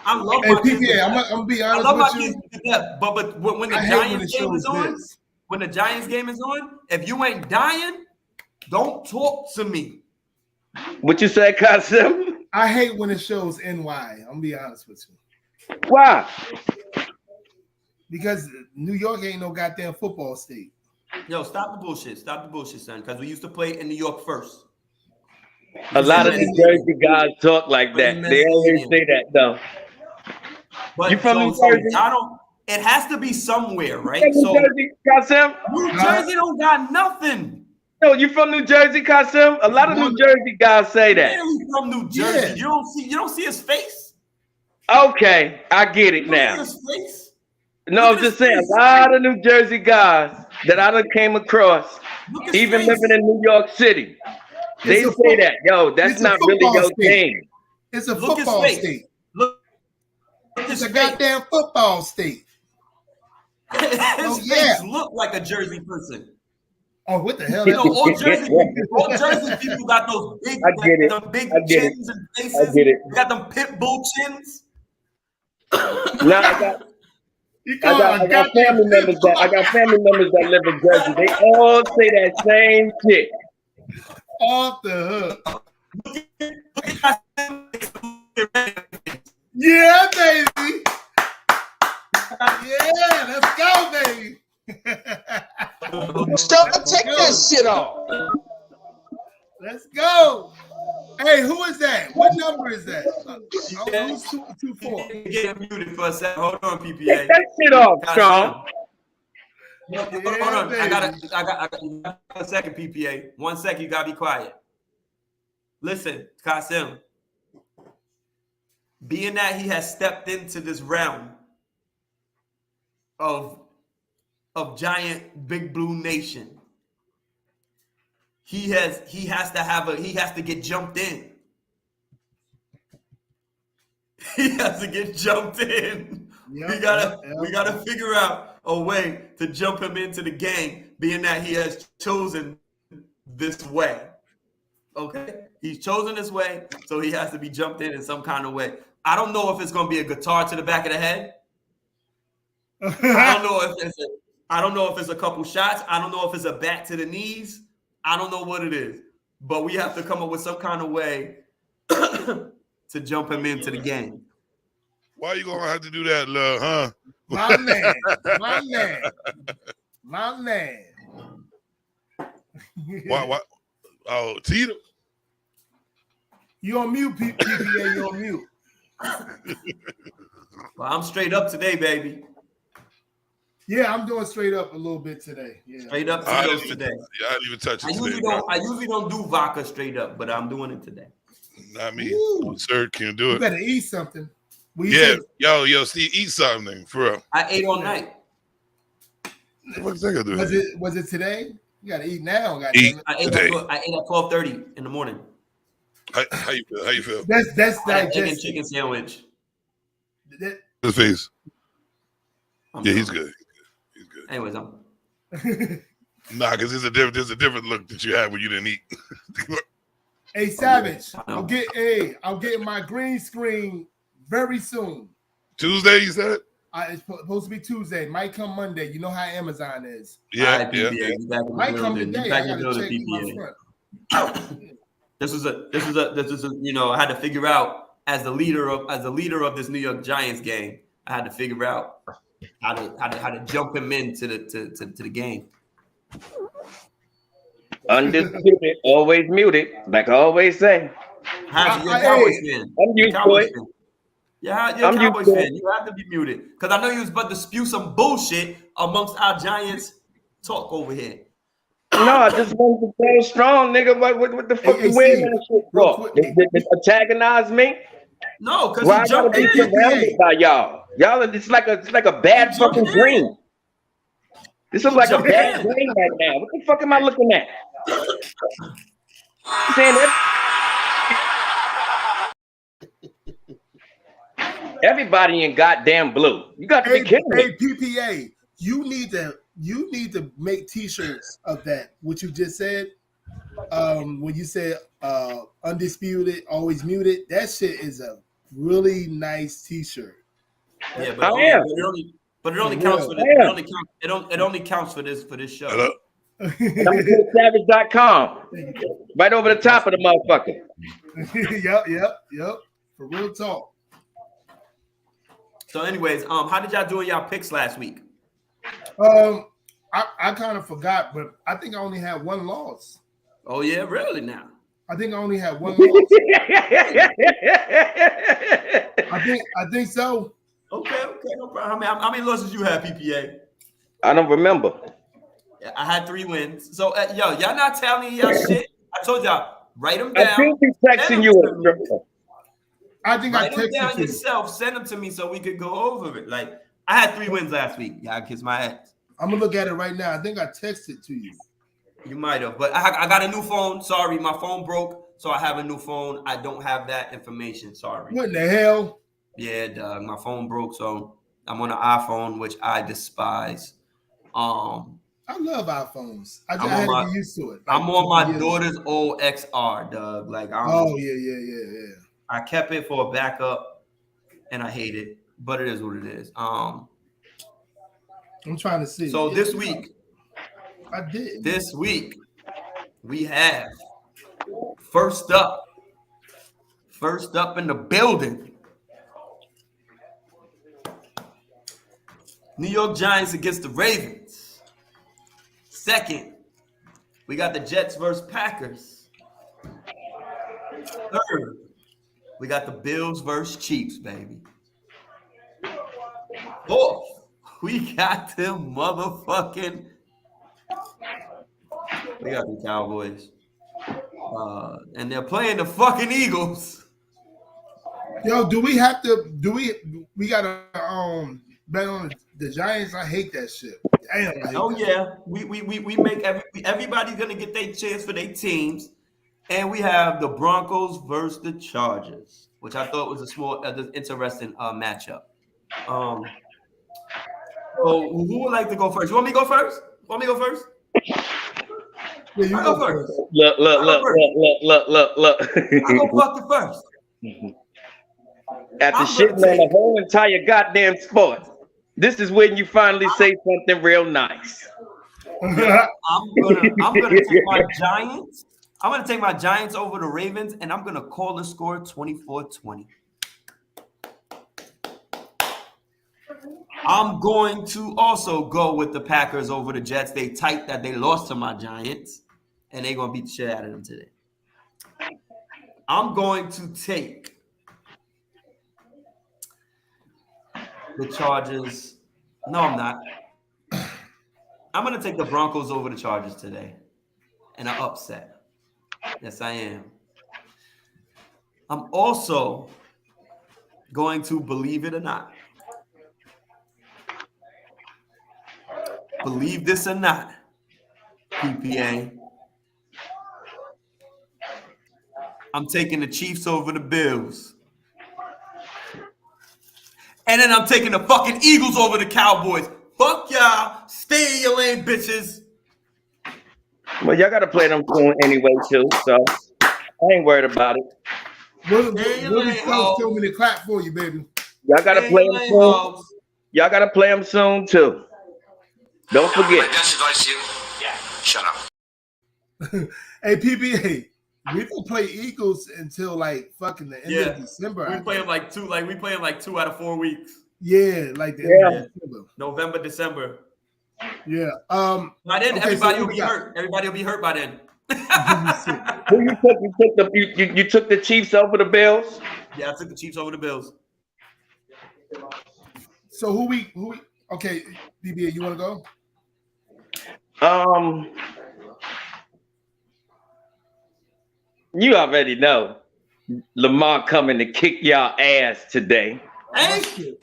I love my kids. I'm gonna be honest I love with my you. kids to death. But when the Giants game is on, when the Giants game is on, if you ain't dying, don't talk to me. What you say, Kasim? I hate when it shows NY. I'm gonna be honest with you. Why? Because New York ain't no goddamn football state. Yo, stop the bullshit. Stop the bullshit, son. Because we used to play in New York first. A lot of New Jersey guys talk like that. They always say that, though. But you from New Jersey? It has to be somewhere, right? New Jersey, Kasim? New Jersey don't got nothing. No, you from New Jersey, Kasim? A lot of New Jersey guys say that. Really from New Jersey. Yeah. You don't see his face? Okay, I get it now. His face? No, I'm just saying, a lot of New Jersey guys that I done came across, even living in New York City, they say that, yo, that's not really your thing. It's a football state. It's a goddamn football state. His face look like a Jersey person. Oh, what the hell? You know, all Jersey people got those big, big chins and faces. I get it. They got them pit bull chins. No, I got family members that live in Jersey. They all say that same shit. Off the hook. Yeah, baby. Yeah, let's go, baby. Take that shit off. Let's go. Hey, who is that? What number is that? Who's 224? Get muted for a second. Hold on, PPA. Take that shit off, Sean. Hold on. I got a second, PPA. 1 second, you gotta be quiet. Listen, Kasim. Being that he has stepped into this realm of giant big blue nation, he has to get jumped in. He has to get jumped in. We gotta figure out a way to jump him into the gang, being that he has chosen this way. Okay, he's chosen this way, so he has to be jumped in some kind of way. I don't know if it's gonna be a guitar to the back of the head. I don't know if it's a couple shots. I don't know if it's a bat to the knees. I don't know what it is, but we have to come up with some kind of way to jump him into the game. Why you gonna have to do that, love, huh? My man. My man. My man. Why? Oh, Tito. You on mute, PPA, you on mute. Well, I'm straight up today, baby. Yeah, I'm doing straight up a little bit today. Yeah. Straight up Tito's today. Yeah, I didn't even touch it I usually don't do vodka straight up, but I'm doing it today. Not me. Ooh. Sir, can you do it? You better eat something. Yeah, yo, Steve, eat something for real. I ate all night. What's that gonna do? Was it today? You gotta eat now. I ate at 12:30 in the morning. How you feel? How you feel? That's egg and chicken sandwich. His face. Yeah, he's good. He's good. Anyways, nah, because there's a different look that you had when you didn't eat. Hey, Savage, I'm getting my green screen very soon. Tuesday, you said? It's supposed to be Tuesday. Might come Monday. You know how Amazon is. Yeah, yeah. Might come today. I gotta check my front. This is a I had to figure out as the leader of this New York Giants game. I had to figure out how to jump him into the game. Undisputed, always muted, like I always say. You're a Cowboys fan. I'm used to it. Yeah, you're a Cowboys fan. You have to be muted because I know you was about to spew some bullshit amongst our Giants talk over here. No, I just wanted to stay strong, nigga. What the fuck you wearing that shit for? They antagonize me? No, because I gotta be surrounded by y'all. Y'all, it's like a bad fucking dream. This is like a bad dream right now. What the fuck am I looking at? Saying everybody in goddamn blue. You got to be kidding me. Hey, PPA, you need to make T-shirts of that. What you just said, when you said undisputed, always muted. That shit is a really nice T-shirt. Yeah, but it only counts for this. It only counts for this show. Hello? Savage.com. Right over the top of the motherfucker. Yep. For real talk. So, anyways, how did y'all do in y'all picks last week? I kind of forgot, but I think I only had one loss. Oh yeah, really? Now I think I only had one loss. I think so. Okay, no problem. How many losses you had, PPA? I don't remember. Yeah, I had 3 wins. So, y'all not telling y'all shit. I told y'all, write them down. I should be texting you. I think write I them texted down you. yourself. Send them to me so we could go over it. Like, I had 3 wins last week. Y'all kiss my ass. I'm gonna look at it right now. I think I texted to you. You might have, but I got a new phone. Sorry, my phone broke, so I have a new phone. I don't have that information. Sorry. What in the hell? Yeah, dog. My phone broke, so I'm on an iPhone, which I despise. I love iPhones. I had to get used to it. I'm on my daughter's old XR, dog. Like, yeah. I kept it for a backup, and I hate it, but it is what it is. I'm trying to see. So this week, we have first up in the building. New York Giants against the Ravens. Second, we got the Jets versus Packers. Third, we got the Bills versus Chiefs, baby. Fourth, we got them motherfucking. We got the Cowboys. And they're playing the fucking Eagles. Yo, we gotta bet on the Giants? I hate that shit. Damn. Yeah. We make everybody's gonna get their chance for their teams. And we have the Broncos versus the Chargers, which I thought was a small interesting matchup. So who would like to go first? You want me to go first? Yeah, you go first. Look. I go fucking first. After shitting on the whole entire goddamn sport, this is when you finally say something real nice. I'm gonna take my Giants. I'm gonna take my Giants over the Ravens, and I'm gonna call the score 24-20. I'm going to also go with the Packers over the Jets. They tight that they lost to my Giants, and they're going to beat the shit out of them today. I'm going to take the Chargers. No, I'm not. I'm going to take the Broncos over the Chargers today in an upset. Yes, I am. I'm also going to, believe it or not, believe this or not, PPA, I'm taking the Chiefs over the Bills. And then I'm taking the fucking Eagles over the Cowboys. Fuck y'all. Stay in your lane, bitches. Well, y'all gotta play them soon anyway, too. So I ain't worried about it. Willie Stokes told me to clap for you, baby. Y'all gotta play them soon. Y'all gotta play them soon too. Don't forget. Best advice to you? Yeah. Shut up. Hey, PBA, we don't play Eagles until like fucking the end of December. We play them like two. Like we play them like 2 out of 4 weeks. Yeah, like the end of December. November, December. Yeah. By then, everybody will be hurt. Everybody will be hurt by then. Who you took? You took the Chiefs over the Bills? Yeah, I took the Chiefs over the Bills. So who we okay, BBA, you want to go? You already know Lamar coming to kick y'all ass today. Thank you.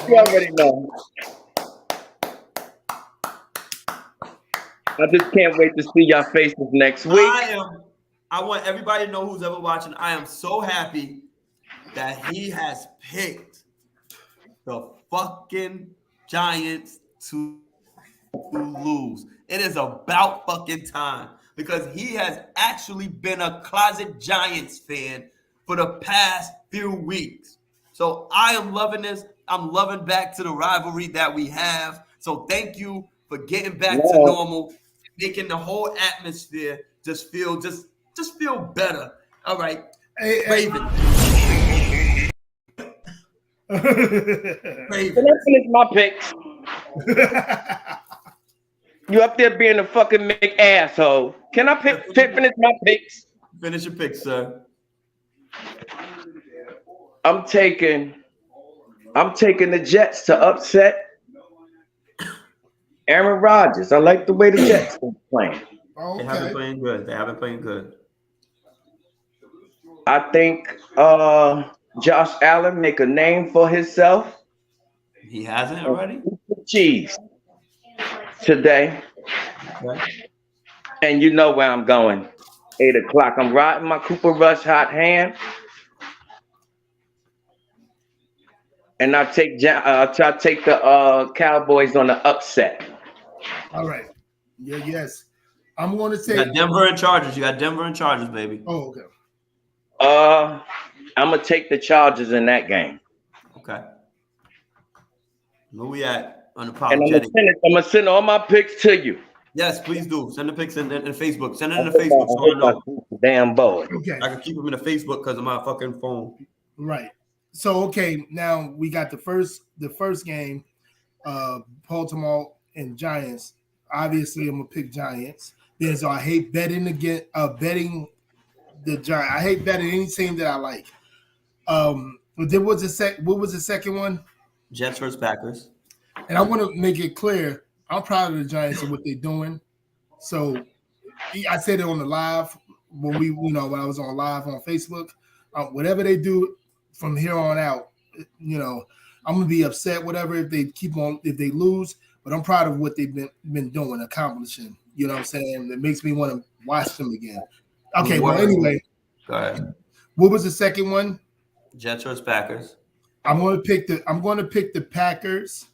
You already know. I just can't wait to see y'all faces next week. I want everybody to know who's ever watching. I am so happy that he has picked the fucking Giants to lose. It is about fucking time because he has actually been a closet Giants fan for the past few weeks. So I am loving this. I'm loving back to the rivalry that we have. So thank you for getting back to normal, making the whole atmosphere just feel better. All right, Raven. Can I finish my picks? You up there being a fucking Mick asshole. Can I finish my picks? Finish your picks, sir. I'm taking the Jets to upset Aaron Rodgers. I like the way the Jets are playing. They have been playing good. They have been playing good. I think Josh Allen make a name for himself. He hasn't already? Cheese today. Okay. And you know where I'm going. 8 o'clock. I'm riding my Cooper Rush hot hand. And I take the Cowboys on the upset. All right. Yeah, yes. I'm going to take you got Denver and Chargers. You got Denver and Chargers, baby. Oh, okay. I'm gonna take the Chargers in that game. Okay. Where we at? Unapologetic. And I'm gonna send all my picks to you. Yes, please do. Send the pics in Facebook. Send it in the Facebook so I know. Damn boy. Okay. I can keep them in the Facebook because of my fucking phone. Right. So okay, now we got the first game, Baltimore and Giants. Obviously, I'm gonna pick Giants. Then so I hate betting betting the Giants. I hate betting any team that I like. But there was what was the second one? Jets versus Packers. And I want to make it clear, I'm proud of the Giants and what they're doing. So I said it on the live when when I was on live on Facebook. Whatever they do from here on out, I'm gonna be upset, whatever, if they lose. But I'm proud of what they've been doing, accomplishing. You know what I'm saying? It makes me want to watch them again. Okay, well, anyway. Go ahead. What was the second one? Jets versus Packers. I'm going to pick the Packers.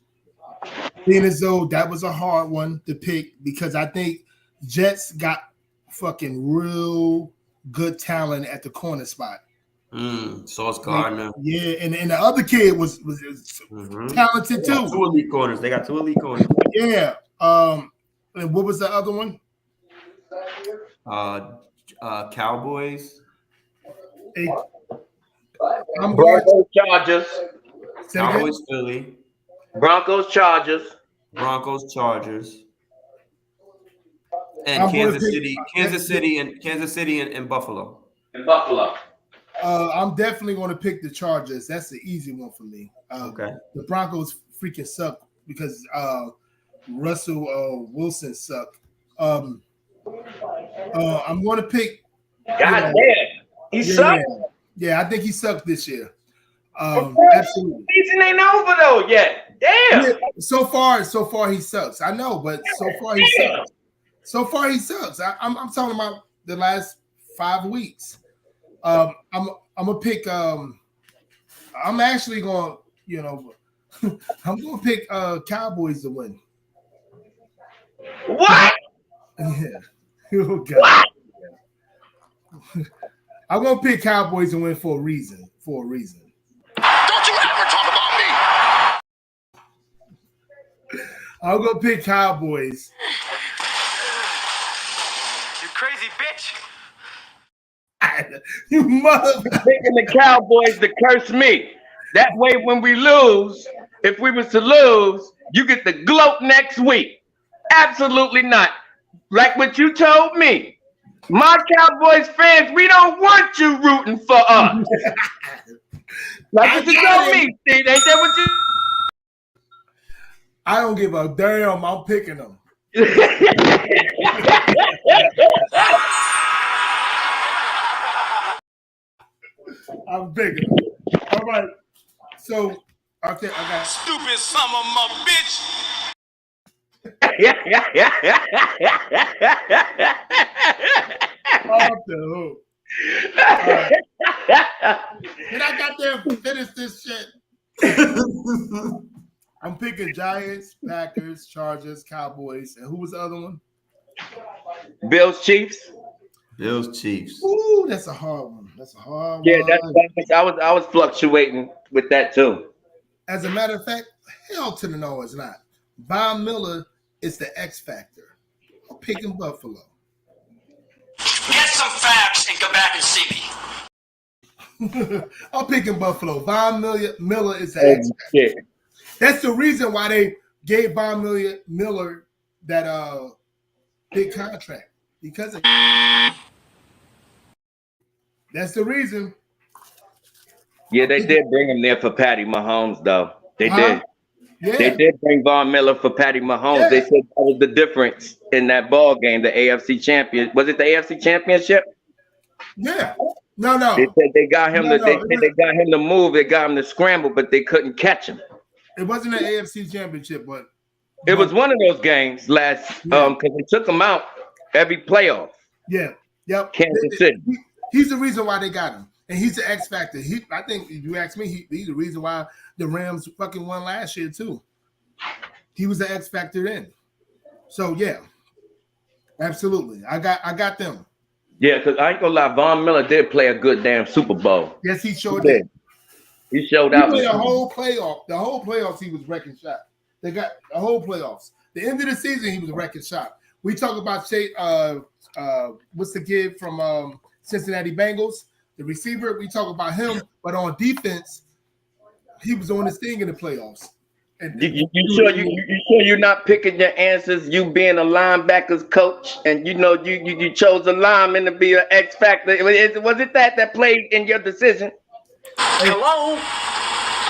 Being as though that was a hard one to pick because I think Jets got fucking real good talent at the corner spot. Sauce Gardner. Yeah, and the other kid was talented too. Two elite corners. They got two elite corners. Yeah. And what was the other one? Cowboys. I'm going Chargers. Cowboys, Philly. Broncos, Chargers. Broncos, Chargers. And Kansas City, and Buffalo. And Buffalo. I'm definitely going to pick the Chargers. That's the easy one for me. Okay. The Broncos freaking suck because Russell Wilson suck. I'm going to pick. God damn, he sucked. Yeah, I think he sucked this year. Absolutely. Season ain't over though yet. Damn. Yeah, so far he sucks. I know, but so far he sucks. So far he sucks. I'm talking about the last 5 weeks. I'm gonna pick. I'm actually going. I'm gonna pick Cowboys to win. What? Yeah. Oh, God. I'm gonna pick Cowboys to win for a reason. Don't you ever talk about me. I'm gonna pick Cowboys. You crazy bitch. You mother. Picking the Cowboys to curse me. That way, when we lose, if we was to lose, you get the gloat next week. Absolutely not. Like what you told me. My Cowboys fans, we don't want you rooting for us. Like what you told me, Steve. Ain't that what you? I don't give a damn. I'm picking them. I'm picking them. All right. So, okay, I got Stupid son of a bitch. off the hook. And I got there to finish this shit. I'm picking Giants, Packers, Chargers, Cowboys, and who was the other one? Bills, Chiefs. Bills, Chiefs. Ooh, that's a hard one. That's a hard Yeah, one. I was fluctuating with that too. As a matter of fact, hell to the no, it's not. Von Miller is the X factor. I'm picking Buffalo. Get some facts and come back and see me. I'm picking Buffalo. Von Miller is the X factor. That's the reason why they gave Von Miller that big contract. Because of that's the reason. Yeah, they did bring him there for Patty Mahomes, though. They did. Yeah. They did bring Von Miller for Patty Mahomes. Yeah. They said that was the difference in that ball game, the AFC champion. Was it the AFC championship? Yeah. No. They said they got him No, to they got him to move, they got him to scramble, but they couldn't catch him. It wasn't an AFC championship, but it was one of those games last because they took him out every playoff. Yeah. Yep. Kansas City. He's the reason why they got him. And he's the X factor. I think if you ask me, he's the reason why the Rams fucking won last year too. He was the X factor then. So yeah, absolutely. I got them. Yeah, because I ain't gonna lie, Von Miller did play a good damn Super Bowl. Yes, he showed did. He showed out. He played the whole playoffs. He was wrecking shop. They got the whole playoffs. The end of the season, he was wrecking shop. We talk about what's the kid from Cincinnati Bengals, the receiver. We talk about him, but on defense, he was on his thing in the playoffs. And you sure you're not picking your answers? You being a linebackers coach, and you chose a lineman to be an X factor. Was it that played in your decision? Hello?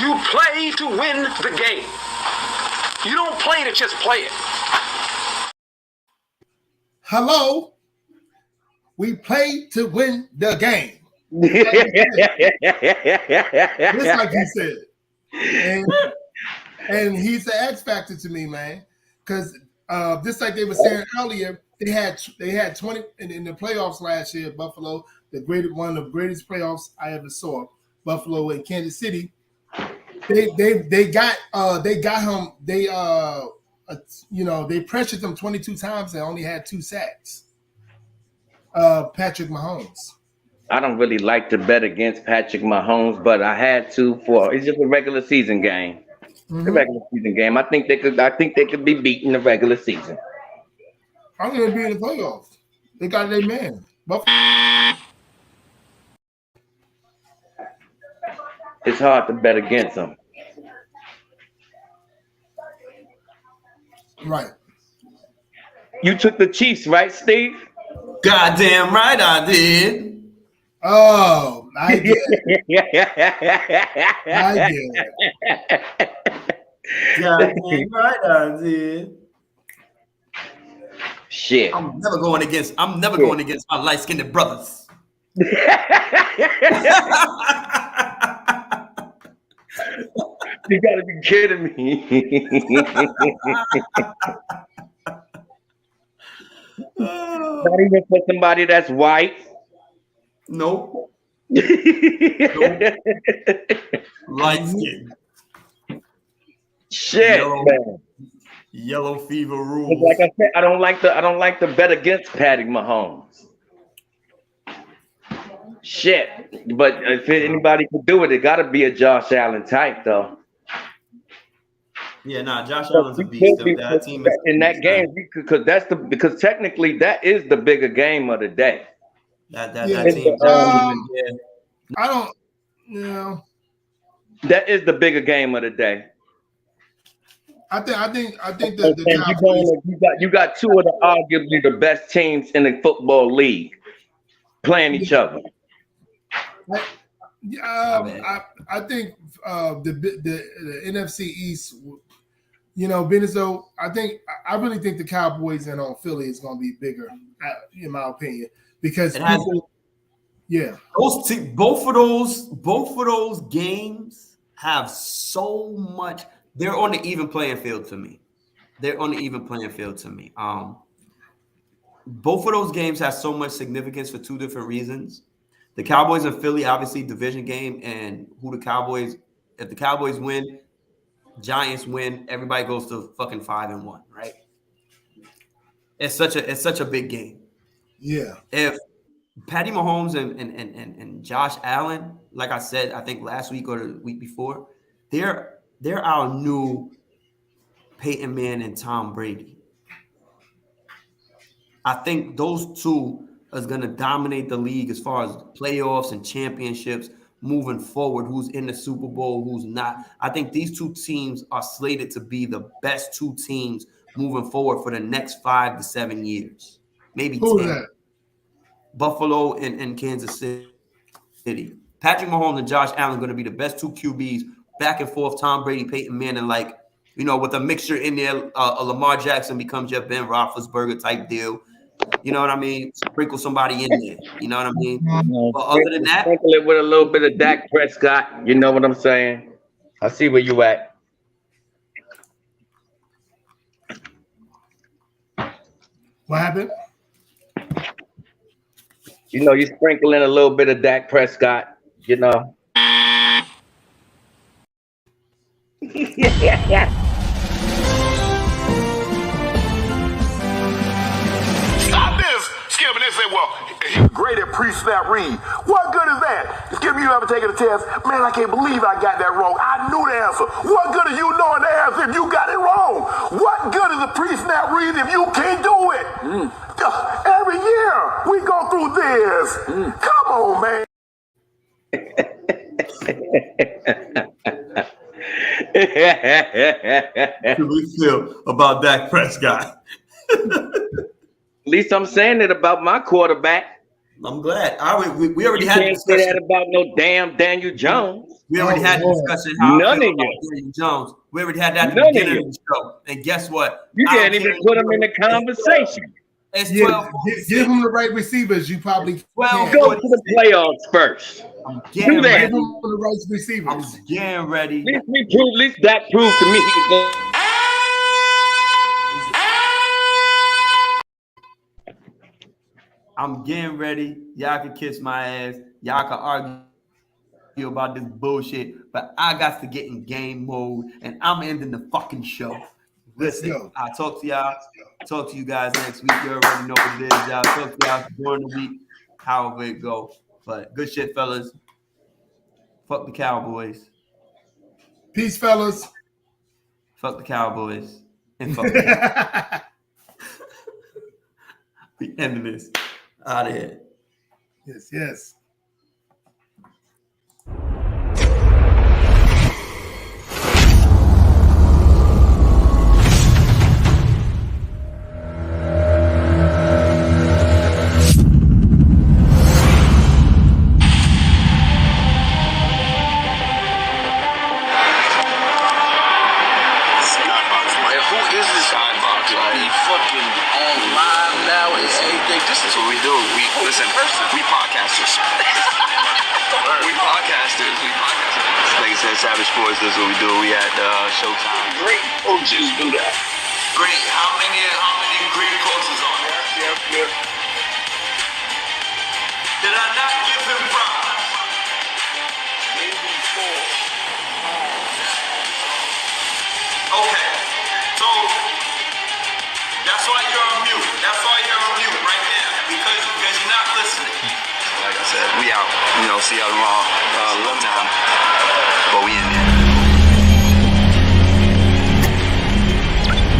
You play to win the game. You don't play to just play it. Hello? We play to win the game. Just like you said. And he's the X factor to me, man. Because just like they were saying earlier, they had 20 in the playoffs last year. Buffalo, one of the greatest playoffs I ever saw. Buffalo and Kansas City. They got him. They pressured them 22 times and only had 2 sacks. Patrick Mahomes. I don't really like to bet against Patrick Mahomes, but I had to it's just a regular season game. Mm-hmm. The regular season game. I think they could be beaten the regular season. I'm gonna be in the playoffs. They got their man. It's hard to bet against them. Right. You took the Chiefs, right, Steve? Goddamn right I did. Oh, I get it. I get it. Goddamn right I did. Shit. I'm never going against my light-skinned brothers. You gotta be kidding me. Not even for somebody that's white. Nope. Light skin. Shit, man. Yellow fever rules. Like I said, I don't like the bet against Patty Mahomes. Shit. But if anybody could do it, it gotta be a Josh Allen type though. Yeah, Josh Allen's a beast. That team is in that game because technically that is the bigger game of the day. That team. I don't. You that is the bigger game of the day. I think that you got two of the arguably the best teams in the football league playing each other. I think the NFC East, being as though I really think the Cowboys and Philly is going to be bigger, in my opinion, because both of those games have so much. They're on the even playing field to me. Both of those games have so much significance for two different reasons. The Cowboys and Philly, obviously, division game, and if the Cowboys win, Giants win, everybody goes to fucking 5-1, right? It's such a big game. Yeah. If Patty Mahomes and Josh Allen, like I said, I think last week or the week before, they're our new Peyton Manning and Tom Brady. I think those two is going to dominate the league as far as playoffs and championships moving forward. Who's in the Super Bowl, who's not. I think these two teams are slated to be the best two teams moving forward for the next 5 to 7 years. Maybe 10. Who's that? Buffalo and Kansas City. Patrick Mahomes and Josh Allen are going to be the best two QBs, back and forth. Tom Brady, Peyton Manning, with a mixture in there. Lamar Jackson becomes your Ben Roethlisberger type deal. You know what I mean? Sprinkle somebody in there. You know what I mean? But other than that, sprinkle it with a little bit of Dak Prescott. You know what I'm saying? I see where you at. What happened? You sprinkle in a little bit of Dak Prescott. Stop this! Skip, and they say, well, he's great at pre-snap read. What good is that? Skip, you ever taken a test? Man, I can't believe I got that wrong. I knew the answer. What good is you knowing the answer if you got it wrong? What good is a pre-snap read if you can't do it? Every year we go through this. Come on, man. How do we feel about Dak Prescott? At least I'm saying it about my quarterback. I'm glad. We already You had a can't say discussion. that about no damn Daniel Jones. We already had a discussion. None of you. Daniel Jones. We already had that at the None of beginning you. of the show. And guess what? You can't even put him in the conversation. It's Yeah, 12. give them the right receivers. You probably Well, Go to the playoffs first. I'm Do getting that. give ready. them the right I'm receivers. getting ready. At least that proved to me he could go. I'm getting ready. Y'all can kiss my ass. Y'all can argue about this bullshit, but I got to get in game mode, and I'm ending the fucking show. Listen, I'll talk to y'all. Talk to you guys next week. You already know what it is, y'all. Talk to y'all during the week, however it go. But good shit, fellas. Fuck the Cowboys. Peace, fellas. Fuck the Cowboys. And fuck the Cowboys. We ending this. Out of here. Yes. This is what we do. We listen. We podcasters. We podcasters. Like I said, Savage Sports. This is what we do. We had Showtime. Great coaches do that. Great. How many great coaches on there? Yep. Did I not give him props? Maybe 4. Okay. So that's why you're on mute. That's why you're on mute right now. Because you're not listening. Like I said, we out. See y'all tomorrow. Love time. But we in there.